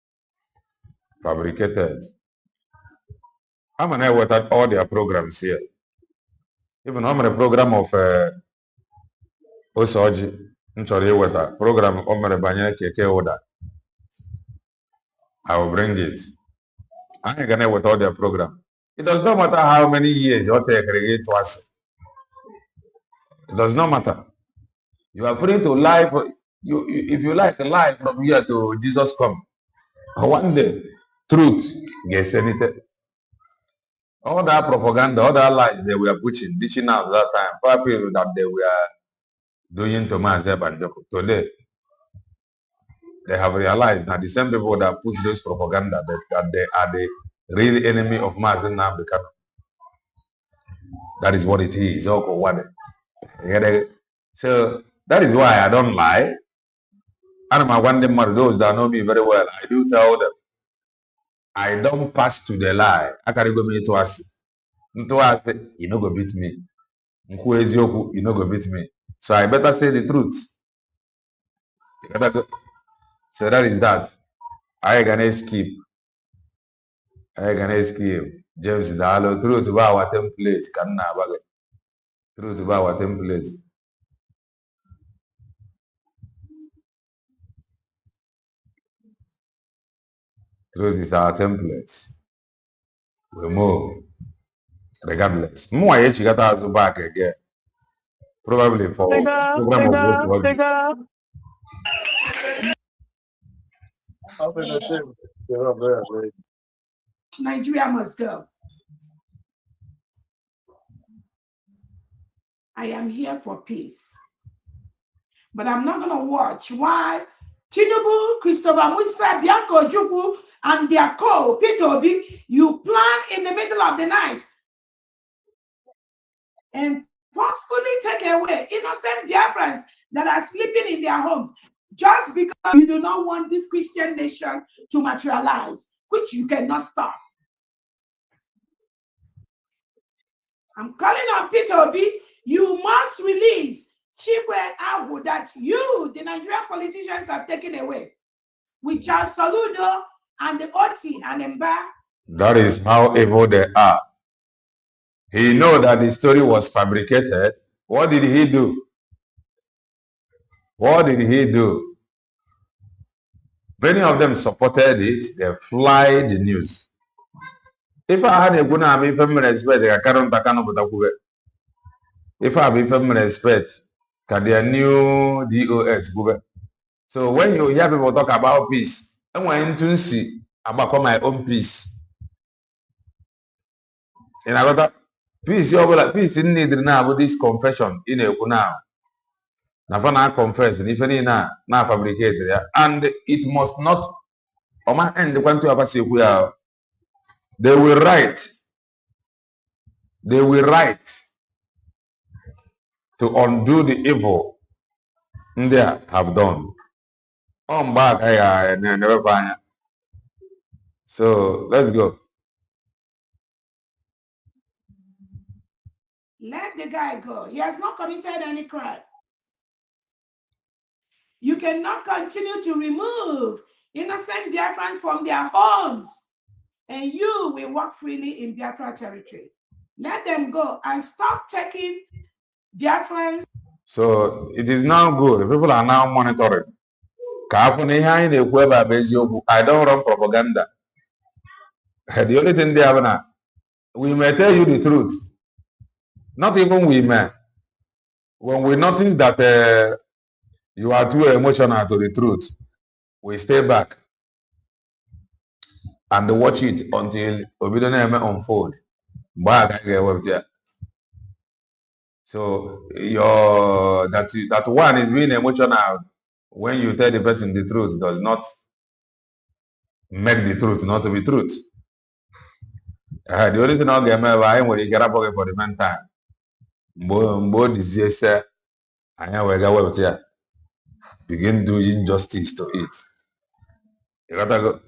Speaker 2: fabricated. I'm an with all their programs here. Even I'm a program of Osoji, with a program of Banya Keke Oda. I will bring it. I ain't gonna with all their program. It does not matter how many years you take aggregate to us. It does not matter. You are free to lie. If you like, lie from here to Jesus come. One day, truth gets anything. All that propaganda, all that lies they were pushing, ditching out that time, I feel that they were doing to myself and Joko. Today, they have realized that the same people that push this propaganda, that they are the real enemy of Mazi Nnamdi Kanu. That is what it is. So that is why I don't lie. And my one day, those that know me very well, I do tell them, I don't pass to the lie. I carry go me to us. You no go beat me. You no go beat me. So I better say the truth. So that is that. I can escape. James Dalo, truth about our template. Truth about our template. Truth is our template. We move. Regardless. More I got us back again. Probably for
Speaker 4: Nigeria must go. I am here for peace. But I'm not going to watch why Tinubu, Christopher Musa, Bianco Ojukwu, and their co, Peter Obi, you plan in the middle of the night and forcefully take away innocent Biafrans that are sleeping in their homes just because you do not want this Christian nation to materialize, which you cannot stop. I'm calling on Peter Obi, you must release Chibwe Agu that you, the Nigerian politicians, have taken away with Charles Soludo and the Oti and Mba.
Speaker 2: That is how evil they are. He know that the story was fabricated. What did he do? What did he do? Many of them supported it. They fly the news. If I had a good name, if I'm respect, I can't back. If I have respect, can their new DOS go. So when you hear people talk about peace, I want to see about my own peace. And I got that peace. You like peace in need now with this confession in a now. Now confess, and if any now fabricated, and it must not. On my end, the country of say we are. They will write. They will write to undo the evil they have done. On back, I never find it. So let's go.
Speaker 4: Let the guy go. He has not committed any crime. You cannot continue to remove innocent Biafrans from their homes, and you will walk freely in Biafra territory. Let them go and stop taking Biafrans.
Speaker 2: So it is now good. People are now monitoring. I don't run propaganda. The only thing they have now, we may tell you the truth. Not even we may. When we notice that you are too emotional to the truth, we stay back and watch it until Obidone unfold. So that one is being emotional when you tell the person the truth does not make the truth not to be truth. The only thing I'll get when you get up for the meantime. Mbo disease Anya wega web here. Begin doing justice to it. You gotta go.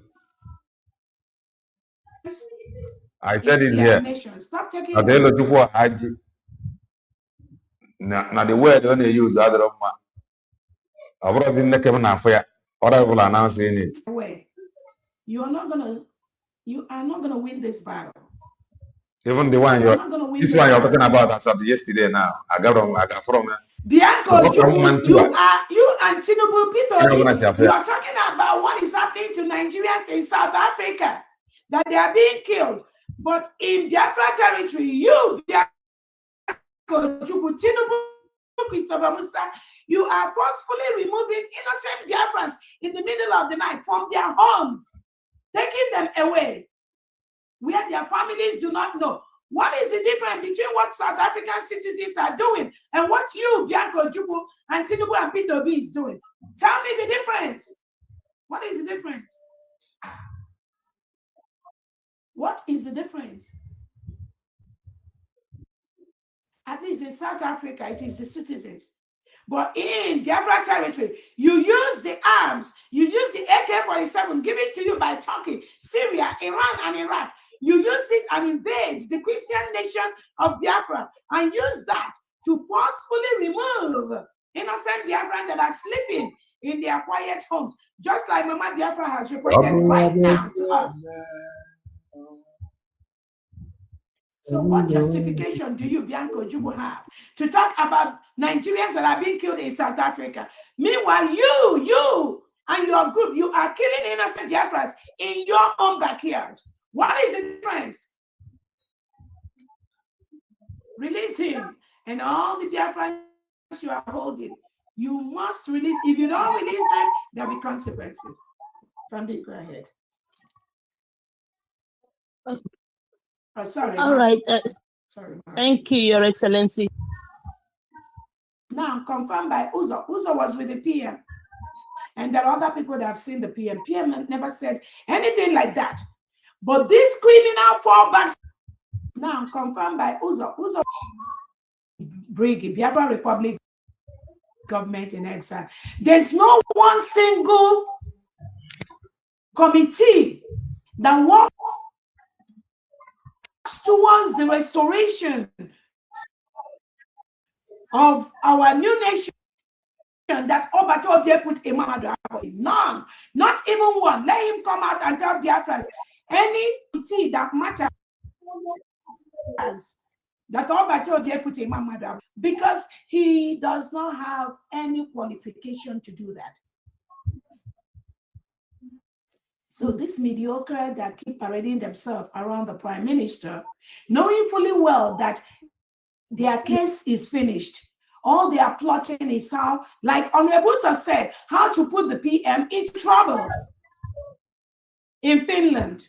Speaker 2: I said it here.
Speaker 4: Stop taking
Speaker 2: Now the word when they use other of my abroad in the cabin affair. Or I will announce in it.
Speaker 4: away. You are not gonna win this battle.
Speaker 2: Even the one this one you're talking about as of yesterday now. I got from
Speaker 4: Bianco, you and Tinubu Peter, you are talking about what is happening to Nigerians in South Africa, that they are being killed. But in Biafra territory, you, Bianco, Tinubu, Christopher Musa, you are forcefully removing innocent Biafrans in the middle of the night from their homes, taking them away, where their families do not know. What is the difference between what South African citizens are doing and what you, Bianco Jubu, and Tinubu and Peter B is doing? Tell me the difference. What is the difference? What is the difference? At least in South Africa, it is the citizens. But in Biafra territory, you use the arms, you use the AK-47 given to you by Turkey, Syria, Iran, and Iraq. You use it and invade the Christian nation of Biafra and use that to forcefully remove innocent Biafrans that are sleeping in their quiet homes, just like Mama Biafra has reported right now to us. So what justification do you, Bianco Jubu, have to talk about Nigerians that are being killed in South Africa? Meanwhile, you and your group, you are killing innocent Biafrans in your own backyard. What is the difference? Release him and all the Biafrans you are holding. You must release. If you don't release them, there'll be consequences. Fundy, go ahead. Oh, sorry.
Speaker 8: All right.
Speaker 4: Sorry.
Speaker 8: Thank you, Your Excellency.
Speaker 4: Now, confirmed by Uzo. Uzo was with the PM. And there are other people that have seen the PM. PM never said anything like that. But this criminal fallbacks now confirmed by Uzo. Uzo Briggy, Biafra Republic government in exile. There's no one single committee that works towards the restoration of our new nation that Obato Obie put Imam Ado. None, not even one. Let him come out and tell Biafrans any committee that matters that Obato Obie put Imam Ado, because he does not have any qualification to do that. So this mediocre that keep parading themselves around the prime minister, knowing fully well that their case is finished. All they are plotting is how, like Honorable said, how to put the PM into trouble in Finland.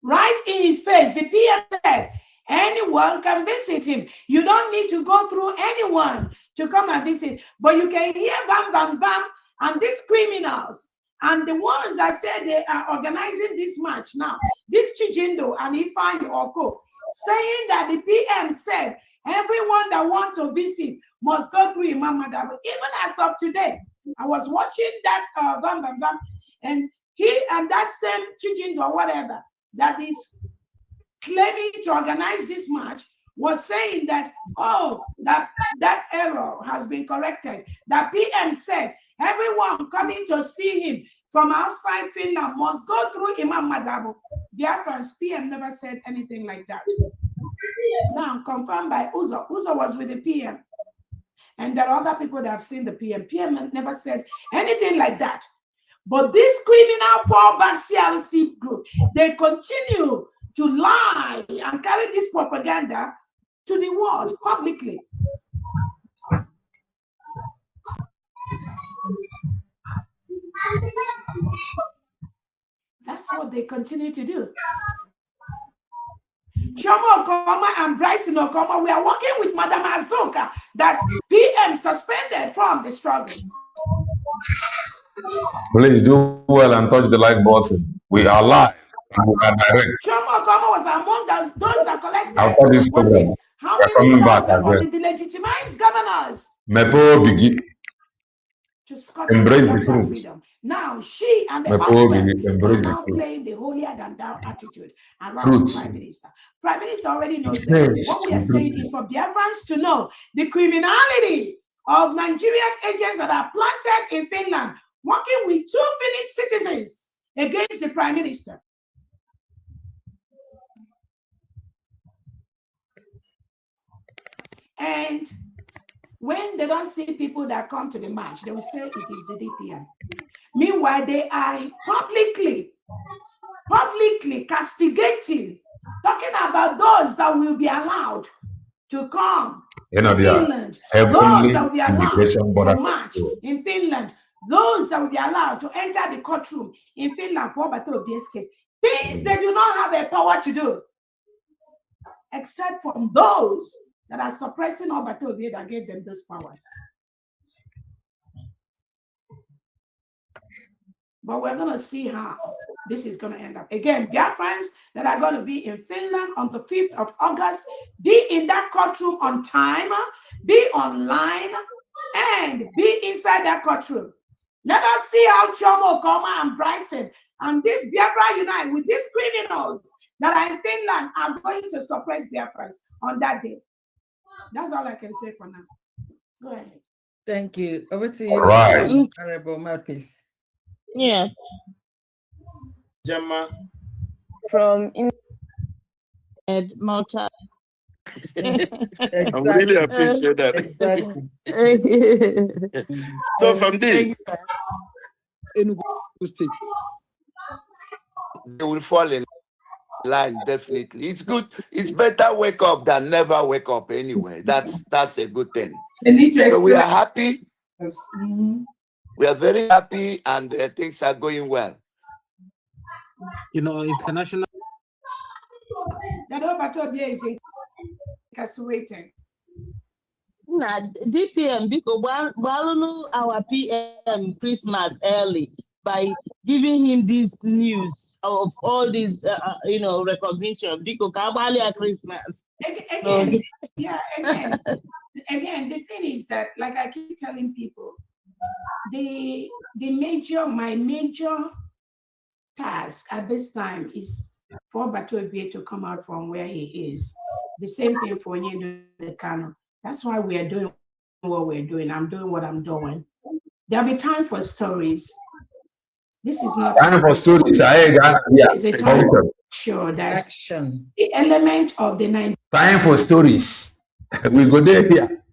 Speaker 4: Right in his face, the PM said, anyone can visit him. You don't need to go through anyone to come and visit, but you can hear bam, bam, bam, and these criminals, and the ones that said they are organizing this march now, this Chijindo and Ifeanyi Oko, saying that the PM said everyone that wants to visit must go through Imam Ado. Even as of today, I was watching that bam, bam, bam, and he and that same Chijindo or whatever that is claiming to organize this march was saying that, oh, that error has been corrected. That PM said everyone coming to see him from outside Finland must go through Imam Ado. Biafran's PM never said anything like that. Now, confirmed by Uzo. Uzo was with the PM. And there are other people that have seen the PM. PM never said anything like that. But this criminal fallback CRC group, they continue to lie and carry this propaganda to the world publicly. That's what they continue to do. Chomo Okoma and Bryson Okoma, we are working with Madam Azoka that PM suspended from the struggle.
Speaker 2: Please do well and touch the like button. We are live. We are direct.
Speaker 4: Chomo Okoma was among those that collected.
Speaker 2: After this program.
Speaker 4: How
Speaker 2: They're
Speaker 4: many
Speaker 2: coming back
Speaker 4: thousand of
Speaker 2: again.
Speaker 4: the delegitimized governors
Speaker 2: Mepo Bigi,
Speaker 4: to scuttle
Speaker 2: embrace the
Speaker 4: Biafra
Speaker 2: truth.
Speaker 4: freedom? Now she and the
Speaker 2: Mepo
Speaker 4: husband
Speaker 2: Bigi,
Speaker 4: are
Speaker 2: embrace the
Speaker 4: now
Speaker 2: truth.
Speaker 4: playing the holier than thou attitude around the
Speaker 2: Truth.
Speaker 4: prime minister. Prime minister already knows
Speaker 2: It
Speaker 4: that.
Speaker 2: pays
Speaker 4: What we
Speaker 2: to
Speaker 4: are saying
Speaker 2: do.
Speaker 4: is for Biafrans to know the criminality of Nigerian agents that are planted in Finland, working with 2 Finnish citizens against the prime minister. And when they don't see people that come to the march, they will say it is the DPM. Meanwhile, they are publicly castigating, talking about those that will be allowed to come to Finland, those that will be allowed to march in Finland, those that will be allowed to enter the courtroom in Finland for Batobi's case. Things they do not have a power to do, except from those that are suppressing Obatobie that gave them those powers. But we're going to see how this is going to end up. Again, Biafrans that are going to be in Finland on the 5th of August, be in that courtroom on time, be online, and be inside that courtroom. Let us see how Chomo, Koma, and Bryson and this Biafra Unite with these criminals that are in Finland are going to suppress Biafrans on that day. That's all I can say for now. Go ahead.
Speaker 1: Thank you. Over to you,
Speaker 2: Right.
Speaker 1: Honorable Marcus.
Speaker 8: Yeah.
Speaker 9: Gemma.
Speaker 8: From Malta.
Speaker 1: Exactly.
Speaker 9: I really appreciate that.
Speaker 1: Exactly.
Speaker 9: So from this, they will fall in line, definitely. It's good. It's better wake up than never wake up anyway. That's a good thing. So we are happy. We are very happy, and things are going well.
Speaker 6: You know, international.
Speaker 4: That Obatobie is incarcerated.
Speaker 8: Nah, DPM, because our PM Christmas early by giving him this news of all this, recognition. Because Kabali Christmas.
Speaker 4: Again, yeah, again, the thing is that, like I keep telling people, my major task at this time is for Batobie to come out from where he is. The same thing for Nyedo the Kano. That's why we are doing what we're doing. I'm doing what I'm doing. There'll be time for stories. This is not
Speaker 2: time for stories.
Speaker 4: It's a time to show that
Speaker 1: action.
Speaker 4: The element of the 90s.
Speaker 2: Time for stories. We go there here.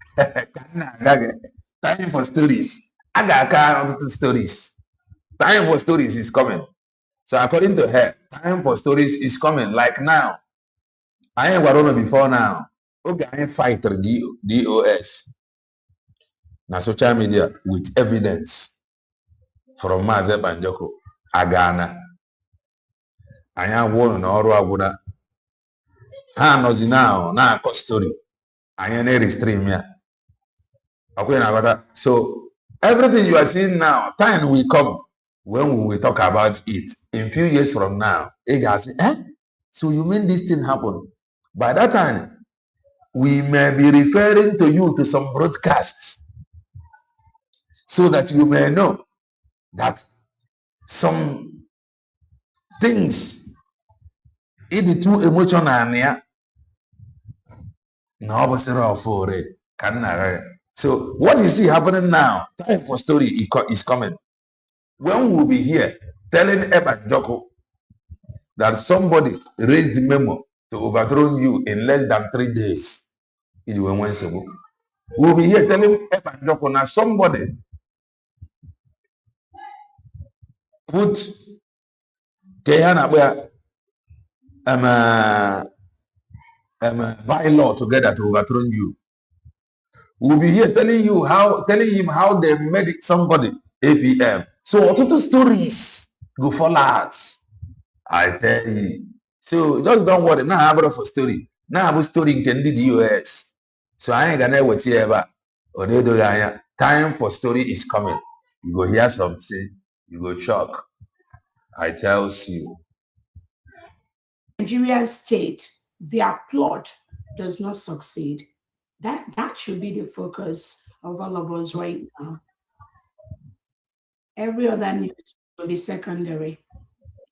Speaker 2: Time for stories. I got stories. Time for stories is coming. So according to her, time for stories is coming. Like now. I ain't going before now. Okay, I ain't fight the DOS. Na social media with evidence from Maze Banjoko. Agana. I am one on Oro Aguna. Ha nozi now, na story. I ain't a stream ya. Okay, now so everything you are seeing now, time will come when we will talk about it. In few years from now, so you mean this thing happened? By that time, we may be referring to you to some broadcasts so that you may know that some things in the too emotional. So what you see happening now, time for story is coming. When we will be here telling Eba Joko that somebody raised the memo to overthrow you in less than 3 days, we'll be here telling Eba Joko now somebody put bylaw together to overthrow you. We'll be here telling him how they made it somebody APM. So what other stories go follow us? I tell you. So just don't worry. Now I have a story. Now I have a story in the US. So I ain't gonna wait ever. Time for story is coming. You go hear something, you go shock. I tell you.
Speaker 4: Nigerian state, their plot does not succeed. That should be the focus of all of us right now. Every other news will be secondary.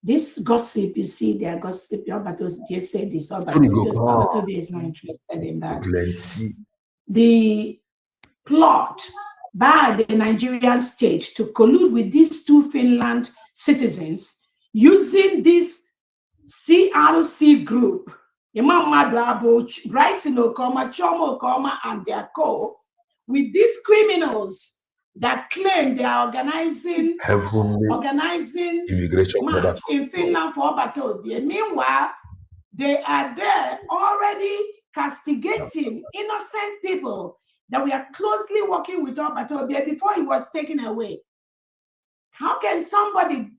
Speaker 4: This gossip, you see, their gossip, just said this, Obatobi is not interested in that. The plot by the Nigerian state to collude with these two Finland citizens using this CRC group, Bryson Okoma, Chomo Okoma, and their co, with these criminals that claim they are organizing
Speaker 2: immigration
Speaker 4: march in Finland for Obatobi. Meanwhile, they are there already castigating innocent people that we are closely working with Obatobi before he was taken away. How can somebody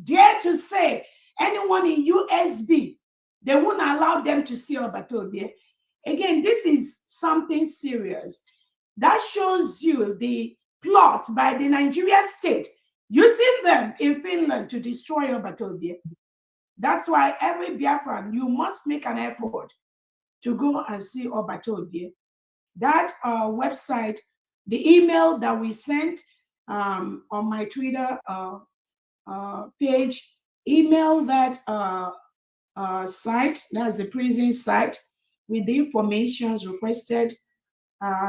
Speaker 4: dare to say anyone in USB, they won't allow them to see Obatobi? Again, this is something serious. That shows you the plot by the Nigerian state using them in Finland to destroy Obatobi. That's why every Biafran, you must make an effort to go and see Obatobi. That website, the email that we sent on my Twitter page, email that site, that's the prison site, with the information requested.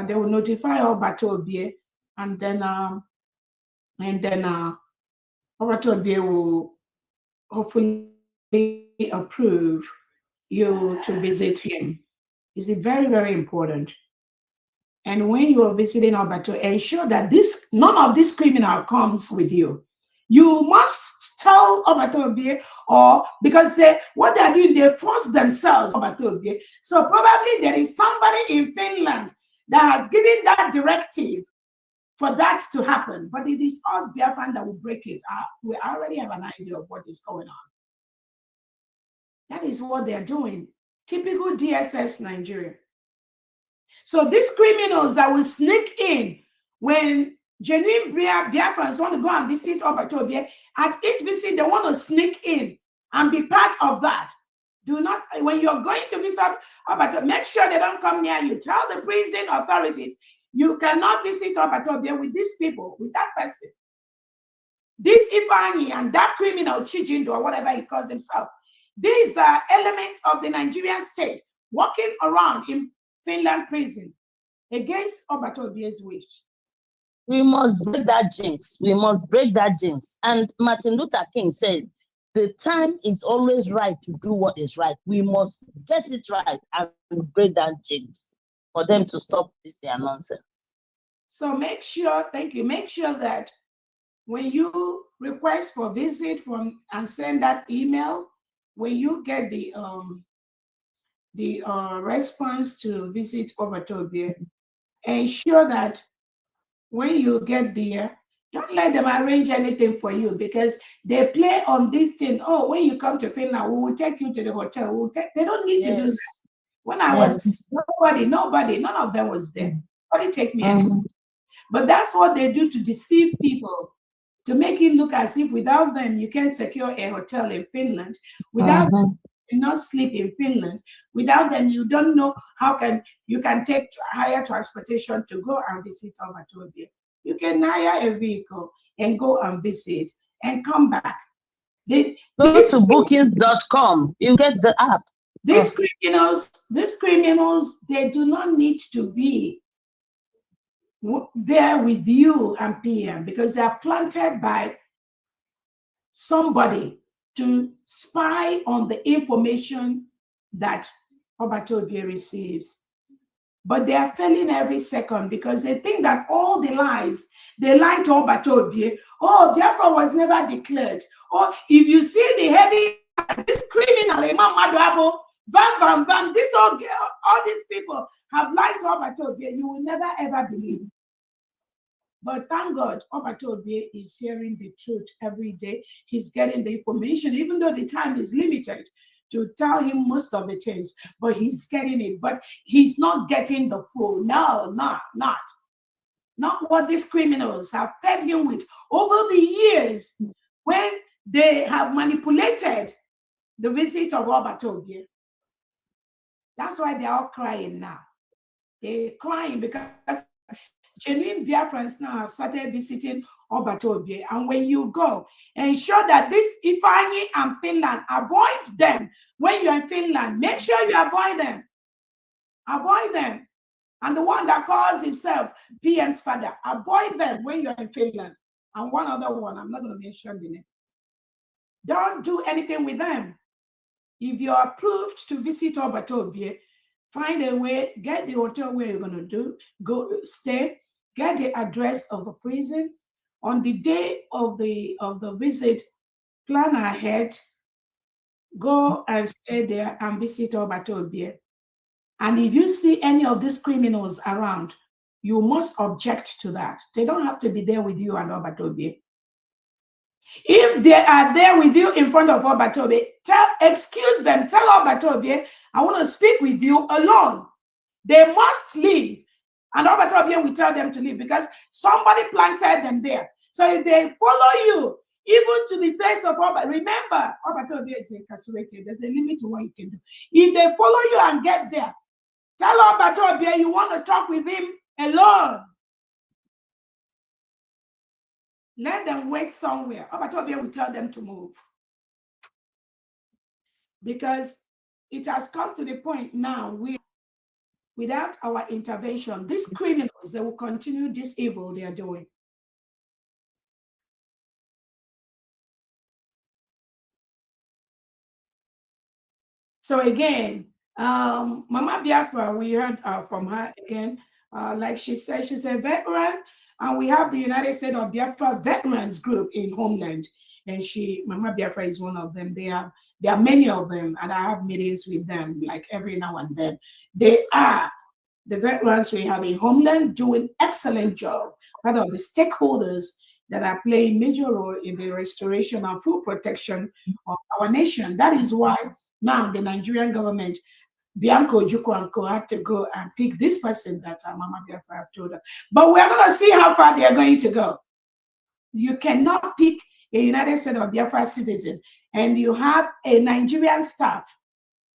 Speaker 4: They will notify Obatobi, and then Obatobi will hopefully approve you to visit him. Is it very, very important? And when you are visiting Obatobi, ensure that none of this criminal comes with you. You must tell Obatobi, or because what they are doing, they force themselves Obatobi. So probably there is somebody in Finland that has given that directive for that to happen. But it is us Biafran that will break it. We already have an idea of what is going on. That is what they're doing. Typical DSS Nigeria. So these criminals that will sneak in when genuine Biafrans want to go and visit Obatobi, at each visit they want to sneak in and be part of that. Do not, when you're going to visit Obatobi, make sure they don't come near you. Tell the prison authorities you cannot visit Obatobi with these people, with that person. This Ifani and that criminal Chijindo or whatever he calls himself. These are elements of the Nigerian state walking around in Finland prison against Obatobi's wish.
Speaker 8: We must break that jinx. We must break that jinx. And Martin Luther King said, the time is always right to do what is right. We must get it right and break that jinx for them to stop their nonsense.
Speaker 4: So make sure, thank you, make sure that when you request for visit and send that email, when you get the response to visit Obatobi, ensure that when you get there, don't let them arrange anything for you, because they play on this thing. Oh, when you come to Finland, we will take you to the hotel. They don't need to do that. When I was nobody, none of them was there. Nobody take me anywhere. But that's what they do to deceive people, to make it look as if without them you can secure a hotel in Finland. Without them, you not sleep in Finland. Without them, you don't know how you can take higher transportation to go and visit Obatobi. You can hire a vehicle and go and visit and come back.
Speaker 8: Go to bookings.com. You get the app.
Speaker 4: These criminals, they do not need to be there with you and PM, because they are planted by somebody to spy on the information that Obatobi receives. But they are failing every second, because they think that all the lies, they lie to Obatobi. Oh, Biafra was never declared. Or if you see the heavy, this criminal, Imam Maduabo, bam, all these people have lied to Obatobi, you will never ever believe. But thank God, Obatobi is hearing the truth every day. He's getting the information, even though the time is limited to tell him most of the things, but he's getting it. But he's not getting the full. No, not what these criminals have fed him with over the years, when they have manipulated the visit of Obatobi. That's why they're all crying now. They're crying because genuine Biafrans now have started visiting Obatobie. And when you go, ensure that this Ifeanyi and Finland, avoid them when you're in Finland. Make sure you avoid them. Avoid them. And the one that calls himself PM's father, avoid them when you're in Finland. And one other one, I'm not going to mention the name. Don't do anything with them. If you're approved to visit Obatobie, find a way, get the hotel where you're going to go stay, get the address of the prison. On the day of the visit, plan ahead, go and stay there and visit Obatobie. And if you see any of these criminals around, you must object to that. They don't have to be there with you and Obatobie. If they are there with you in front of Obatobie, excuse them, tell Obatobie, I want to speak with you alone. They must leave. And Obatobie will tell them to leave because somebody planted them there. So if they follow you, even to the face of Obatobie, remember, Obatobie is incarcerated. There's a limit to what you can do. If they follow you and get there, tell Obatobie you want to talk with him alone. Let them wait somewhere. Obatobie will tell them to move. Because it has come to the point now where without our intervention, these criminals, they will continue this evil they are doing. So again, Mama Biafra, we heard from her again. Like she said, she's a veteran, and we have the United States of Biafra Veterans Group in Homeland. And Mama Biafra is one of them. There are many of them, and I have meetings with them like every now and then. They are the veterans we have in Homeland doing excellent job. Part of the stakeholders that are playing major role in the restoration and full protection of our nation. That is why now the Nigerian government, Bianco, Juko, and Co have to go and pick this person that Mama Biafra have told her. But we're going to see how far they are going to go. You cannot pick a United States of Biafra citizen and you have a Nigerian staff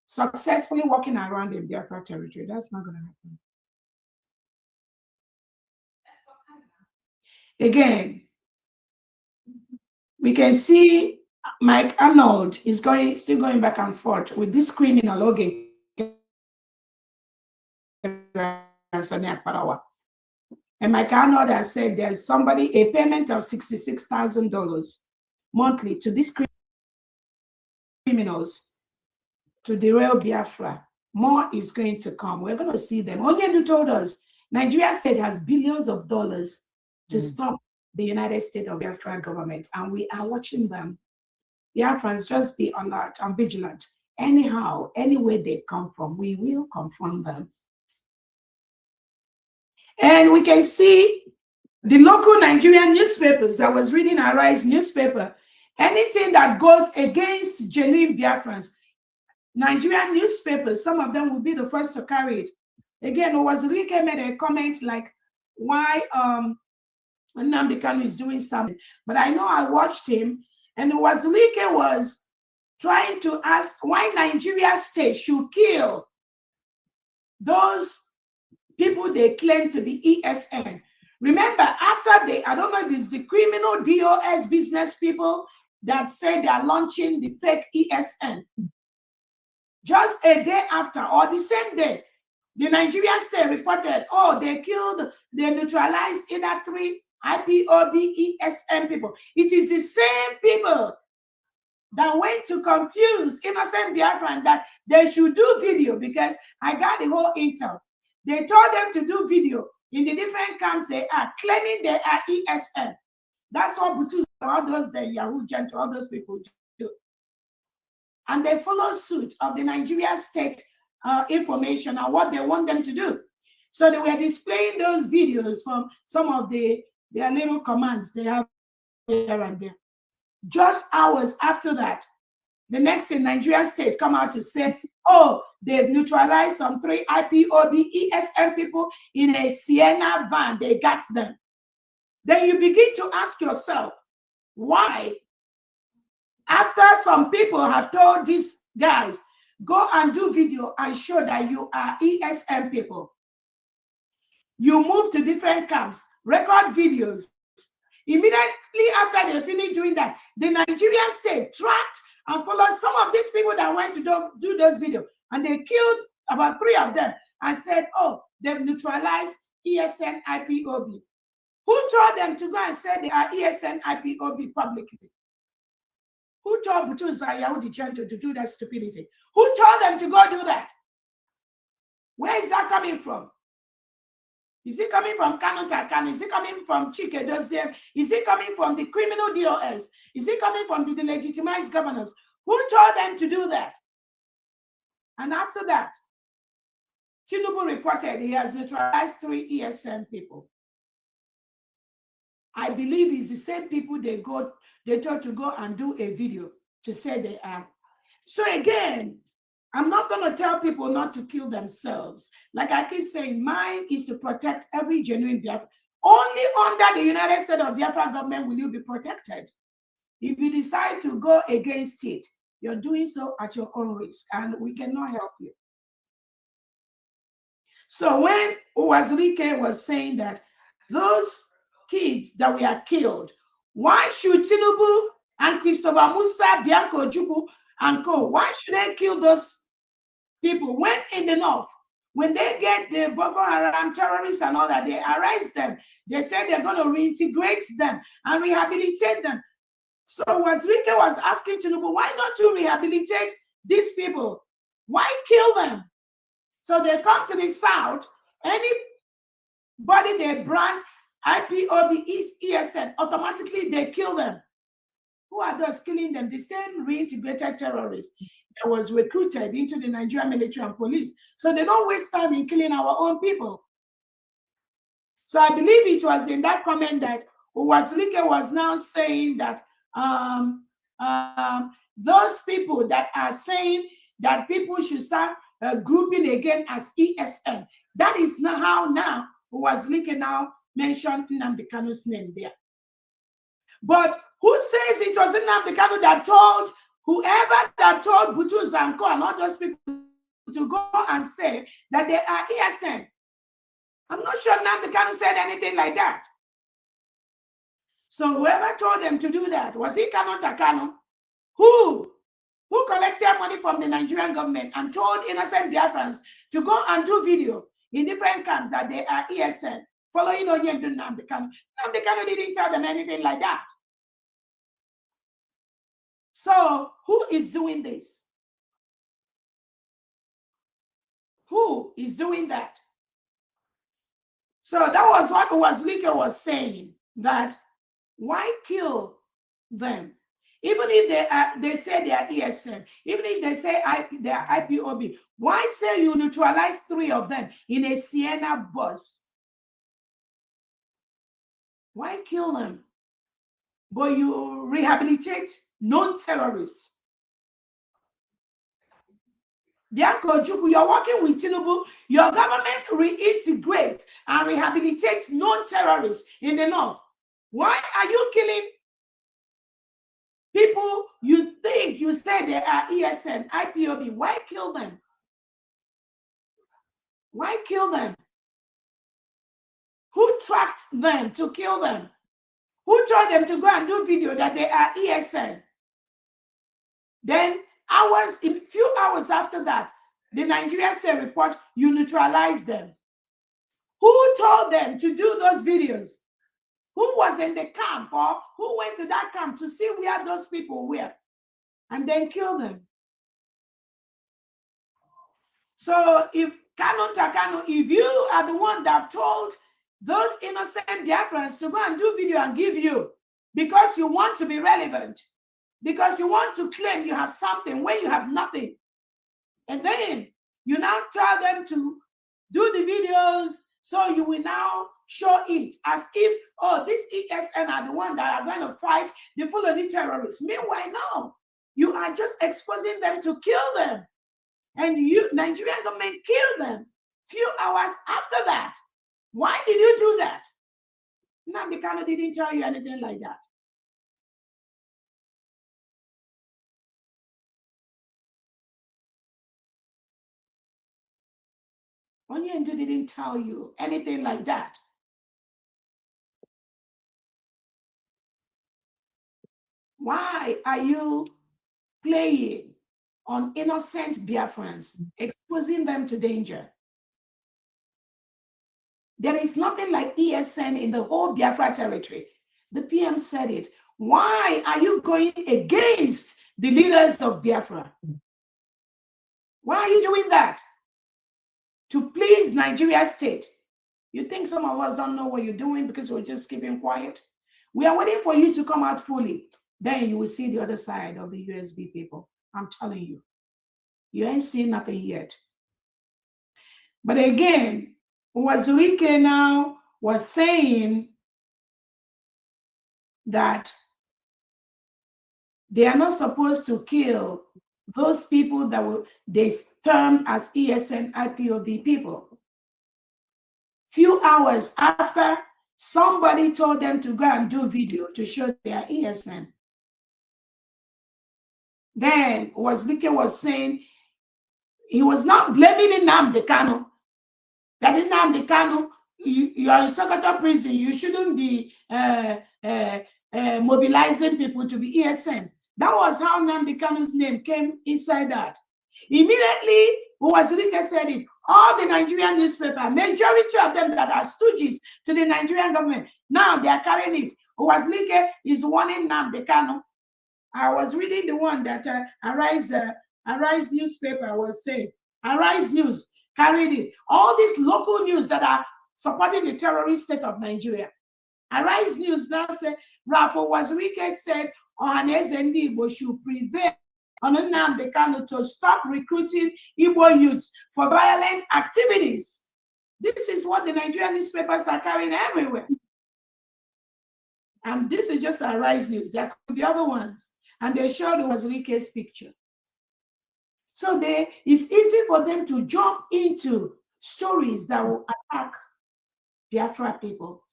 Speaker 4: successfully walking around in Biafra territory. That's not going to happen. Again, we can see Mike Arnold is still going back and forth with this criminal Oge. And Mike Arnold has said there's a payment of $66,000 monthly to these criminals to derail Biafra. More is going to come. We're going to see them. Onyedu told us Nigeria state has billions of dollars to stop the United States of Biafra government, and we are watching them. Biafrans, just be alert and vigilant. Anyhow, anywhere they come from, we will confront them. And we can see the local Nigerian newspapers. I was reading Arise newspaper. Anything that goes against genuine Biafrans, Nigerian newspapers, some of them will be the first to carry it. Again, Owazurike made a comment like, why Nnamdi Kanu is doing something. But I know I watched him, and Owazurike was trying to ask why Nigeria state should kill those people they claim to be ESN. Remember, after I don't know if it's the criminal DOS business people that say they are launching the fake ESN. Just a day after, or the same day, the Nigeria state reported, oh, they neutralized either 3 IPOB ESN people. It is the same people that went to confuse innocent Biafran that they should do video, because I got the whole intel. They told them to do video in the different camps they are, claiming they are ESN. That's what Butu, all those, the Yahoo Gent, all those people do. And they follow suit of the Nigeria state information and what they want them to do. So they were displaying those videos from some of their little commands they have here and there. Just hours after that, the next thing, Nigeria state come out to say, oh, they've neutralized some 3 IPOB ESN people in a Sienna van. They got them. Then you begin to ask yourself, why? After some people have told these guys, go and do video and show that you are ESN people. You move to different camps, record videos. Immediately after they finished doing that, the Nigerian state tracked and followed some of these people that went to do those videos, and they killed about 3 of them and said, oh, they've neutralized ESN IPOB. Who told them to go and say they are ESN IPOB publicly? Who told Butuza and Yahudi Chento to do that stupidity? Who told them to go do that? Where is that coming from? Is it coming from Canon Takano? Is it coming from Chike Dosiem? Is it coming from the criminal DOS? Is it coming from the delegitimized governors? Who told them to do that? And after that, Tinubu reported he has neutralized 3 ESN people. I believe it's the same people they told to go and do a video to say they are. So again, I'm not going to tell people not to kill themselves. Like I keep saying, mine is to protect every genuine Biafra. Only under the United States of Biafra government will you be protected. If you decide to go against it, you're doing so at your own risk, and we cannot help you. So when Uwazurike was saying that those kids that were killed, why should Tinubu and Christopher Musa, Bianco Ojukwu, and co, why should they kill those people when in the north, when they get the Boko Haram terrorists and all that, they arrest them. They say they're going to reintegrate them and rehabilitate them. So Wazirike was asking Tinubu, why don't you rehabilitate these people? Why kill them? So they come to the south, anybody they brand IPOB is ESN, automatically they kill them. Who are those killing them? The same reintegrated terrorists that was recruited into the Nigerian military and police. So they don't waste time in killing our own people. So I believe it was in that comment that Uwazirike was now saying that those people that are saying that people should start grouping again as ESN, that is not how now Uwazirike now mentioned Nnamdi Kanu's name there. But who says it was Nnamdi Kanu that told whoever that told Butu Zanko and all those people to go and say that they are ESN? I'm not sure Nnamdi Kanu said anything like that. So whoever told them to do that, was it Canon Takano? Who collected money from the Nigerian government and told innocent Biafrans to go and do video in different camps that they are ESN, following Onyendu Nnamdi Kanu. Nnamdi Kanu didn't tell them anything like that. So who is doing this? Who is doing that? So that was what Uwazirike was saying, that why kill them? Even if they say they are ESN, even if they say they are IPOB, why say you neutralize 3 of them in a Sienna bus? Why kill them? But you rehabilitate non-terrorists. Bianco Ojukwu, you're working with Tinubu. Your government reintegrates and rehabilitates non-terrorists in the north. Why are you killing people you think you say they are ESN, IPOB? Why kill them? Why kill them? Who tracked them to kill them? Who told them to go and do video that they are ESN? Then few hours after that, the Nigerian State report, you neutralize them. Who told them to do those videos? Who was in the camp or who went to that camp to see where those people were and then kill them? So if Canon Takano, if you are the one that told those innocent Biafrans to go and do video and give you because you want to be relevant, because you want to claim you have something when you have nothing, and then you now tell them to do the videos so you will now show it as if, oh, this ESN are the one that are going to fight the Fulani terrorists. Meanwhile, no, you are just exposing them to kill them. And you, Nigerian government, killed them few hours after that. Why did you do that? Nnamdi Kanu didn't tell you anything like that. Onyendu didn't tell you anything like that. Why are you playing on innocent Biafrans, exposing them to danger? There is nothing like ESN in the whole Biafra territory. The PM said it. Why are you going against the leaders of Biafra? Why are you doing that? To please Nigeria state. You think some of us don't know what you're doing because we're just keeping quiet? We are waiting for you to come out fully. Then you will see the other side of the USB people. I'm telling you. You ain't seen nothing yet. But again, Wazirike now was saying that they are not supposed to kill those people that they termed as ESN IPOB people. Few hours after somebody told them to go and do video to show their ESN. Then Wazirike was saying he was not blaming Nnamdi Kanu. That Nnamdi Kanu, you are in Sokoto prison, you shouldn't be mobilizing people to be ESN. That was how Nnamdi Kanu's name came inside that. Immediately, Wazirike said it. All the Nigerian newspaper, majority of them that are stooges to the Nigerian government, now they are carrying it. Wazirike is warning Nnamdi Kanu. I was reading the one that Arise newspaper was saying. Arise News carried it. All these local news that are supporting the terrorist state of Nigeria. Arise News now said, Rafa Wazirike said, Ohaneze Ndi Igbo should prevail on Nnamdi Kanu to stop recruiting Igbo youths for violent activities. This is what the Nigerian newspapers are carrying everywhere. And this is just Arise News. There could be other ones. And they showed Wazirike's picture. So it's easy for them to jump into stories that will attack Biafra people.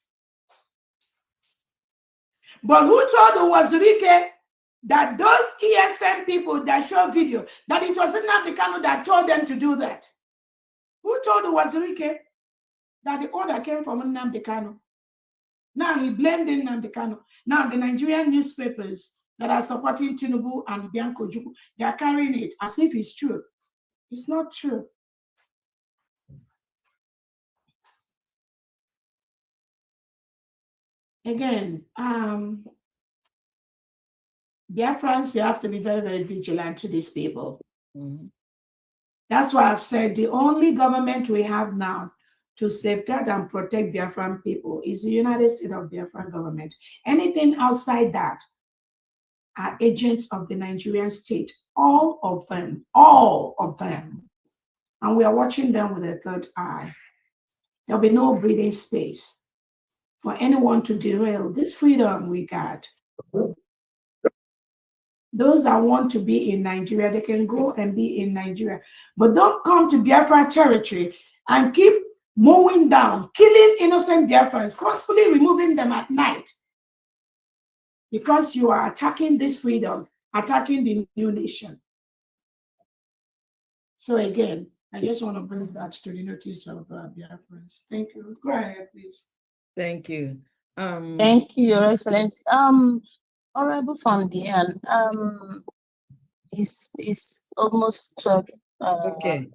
Speaker 4: But who told Wazirike that those ESM people that show video, that it was Nnamdi Kanu that told them to do that? Who told Wazirike that the order came from Nnamdi Kanu? Now he blamed Nnamdi Kanu. Now the Nigerian newspapers that are supporting Tinubu and Bianco Juku, they are carrying it as if it's true. It's not true. Again, Biafrans, you have to be very, very vigilant to these people. Mm-hmm. That's why I've said the only government we have now to safeguard and protect Biafran people is the United States of Biafran government. Anything outside that are agents of the Nigerian state, all of them. And we are watching them with a third eye. There'll be no breathing space for anyone to derail this freedom we got. Those that want to be in Nigeria, they can go and be in Nigeria. But don't come to Biafra territory and keep mowing down, killing innocent Biafrans, forcefully removing them at night. Because you are attacking this freedom, attacking the new nation. So again, I just want to bring that to the notice of Biafrans. Thank you. Go ahead, please.
Speaker 1: Thank you.
Speaker 8: Thank you, Your Excellency. Honorable Fundraising, it's almost 12.
Speaker 1: Okay.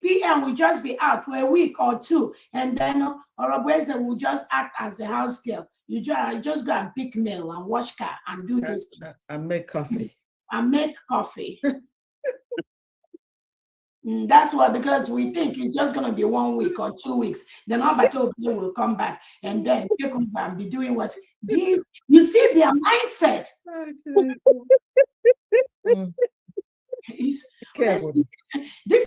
Speaker 4: PM will just be out for a week or two, and then Orobweze will just act as a house girl. You just go and pick mail and wash car and do this.
Speaker 1: And make coffee.
Speaker 4: And make coffee. That's why, because we think it's just going to be 1 week or 2 weeks. Then Alberto will come back and then take over and be doing what this. You see their mindset. This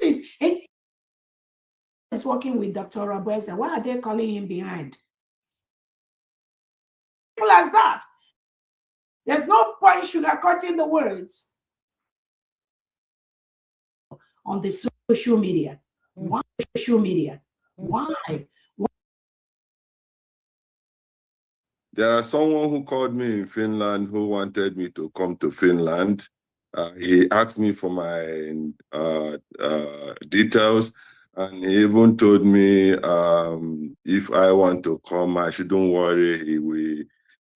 Speaker 4: is working with Dr. Orobweze. Why are they calling him behind? Simple as that. There's no point sugarcoating the words on the social media. Why social media? Why?
Speaker 10: There are someone who called me in Finland who wanted me to come to Finland. He asked me for my details. And he even told me if I want to come, I shouldn't worry.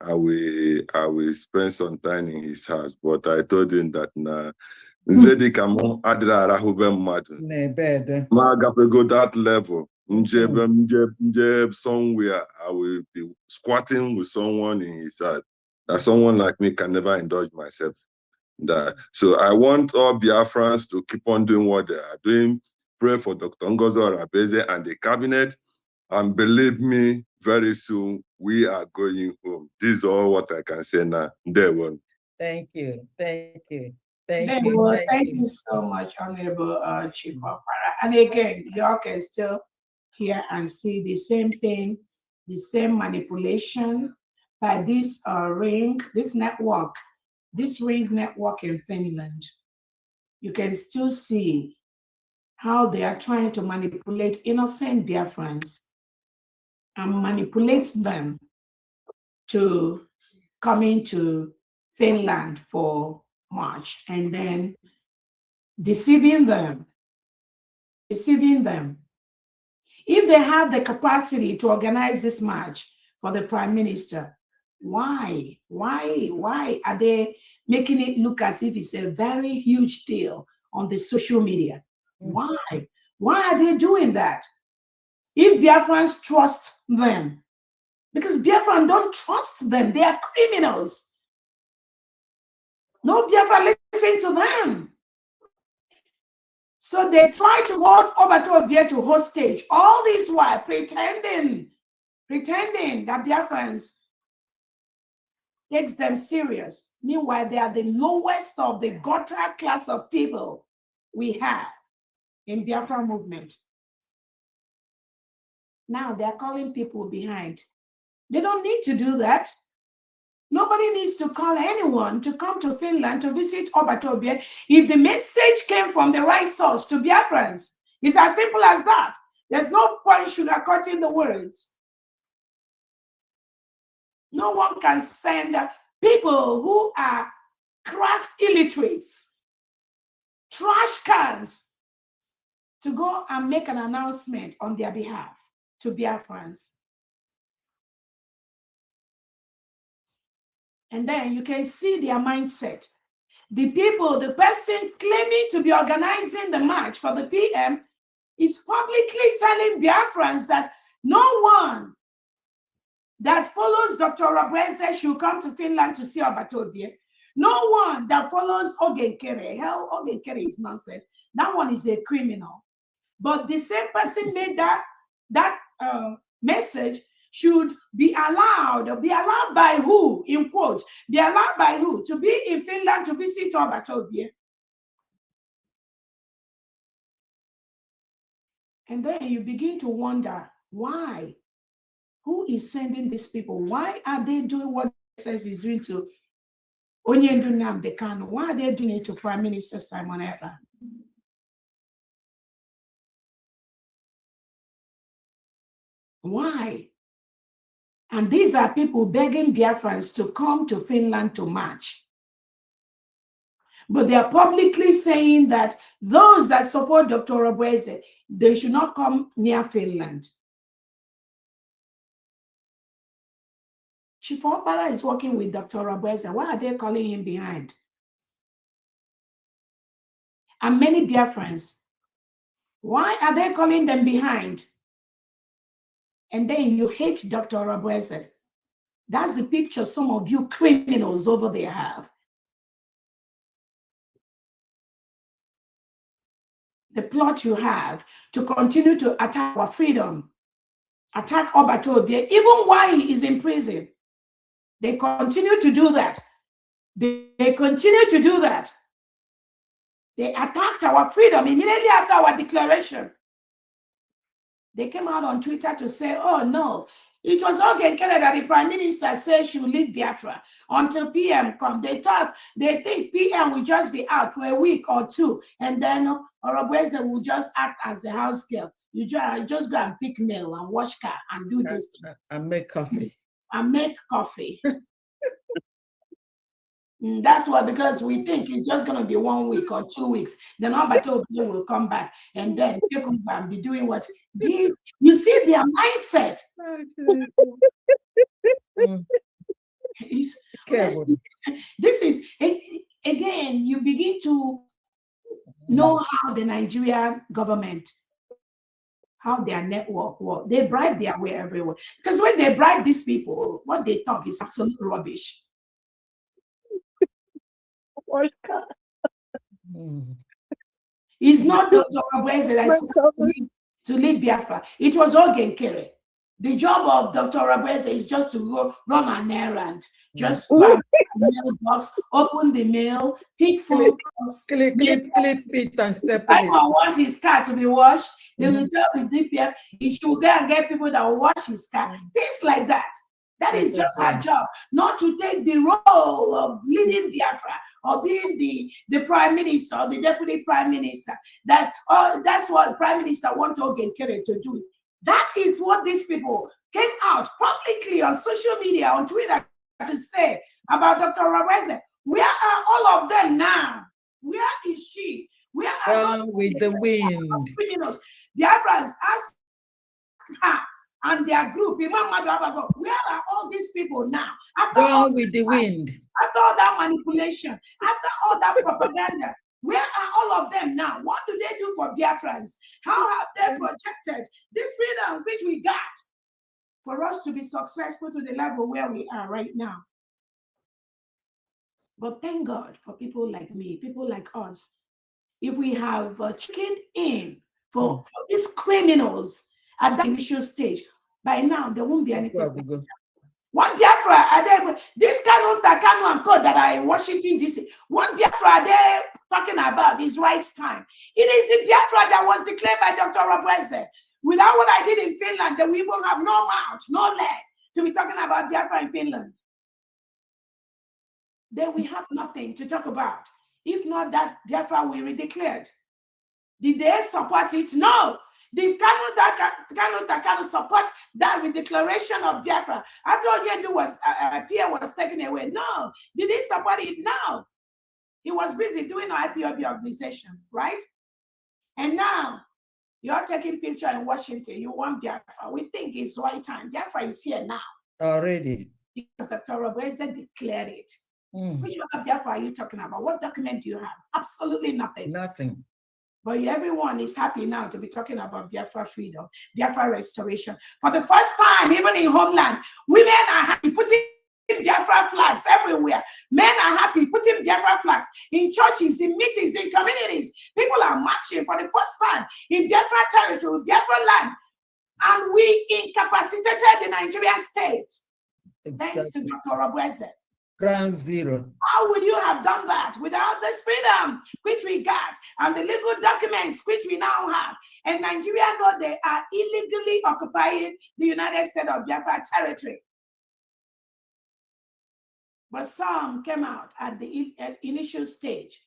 Speaker 10: I will spend some time in his house. But I told him that nah, Zedikamo Adra Rahube Madu. Go that level. Somewhere I will be squatting with someone in his house. That someone like me can never indulge myself. So I want all Biafrans to keep on doing what they are doing. Pray for Dr. Ngozo Rabeze and the cabinet. And believe me, very soon we are going home. This is all what I can say now. There one.
Speaker 1: Thank you. Thank you.
Speaker 4: Thank you so much, Honorable Chief Opera. And again, y'all can still hear and see the same thing, the same manipulation by this ring network in Finland. You can still see how they are trying to manipulate innocent Biafrans and manipulate them to come into Finland for March, and then deceiving them. If they have the capacity to organize this march for the Prime Minister, why are they making it look as if it's a very huge deal on the social media? Why are they doing that? If Biafrans trust them, because Biafrans don't trust them, they are criminals. No Biafran listen to them. So they try to hold Obato Obie to hostage. All this while pretending that Biafrans takes them serious. Meanwhile, they are the lowest of the gutter class of people we have in Biafra movement. Now they're calling people behind. They don't need to do that. Nobody needs to call anyone to come to Finland to visit Obato Obie if the message came from the right source to Biafrans. It's as simple as that. There's no point sugarcoating the words. No one can send people who are crass illiterates, trash cans, to go and make an announcement on their behalf to Biafrans. And then you can see their mindset. The person claiming to be organizing the march for the PM is publicly telling Biafrans that no one that follows Dr. Rabweze should come to Finland to see Obato Obie. No one that follows Ogenkere. Hell, Ogenkere is nonsense. That one is a criminal. But the same person made that message should be allowed by who, in quote, be allowed by who to be in Finland to visit Obato Obie. And then you begin to wonder why. Who is sending these people? Why are they doing what says is doing to Onyendu Nnamdi Kanu? Why are they doing it to Prime Minister Simon Ekpa? Why? And these are people begging Biafrans to come to Finland to march. But they are publicly saying that those that support Dr. Rabweze, they should not come near Finland. Chief Opara is working with Dr. Rabweze. Why are they calling him behind? And many Biafrans, why are they calling them behind? And then you hate Dr. Rabweze. That's the picture some of you criminals over there have. The plot you have to continue to attack our freedom, attack Obato Obie, even while he is in prison. They continue to do that. They continue to do that. They attacked our freedom immediately after our declaration. They came out on Twitter to say, oh no, it was Ogenkere that the Prime Minister said she will lead Biafra until PM come. They think PM will just be out for a week or two, and then Orobweze will just act as a house girl. You just go and pick mail and wash car and do this. And
Speaker 1: make coffee.
Speaker 4: And make coffee. That's why, because we think it's just going to be 1 week or 2 weeks. Then Obato will come back and then Kekumba and be doing what? This, you see their mindset. This is, again, you begin to know how the Nigerian government, how their network works. They bribe their way everywhere. Because when they bribe these people, what they talk is absolute rubbish. It's not Dr. Rabweze that's to lead Biafra. It was Ogenkere. The job of Dr. Rabweze is just to go run an errand, just go and mailbox, open the mail, pick food,
Speaker 1: clip it and step in
Speaker 4: I
Speaker 1: it.
Speaker 4: want his car to be washed. They will tell the DPM he should go and get people that will wash his car. Things like that. That is just her job, not to take the role of leading Biafra or being the prime minister or the deputy prime minister. That's what the prime minister wants Ogenkere to do. That is what these people came out publicly on social media, on Twitter, to say about Dr. Rabweze. Where are all of them now? Where is she? Where are those
Speaker 1: with the wind?
Speaker 4: Criminals. Biafrans ask her and their group, where are all these people now?
Speaker 1: Gone with the wind.
Speaker 4: After all that manipulation, after all that propaganda, where are all of them now? What do they do for Biafrans? How have they projected this freedom which we got for us to be successful to the level where we are right now? But thank God for people like me, people like us. If we have chickened in for these criminals at that initial stage, by now there won't be anything. What Biafra are they? This Kanu and code that are in Washington, D.C., what Biafra are they talking about is right time. It is the Biafra that was declared by Dr. Rabweze. Without what I did in Finland, then we will have no mouth, no leg to be talking about Biafra in Finland. Then we have nothing to talk about. If not that Biafra we redeclared. Did they support it? No. Did Kanu support that redeclaration of Biafra after Oyedu was Pierre was taken away? No. Did he support it? No. He was busy doing an IPOB organization, right? And now you're taking picture in Washington. You want Biafra. We think it's right time. Biafra is here now.
Speaker 1: Already.
Speaker 4: Because Dr. Rabweze declared it. Which other Biafra are you talking about? What document do you have? Absolutely nothing.
Speaker 1: Nothing.
Speaker 4: But everyone is happy now to be talking about Biafra freedom, Biafra restoration. For the first time, even in homeland, women are happy putting Biafra flags everywhere. Men are happy putting Biafra flags in churches, in meetings, in communities. People are marching for the first time in Biafra territory, Biafra land. And we incapacitated the Nigerian state. Exactly. Thanks to Dr. Rabweze.
Speaker 1: Ground zero.
Speaker 4: How would you have done that without this freedom which we got and the legal documents which we now have? And Nigeria know they are illegally occupying the United States of Biafra territory. But some came out at the initial stage.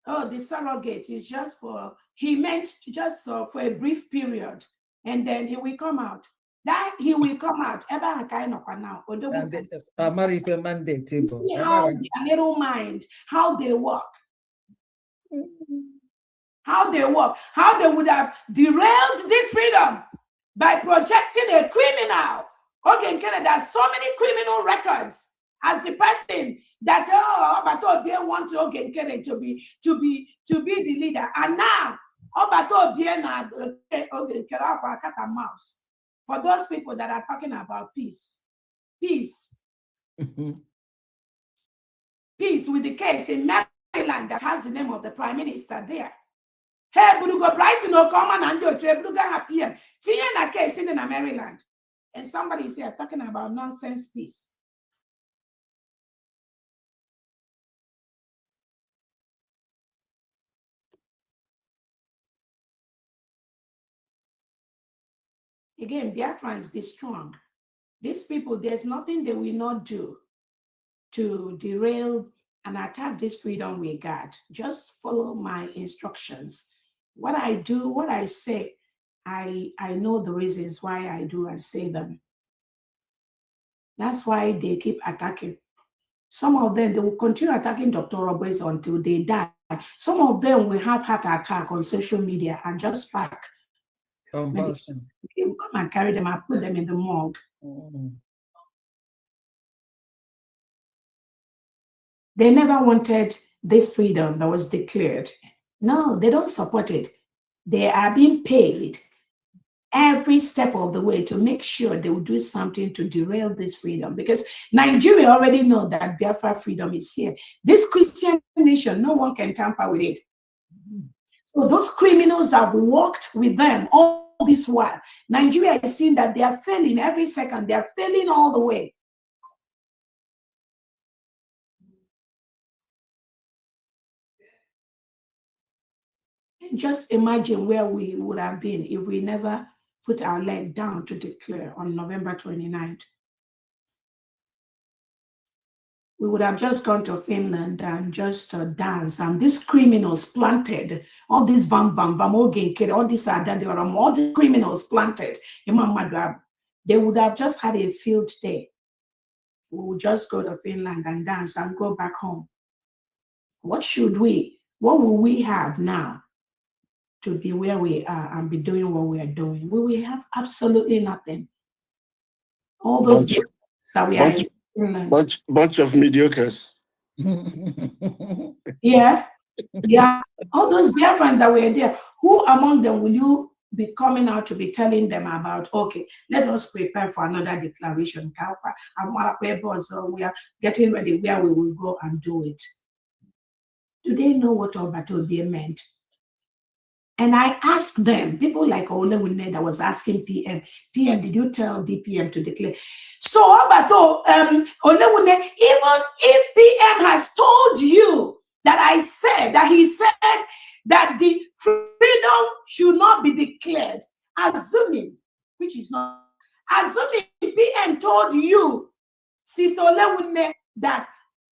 Speaker 4: Oh, the surrogate is just for, he meant just for a brief period. And then he will come out. That he will come out. Now.
Speaker 1: American mandate table.
Speaker 4: See how their little mind, how they work. How they work. How they would have derailed this freedom by projecting a criminal. Okay, in Canada, there's so many criminal records as the person that Obato want to Ogenkere to be the leader. And now Obato Biena Ogenkere cat and mouse. For those people that are talking about peace. Peace. Peace with the case in Maryland that has the name of the prime minister there. Hey, Budugo Bryson O'Common and Joe Buduga happy. Tiana case in Maryland. And somebody is here talking about nonsense peace. Again, Biafrans, be strong. These people, there's nothing they will not do to derail and attack this freedom we got. Just follow my instructions. What I do, what I say, I know the reasons why I do and say them. That's why they keep attacking. Some of them, they will continue attacking Dr. Roberts until they die. Some of them will have heart attack on social media and just pack.
Speaker 1: Convulsion.
Speaker 4: They will come and carry them and put them in the morgue. They never wanted this freedom that was declared. No, they don't support it. They are being paid every step of the way to make sure they will do something to derail this freedom, because Nigeria already know that Biafra freedom is here. This Christian nation, no one can tamper with it. So those criminals have worked with them all this while. Nigeria is seeing that they are failing every second. They are failing all the way. Just imagine where we would have been if we never put our leg down to declare on November 29th. We would have just gone to Finland and just dance. And these criminals planted, all these all these all these criminals planted, they would have just had a field day. We would just go to Finland and dance and go back home. What will we have now to be where we are and be doing what we are doing? We will have absolutely nothing. All those that we are in Finland.
Speaker 11: Bunch of mediocres.
Speaker 4: Yeah. All those Biafrans that were there, who among them will you be coming out to be telling them about, okay, let us prepare for another declaration. We are getting ready where we will go and do it. Do they know what Obatobie meant? And I asked them, people like Olewune that was asking PM, did you tell DPM to declare? So, Obato, Olewune, even if PM has told you that he said that the freedom should not be declared, assuming PM told you, Sister Olewune, that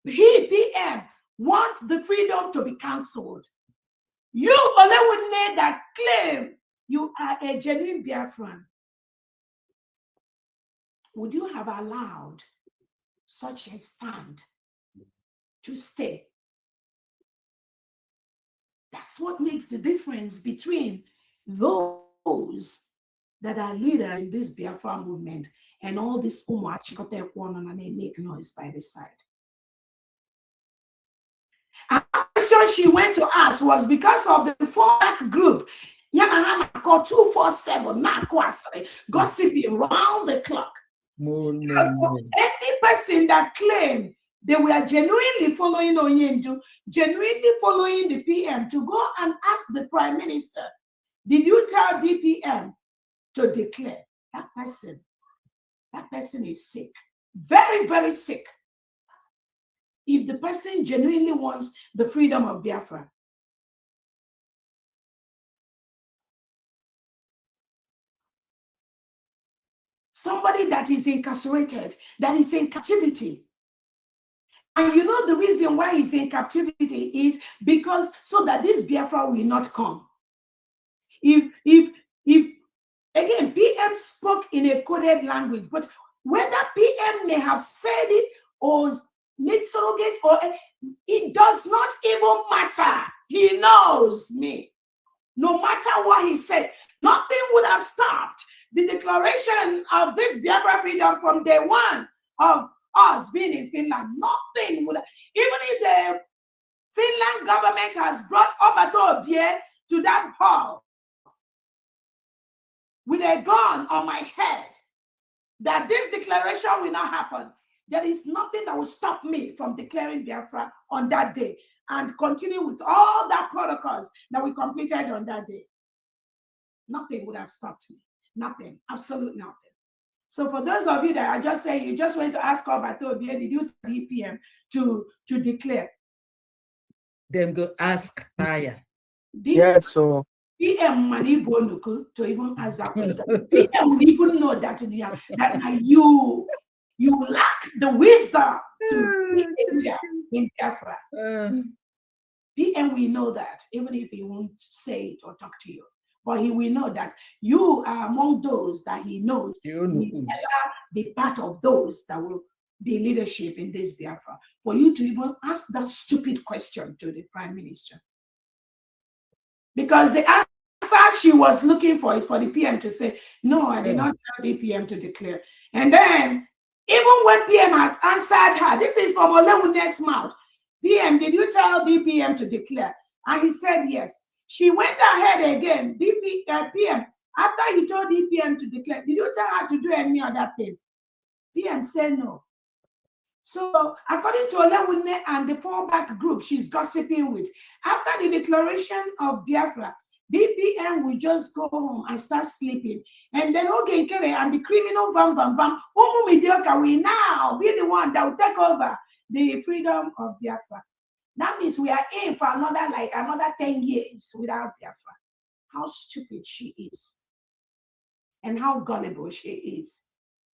Speaker 4: PM wants the freedom to be cancelled. You, Olewune, that claim you are a genuine Biafran, would you have allowed such a stand to stay? That's what makes the difference between those that are leaders in this Biafra movement and all this Umuachikote Kwono and they make noise by the side. And the question she went to ask was because of the FOAC group, Yamahana called 247, gossiping round the clock. Any person that claimed they were genuinely following Onyendu, genuinely following the PM, to go and ask the Prime Minister, did you tell DPM to declare? That person is sick, very, very sick. If the person genuinely wants the freedom of Biafra. Somebody that is incarcerated, that is in captivity. And you know the reason why he's in captivity is because so that this Biafra will not come. If again, PM spoke in a coded language, but whether PM may have said it or made surrogate or it does not even matter. He knows me. No matter what he says, nothing would have stopped the declaration of this Biafra freedom from day one of us being in Finland. Nothing would have, even if the Finland government has brought Obatobie to that hall with a gun on my head, that this declaration will not happen. There is nothing that will stop me from declaring Biafra on that day and continue with all that protocols that we completed on that day. Nothing would have stopped me. Nothing, absolutely nothing. So for those of you that are just saying, you just went to ask Obatobie, did you tell DPM to declare?
Speaker 1: Then go ask Aya.
Speaker 6: Yes, so
Speaker 4: PM money to even ask that question. PM would even know that you lack the wisdom to in Biafra. PM will know that, even if he won't say it or talk to you. But he will know that you are among those that he knows will never be part of those that will the leadership in this Biafra for you to even ask that stupid question to the Prime Minister. Because the answer she was looking for is for the PM to say, no, I did not tell the PM to declare. And then, even when PM has answered her, this is from Olewune's mouth, PM, did you tell BPM to declare? And he said yes. She went ahead again, PM, after he told DPM to declare, did you tell her to do any other thing? PM said no. So according to Olewune and the fallback group she's gossiping with, after the declaration of Biafra, DPM will just go home and start sleeping. And then Ogenkere and the criminal Vam Umu Mediocre will now be the one that will take over the freedom of Biafra. That means we are in for another 10 years without Biafra. How stupid she is. And how gullible she is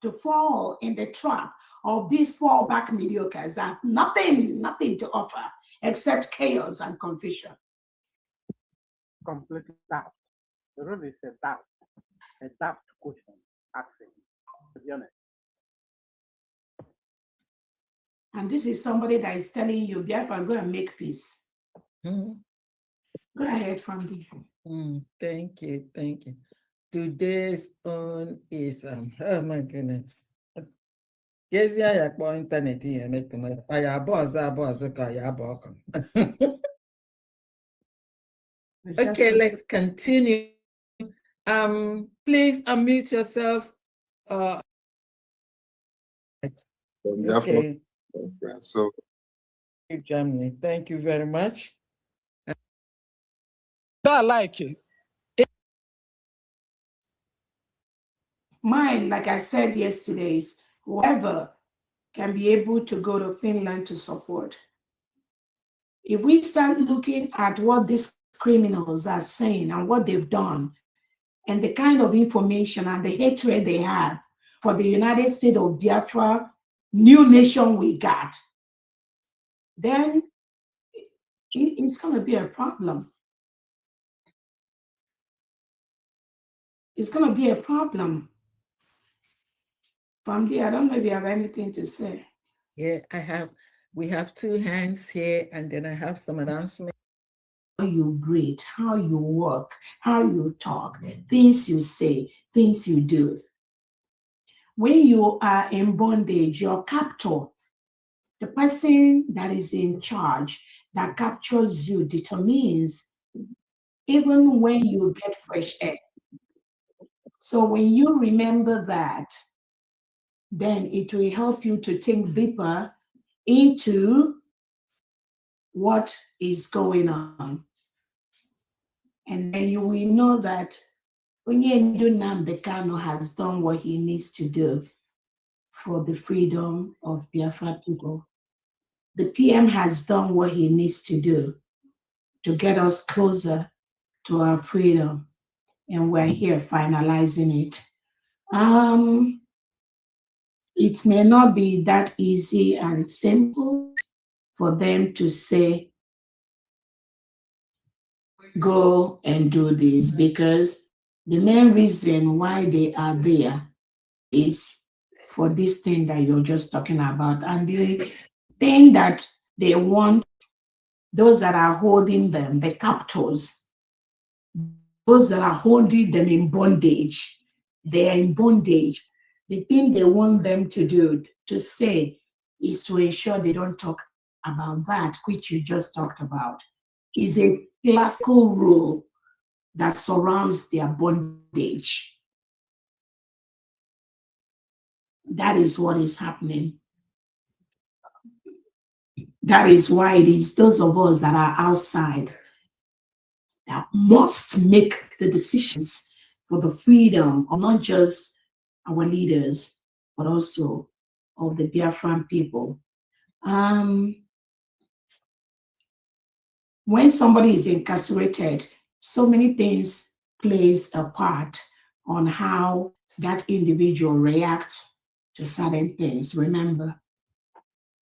Speaker 4: to fall in the trap of these fallback mediocres that have nothing to offer except chaos and confusion.
Speaker 12: Complete doubt. The rule is a doubt question, asking, to be honest.
Speaker 4: And this is somebody that is telling you, Biafra, go and make peace. Go ahead, Fambi.
Speaker 1: Thank you. Today's own is oh my goodness. Yes, yeah, internet here. Make them. I boss. Okay, let's continue. Please unmute yourself. Okay.
Speaker 10: So,
Speaker 1: Germany. Thank you very much.
Speaker 12: I like it.
Speaker 4: Mine, like I said yesterday, is whoever can be able to go to Finland to support. If we start looking at what these criminals are saying and what they've done, and the kind of information and the hatred they have for the United States of Biafra, new nation we got, then it's going to be a problem. It's going to be a problem. Family, I don't know if you have anything to say.
Speaker 1: Yeah, we have two hands here, and then I have some announcements.
Speaker 4: How you breathe, how you walk, how you talk, things you say, things you do. When you are in bondage, your captor, the person that is in charge, that captures you, determines even when you get fresh air. So when you remember that, then it will help you to think deeper into what is going on. And then you will know that Onyendu Nnamdi Kanu has done what he needs to do for the freedom of Biafra people. The PM has done what he needs to do to get us closer to our freedom. And we're here finalizing it. It may not be that easy and simple for them to say, go and do this, because the main reason why they are there is for this thing that you're just talking about. And the thing that they want, those that are holding them, the captors, those that are holding them in bondage, they are in bondage. The thing they want them to do, to say, is to ensure they don't talk about that, which you just talked about, is a classical rule that surrounds their bondage. That is what is happening. That is why it is those of us that are outside that must make the decisions for the freedom of not just our leaders, but also of the Biafran people. When somebody is incarcerated, so many things plays a part on how that individual reacts to certain things. Remember,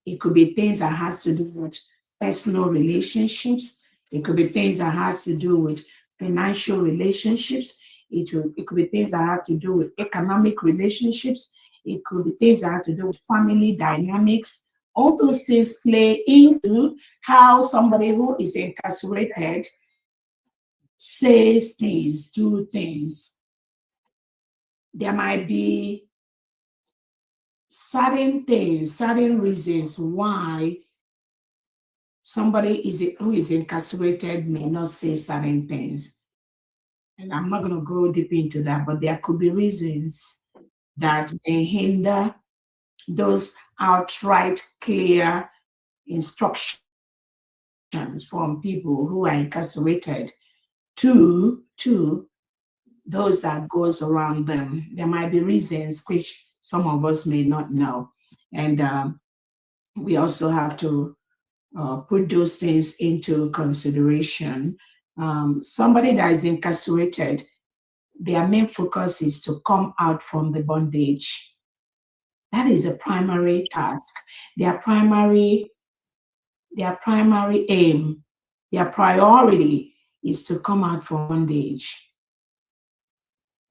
Speaker 4: it could be things that has to do with personal relationships. It could be things that has to do with financial relationships. It could be things that have to do with economic relationships. It could be things that have to do with family dynamics. All those things play into how somebody who is incarcerated says things, do things. There might be certain things, certain reasons why somebody who is incarcerated may not say certain things. And I'm not going to go deep into that, but there could be reasons that may hinder those outright clear instructions from people who are incarcerated to those that goes around them. There might be reasons which some of us may not know. And we also have to put those things into consideration. Somebody that is incarcerated, their main focus is to come out from the bondage. That is a primary task. Their primary aim, their priority is to come out from bondage.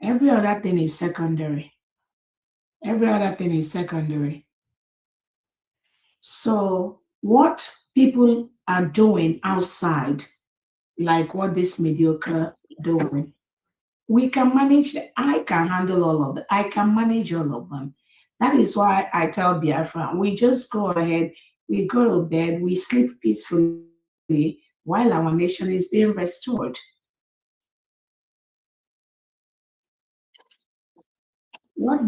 Speaker 4: Every other thing is secondary. Every other thing is secondary. So what people are doing outside, like what this mediocre doing, we can manage. I can handle all of them. I can manage all of them. That is why I tell Biafra, we just go ahead, we go to bed, we sleep peacefully while our nation is being restored. What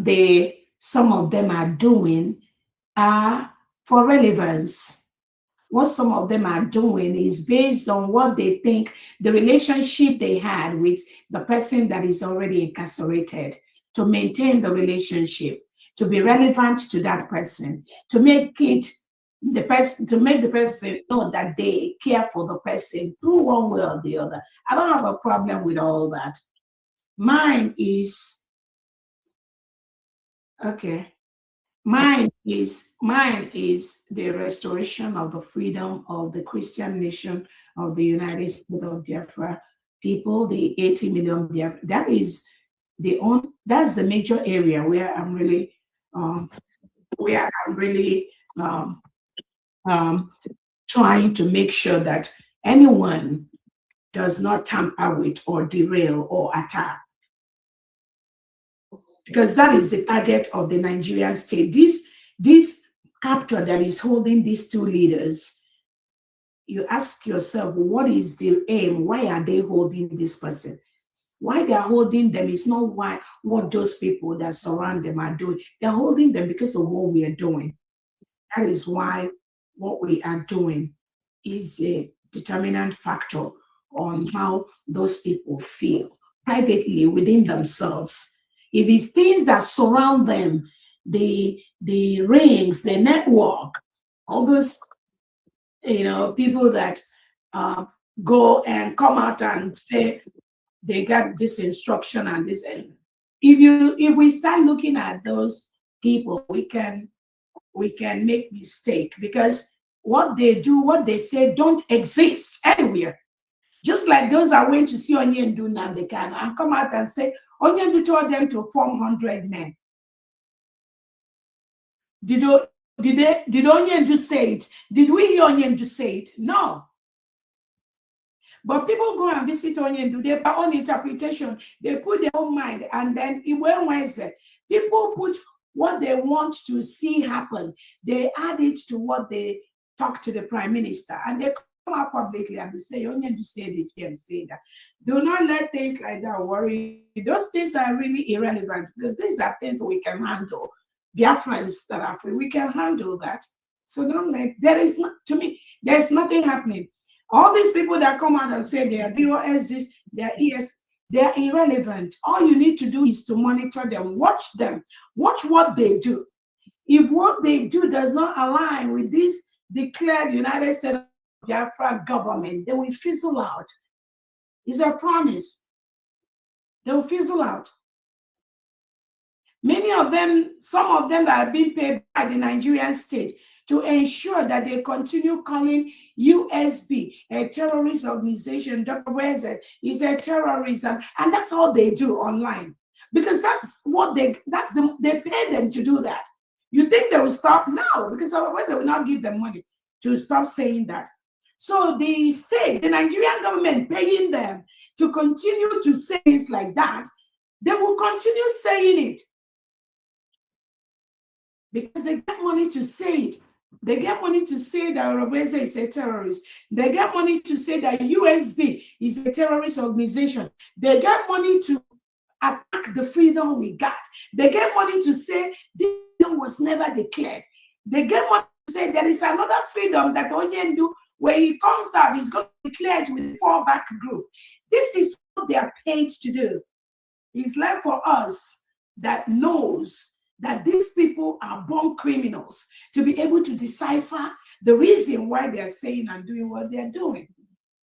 Speaker 4: some of them are doing are for relevance. What some of them are doing is based on what they think the relationship they had with the person that is already incarcerated, to maintain the relationship, to be relevant to that person, to make the person know that they care for the person through one way or the other. I don't have a problem with all that. Mine is the restoration of the freedom of the Christian nation of the United States of Biafra people, the 80 million Biafra. That's the major area where I'm really trying to make sure that anyone does not tamper with or derail or attack. Because that is the target of the Nigerian state. This capture that is holding these two leaders, you ask yourself, what is the aim? Why are they holding this person? Why they are holding them is not what those people that surround them are doing. They're holding them because of what we are doing. That is why what we are doing is a determinant factor on how those people feel privately within themselves. If it's things that surround them, the rings, the network, all those people that go and come out and say they got this instruction and this. If we start looking at those people, we can make mistake, because what they do, what they say don't exist anywhere. Just like those that went to see Onyendu now, they can and come out and say, Onyendu told them to form 100 men. Did Onyendu say it? Did we hear Onyendu say it? No. But people go and visit Onyendu, they have their own interpretation, they put their own mind, and then people put what they want to see happen, they add it to what they talk to the prime minister, and they come out publicly and they say, Onyendu say this, we say that. Do not let things like that worry. Those things are really irrelevant, because these are things we can handle. Biafrans that are free, we can handle that. So don't let, there's nothing happening. All these people that come out and say they are DOS, they are ES, they are irrelevant. All you need to do is to monitor them, watch what they do. If what they do does not align with this declared United States of Biafra government, they will fizzle out. It's a promise. They will fizzle out. Many of them, some of them that are being paid by the Nigerian state to ensure that they continue calling USB a terrorist organization. Dr. Weze is a terrorist, and that's all they do online. because that's what they pay them to do that. You think they will stop? No, because otherwise they will not give them money to stop saying that. So the state, the Nigerian government paying them to continue to say things like that, they will continue saying it because they get money to say it. They get money to say that Robese is a terrorist. They get money to say that USB is a terrorist organization. They get money to attack the freedom we got. They get money to say this freedom was never declared. They get money to say there is another freedom that Onyendu, when he comes out, is going to declare it with a fallback group. This is what they are paid to do. It's left for us that knows that these people are born criminals to be able to decipher the reason why they are saying and doing what they are doing.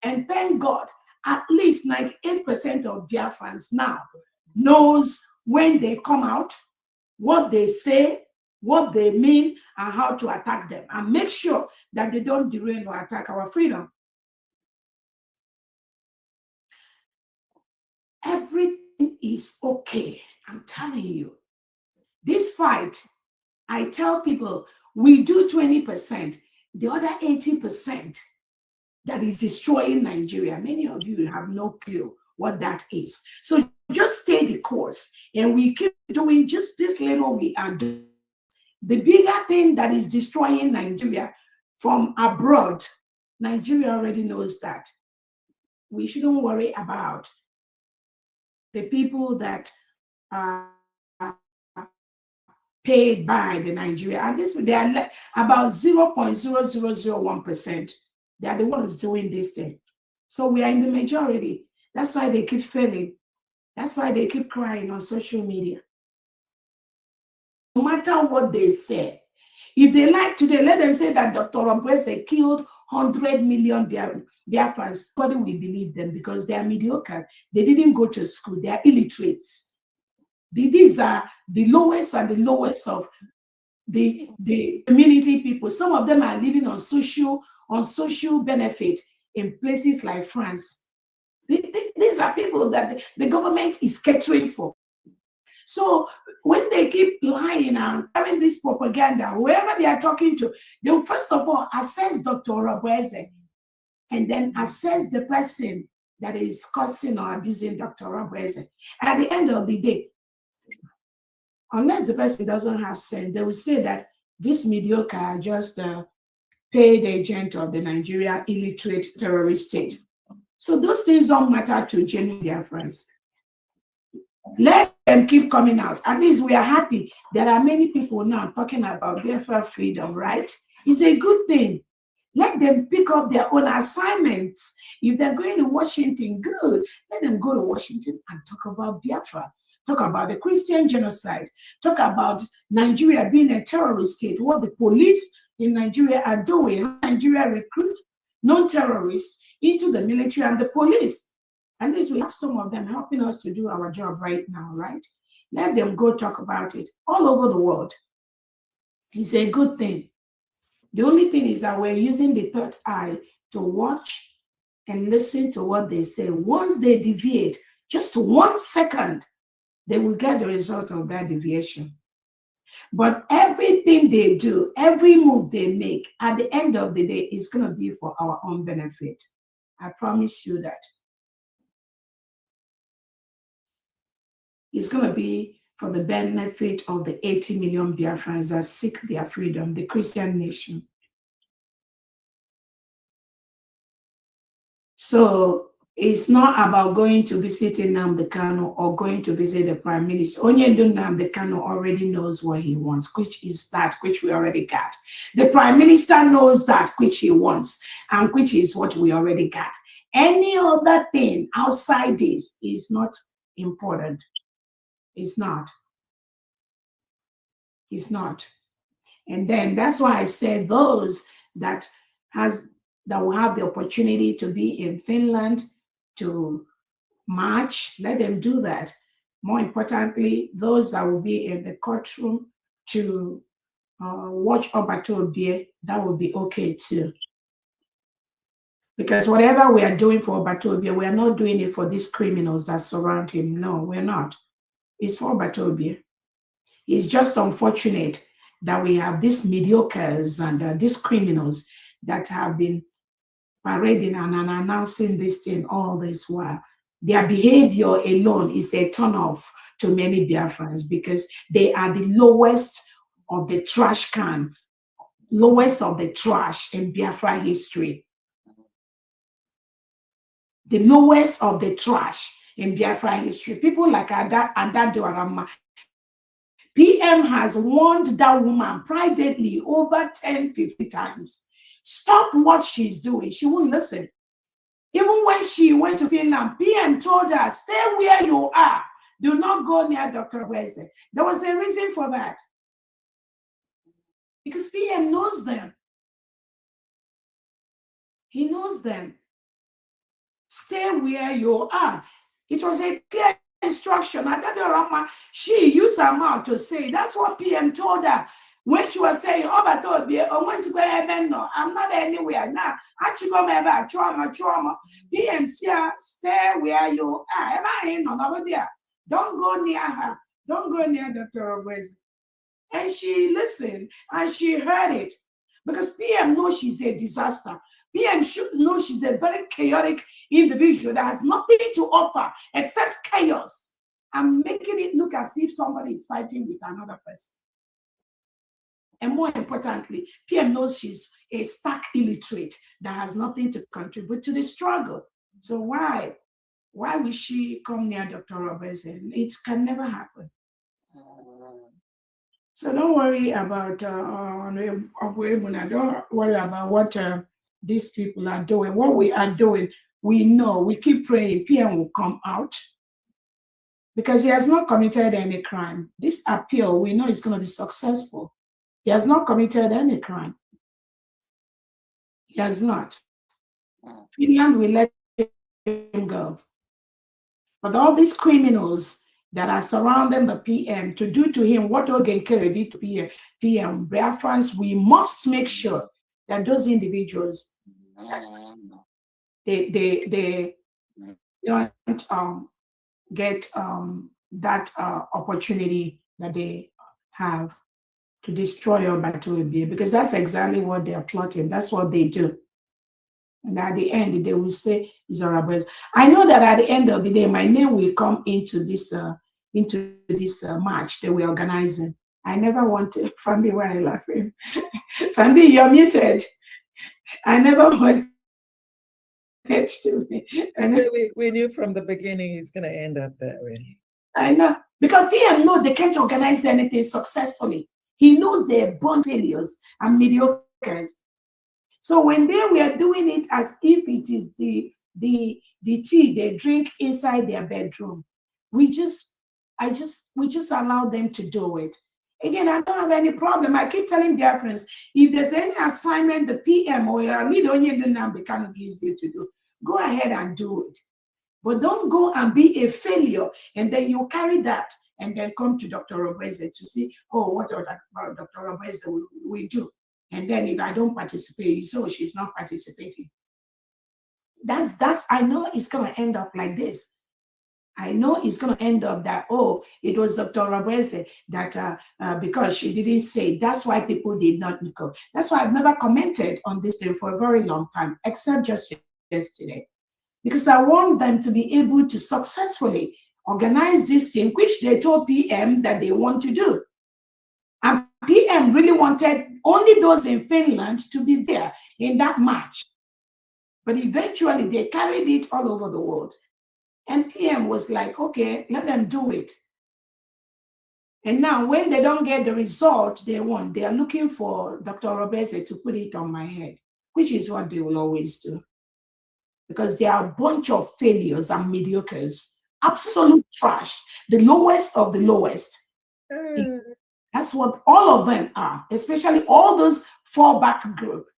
Speaker 4: And thank God, at least 98% of Biafrans now knows when they come out, what they say, what they mean, and how to attack them, and make sure that they don't derail or attack our freedom. Everything is okay, I'm telling you. This fight, I tell people, we do 20%, the other 80% that is destroying Nigeria. Many of you have no clue what that is. So just stay the course, and we keep doing just this little we are doing. The bigger thing that is destroying Nigeria from abroad, Nigeria already knows that. We shouldn't worry about the people that are paid by the Nigeria. And this, they are about 0.0001%. They are the ones doing this thing. So we are in the majority. That's why they keep failing. That's why they keep crying on social media. No matter what they say, if they like today, let them say that Dr. Obreze killed 100 million Biafrans. Nobody will believe them because they are mediocre. They didn't go to school. They are illiterates. These are the lowest and the lowest of the community people. Some of them are living on social benefit in places like France. These are people that the government is catering for. So when they keep lying and carrying this propaganda, whoever they are talking to, they will first of all assess Dr. Obreze and then assess the person that is causing or abusing Dr. Obreze. At the end of the day, unless the person doesn't have sense, they will say that this mediocre are just a paid agent of the Nigeria illiterate terrorist state. So those things don't matter to genuine Biafrans. Let them keep coming out. At least we are happy. There are many people now talking about Biafra freedom, right? It's a good thing. Let them pick up their own assignments. If they're going to Washington, good. Let them go to Washington and talk about Biafra. Talk about the Christian genocide. Talk about Nigeria being a terrorist state. What the police in Nigeria are doing. Nigeria recruit non-terrorists into the military and the police. At least we have some of them helping us to do our job right now, right? Let them go talk about it all over the world. It's a good thing. The only thing is that we're using the third eye to watch and listen to what they say. Once they deviate, just 1 second, they will get the result of that deviation. But everything they do, every move they make, at the end of the day, is going to be for our own benefit. I promise you that. It's going to be for the benefit of the 80 million Biafrans that seek their freedom, the Christian nation. So it's not about going to visit Nnamdi Kanu or going to visit the Prime Minister. Onyendu Nnamdi Kanu already knows what he wants, which is that which we already got. The Prime Minister knows that which he wants, and which is what we already got. Any other thing outside this is not important. It's not. It's not. And then that's why I said those that will have the opportunity to be in Finland to march, let them do that. More importantly, those that will be in the courtroom to watch Obato Obie, that will be okay too. Because whatever we are doing for Obato Obie, we are not doing it for these criminals that surround him. No, we're not. It's for Batobia. It's just unfortunate that we have these mediocres and these criminals that have been parading and announcing this thing all this while. Their behavior alone is a turn-off to many Biafrans because they are the lowest of the trash can, lowest of the trash in Biafra history. The lowest of the trash in Biafra history. People like Ada Duarama. PM has warned that woman privately over 10, 50 times. Stop what she's doing. She won't listen. Even when she went to Finland, PM told her, stay where you are. Do not go near Dr. Weze. There was a reason for that. Because PM knows them. He knows them. Stay where you are. It was a clear instruction. She used her mouth to say, that's what PM told her. When she was saying, oh, but I'm not anywhere now. Actually, go back, trauma. PM said, stay where you are. Don't go near her. Don't go near Dr. Obwezi. And she listened and she heard it. Because PM knows she's a disaster. PM should know she's a very chaotic individual that has nothing to offer except chaos and making it look as if somebody is fighting with another person. And more importantly, PM knows she's a stark illiterate that has nothing to contribute to the struggle. So why will she come near Dr. Roberts? It can never happen. So don't worry about don't worry about what these people are doing. What we are doing, we know. We keep praying. PM will come out because he has not committed any crime. This appeal, we know, is going to be successful. He has not committed any crime. He has not. Finland will let him go. But all these criminals that are surrounding the PM to do to him what Ogen Kerry did to PM Biafrans, we must make sure that those individuals they don't get that opportunity that they have to destroy your battle, because that's exactly what they are plotting. That's what they do. And at the end, they will say, Zorabes. I know that at the end of the day, my name will come into this march that we're organizing. I never wanted, Fandi, why are you laughing? Fandi, you're muted. I never wanted to be.
Speaker 1: We knew from the beginning he's going to end up that way.
Speaker 4: I know. Because PM knows they can't organize anything successfully. He knows they're born failures and mediocres. So when they were doing it as if it is the tea they drink inside their bedroom, we just allow them to do it. Again, I don't have any problem. I keep telling their friends, if there's any assignment the PM or your leader Onyedunam gives you to do, go ahead and do it. But don't go and be a failure and then you carry that and then come to Dr. Obwezi to see, oh, what Dr. Obwezi will do. And then if I don't participate, so she's not participating. That's I know it's gonna end up like this. I know it's gonna end up that, oh, it was Dr. Obwezi that because she didn't say, that's why people did not go. That's why I've never commented on this thing for a very long time, except just yesterday. Because I want them to be able to successfully organize this thing, which they told PM that they want to do. And PM really wanted only those in Finland to be there in that march. But eventually they carried it all over the world. And PM was like, okay, let them do it. And now when they don't get the result they want, they are looking for Dr. Obwezi to put it on my head, which is what they will always do. Because they are a bunch of failures and mediocres, absolute trash, the lowest of the lowest. That's what all of them are, especially all those fallback group.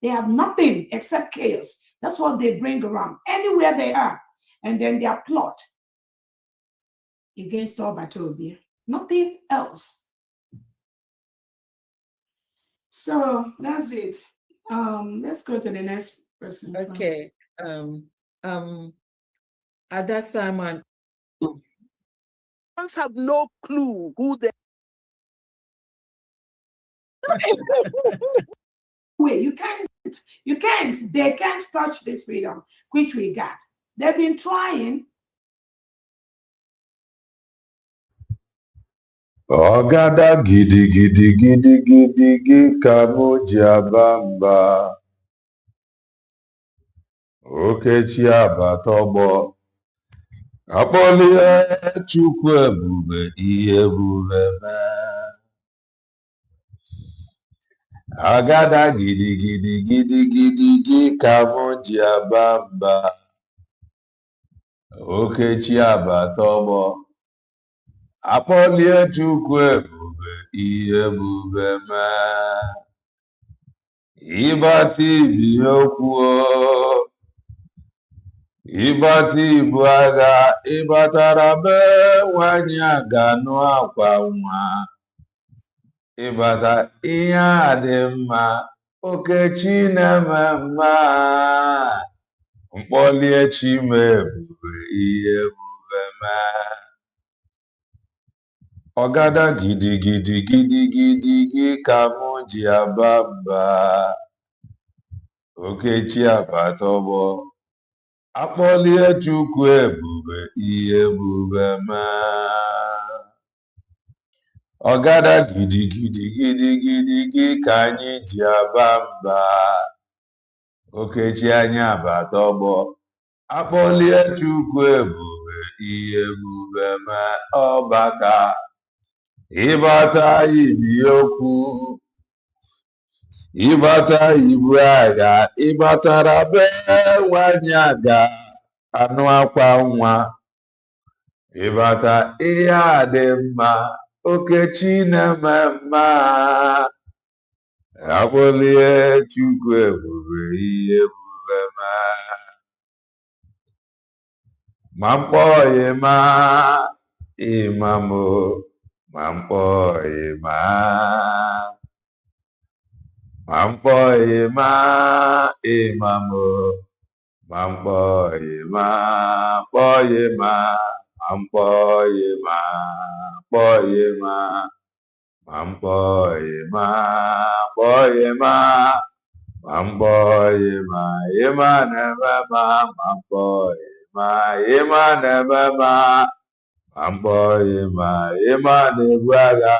Speaker 4: They have nothing except chaos. That's what they bring around anywhere they are. And then their plot against Obatobia. Nothing else. So that's it. Let's go to the next person.
Speaker 1: Okay. Ada Simon,
Speaker 13: have no clue who they
Speaker 4: Wait, you can't, they can't touch this freedom, which we got. They've been trying.
Speaker 2: Ogada gidi gidi gidi gidi gi kamuji abamba. Okechi abatobo. Akpolie chukwu ebube ihe ebube me. Agada gidi gidi gidi gidi gi kamuji abamba. Okechi abatobo. Akpolie chukwu ebube ihe ebube me. Ibati ibi okwu o. Ibati ibu agha, ịbatara be nwanyị aga nụ akwa nwa. Ịbata ihe a dị mma, Okechi na-eme mma. Mkpọlie Chime ebube ihe ebube mee. Ọgada gidi gidi gidi gidi gị ka mụ ji aba mba. Okechi abata ọgbọ. Akpọlie Chukwu ebube ihe ebube mee. Ọgada gidi gidi gidi gidi gị ka anyị ji aba mba. Okechi anyị abata ọgbọ. Akpọlie Chukwu ebube ihe ebube mee. Ọbata ịbata ibi okwu. Ịbata ibu agha, ịbatara be nwanyị aga anụ akwa nwa. Ịbata ihe a dị mma, Okechi na-eme mma. Akpọlie Chukwu ebube ihe ebube mee. Ma mkpọghị ma ịmamo, ma mkpọghị ma. Mamboy ma imamo, mamboy ma, boy ma, mamboy ma, boy ma, mamboy ma, boy ma, mamboy ma, imanema ma, mamboy ma, imanema, mamboy ma, imanewaga.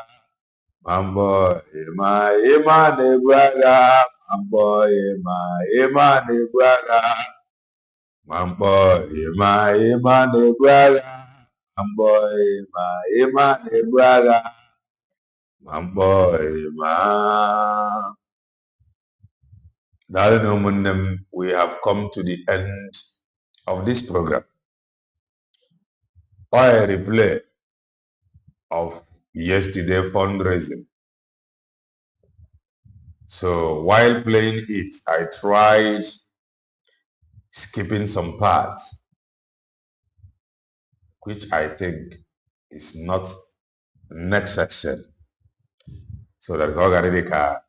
Speaker 2: Mamboy ma imane braga, mamboy ma imane braga, mamboy ma imane braga, mamboy ma imane braga, mamboy ma. Darling Omunem, we have come to the end of this program. Or a replay of yesterday fundraising. So while playing it, I tried skipping some parts, which I think is not next section. So that Gogaridika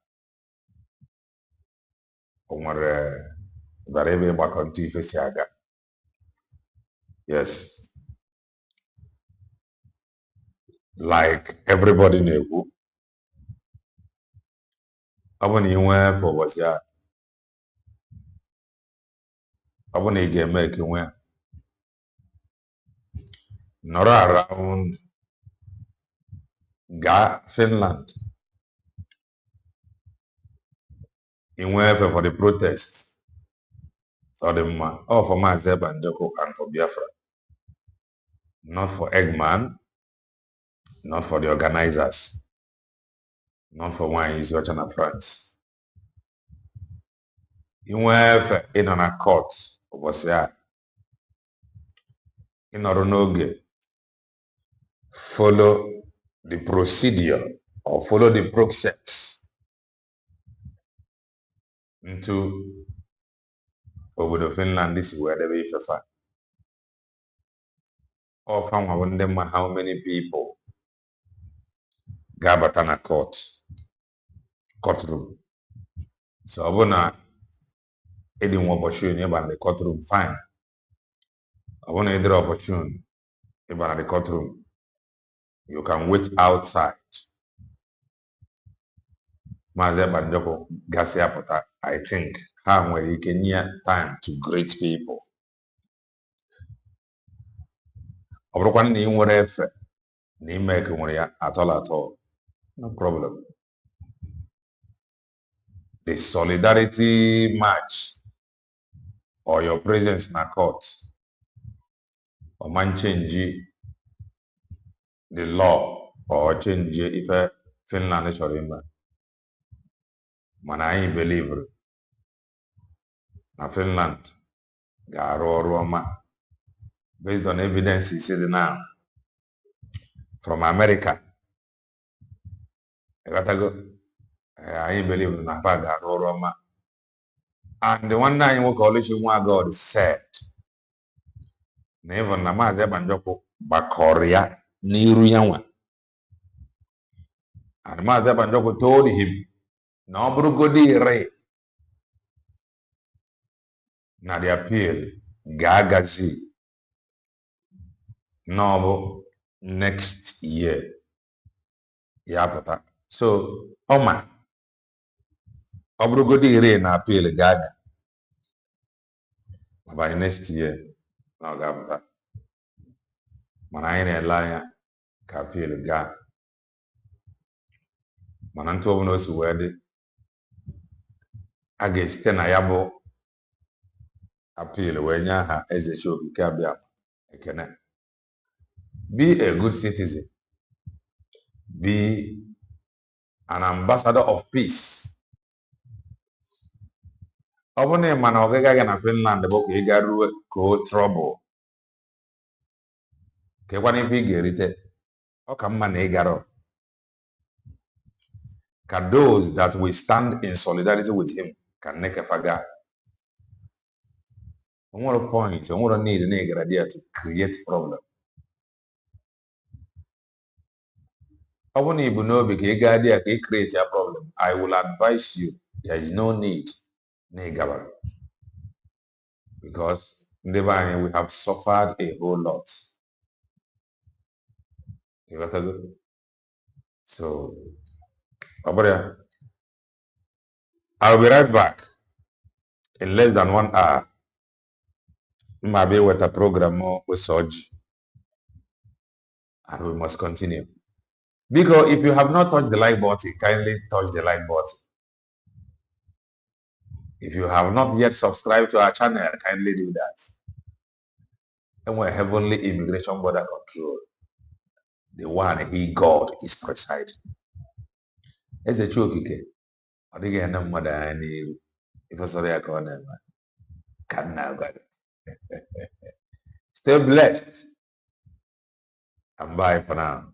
Speaker 2: Omar Barebe Bakonti Fesiaga. Yes. Like everybody knew, I want you went for was ya. I want to get make you went. Not around Finland. You went for the protests. So the man, oh, for myself and Joko and for Biafra. Not for Eggman. Not for the organizers. Not for one is watching a France. You went in on a court, was there. In Oronoge, follow the procedure or follow the process into Obodo Finland. This is where they be for. Or from how many people Gabatana courtroom. So Abona Eddie opportunity about the courtroom, fine. I want to either opportunity about the courtroom. You can wait outside. Maze Banjoko Gasia Pota, I think, how where you can hear time to greet people. Obrokwan ni nwere efe ni make nwere ya at all. No problem. The solidarity march or your presence in a court or man change the law or change if Finland is remember. Man, I believe na Finland Roma based on evidence you see now from America. I gotta go. I believe na Roma. And the one time coalition God said, never na Maze Banjoko Bakoria Niru Yanwa. And Maze Banjoko told him, no brugodi re na the appeal Gagazi no next year. Yapata. So Oma Obrugodi re na appeal Gaga by next year. No Gabata. Manayne Laya Kapil Ga Mananto no Suwedi against Tenayabo appeal when ya as a show Kabia. Be a good citizen. Be an ambassador of peace. Obone man ogega na Finland book igaru ko trouble. Ke kwani fi gerite. O kam man igaro. Can those that will stand in solidarity with him can make a faga. One point, one need an idea to create problem. I want you to know because create a problem. I will advise you. There is no need. Because we have suffered a whole lot. You got to go. So, I'll be right back in less than 1 hour. Maybe with a program with Soji. And we must continue. Because if you have not touched the like button, kindly touch the like button. If you have not yet subscribed to our channel, kindly do that. And we're Heavenly Immigration Border Control. The one he God is presiding. It's a joke. I think I know more than any. If I sorry, I can't never. Can now, stay blessed. And bye for now.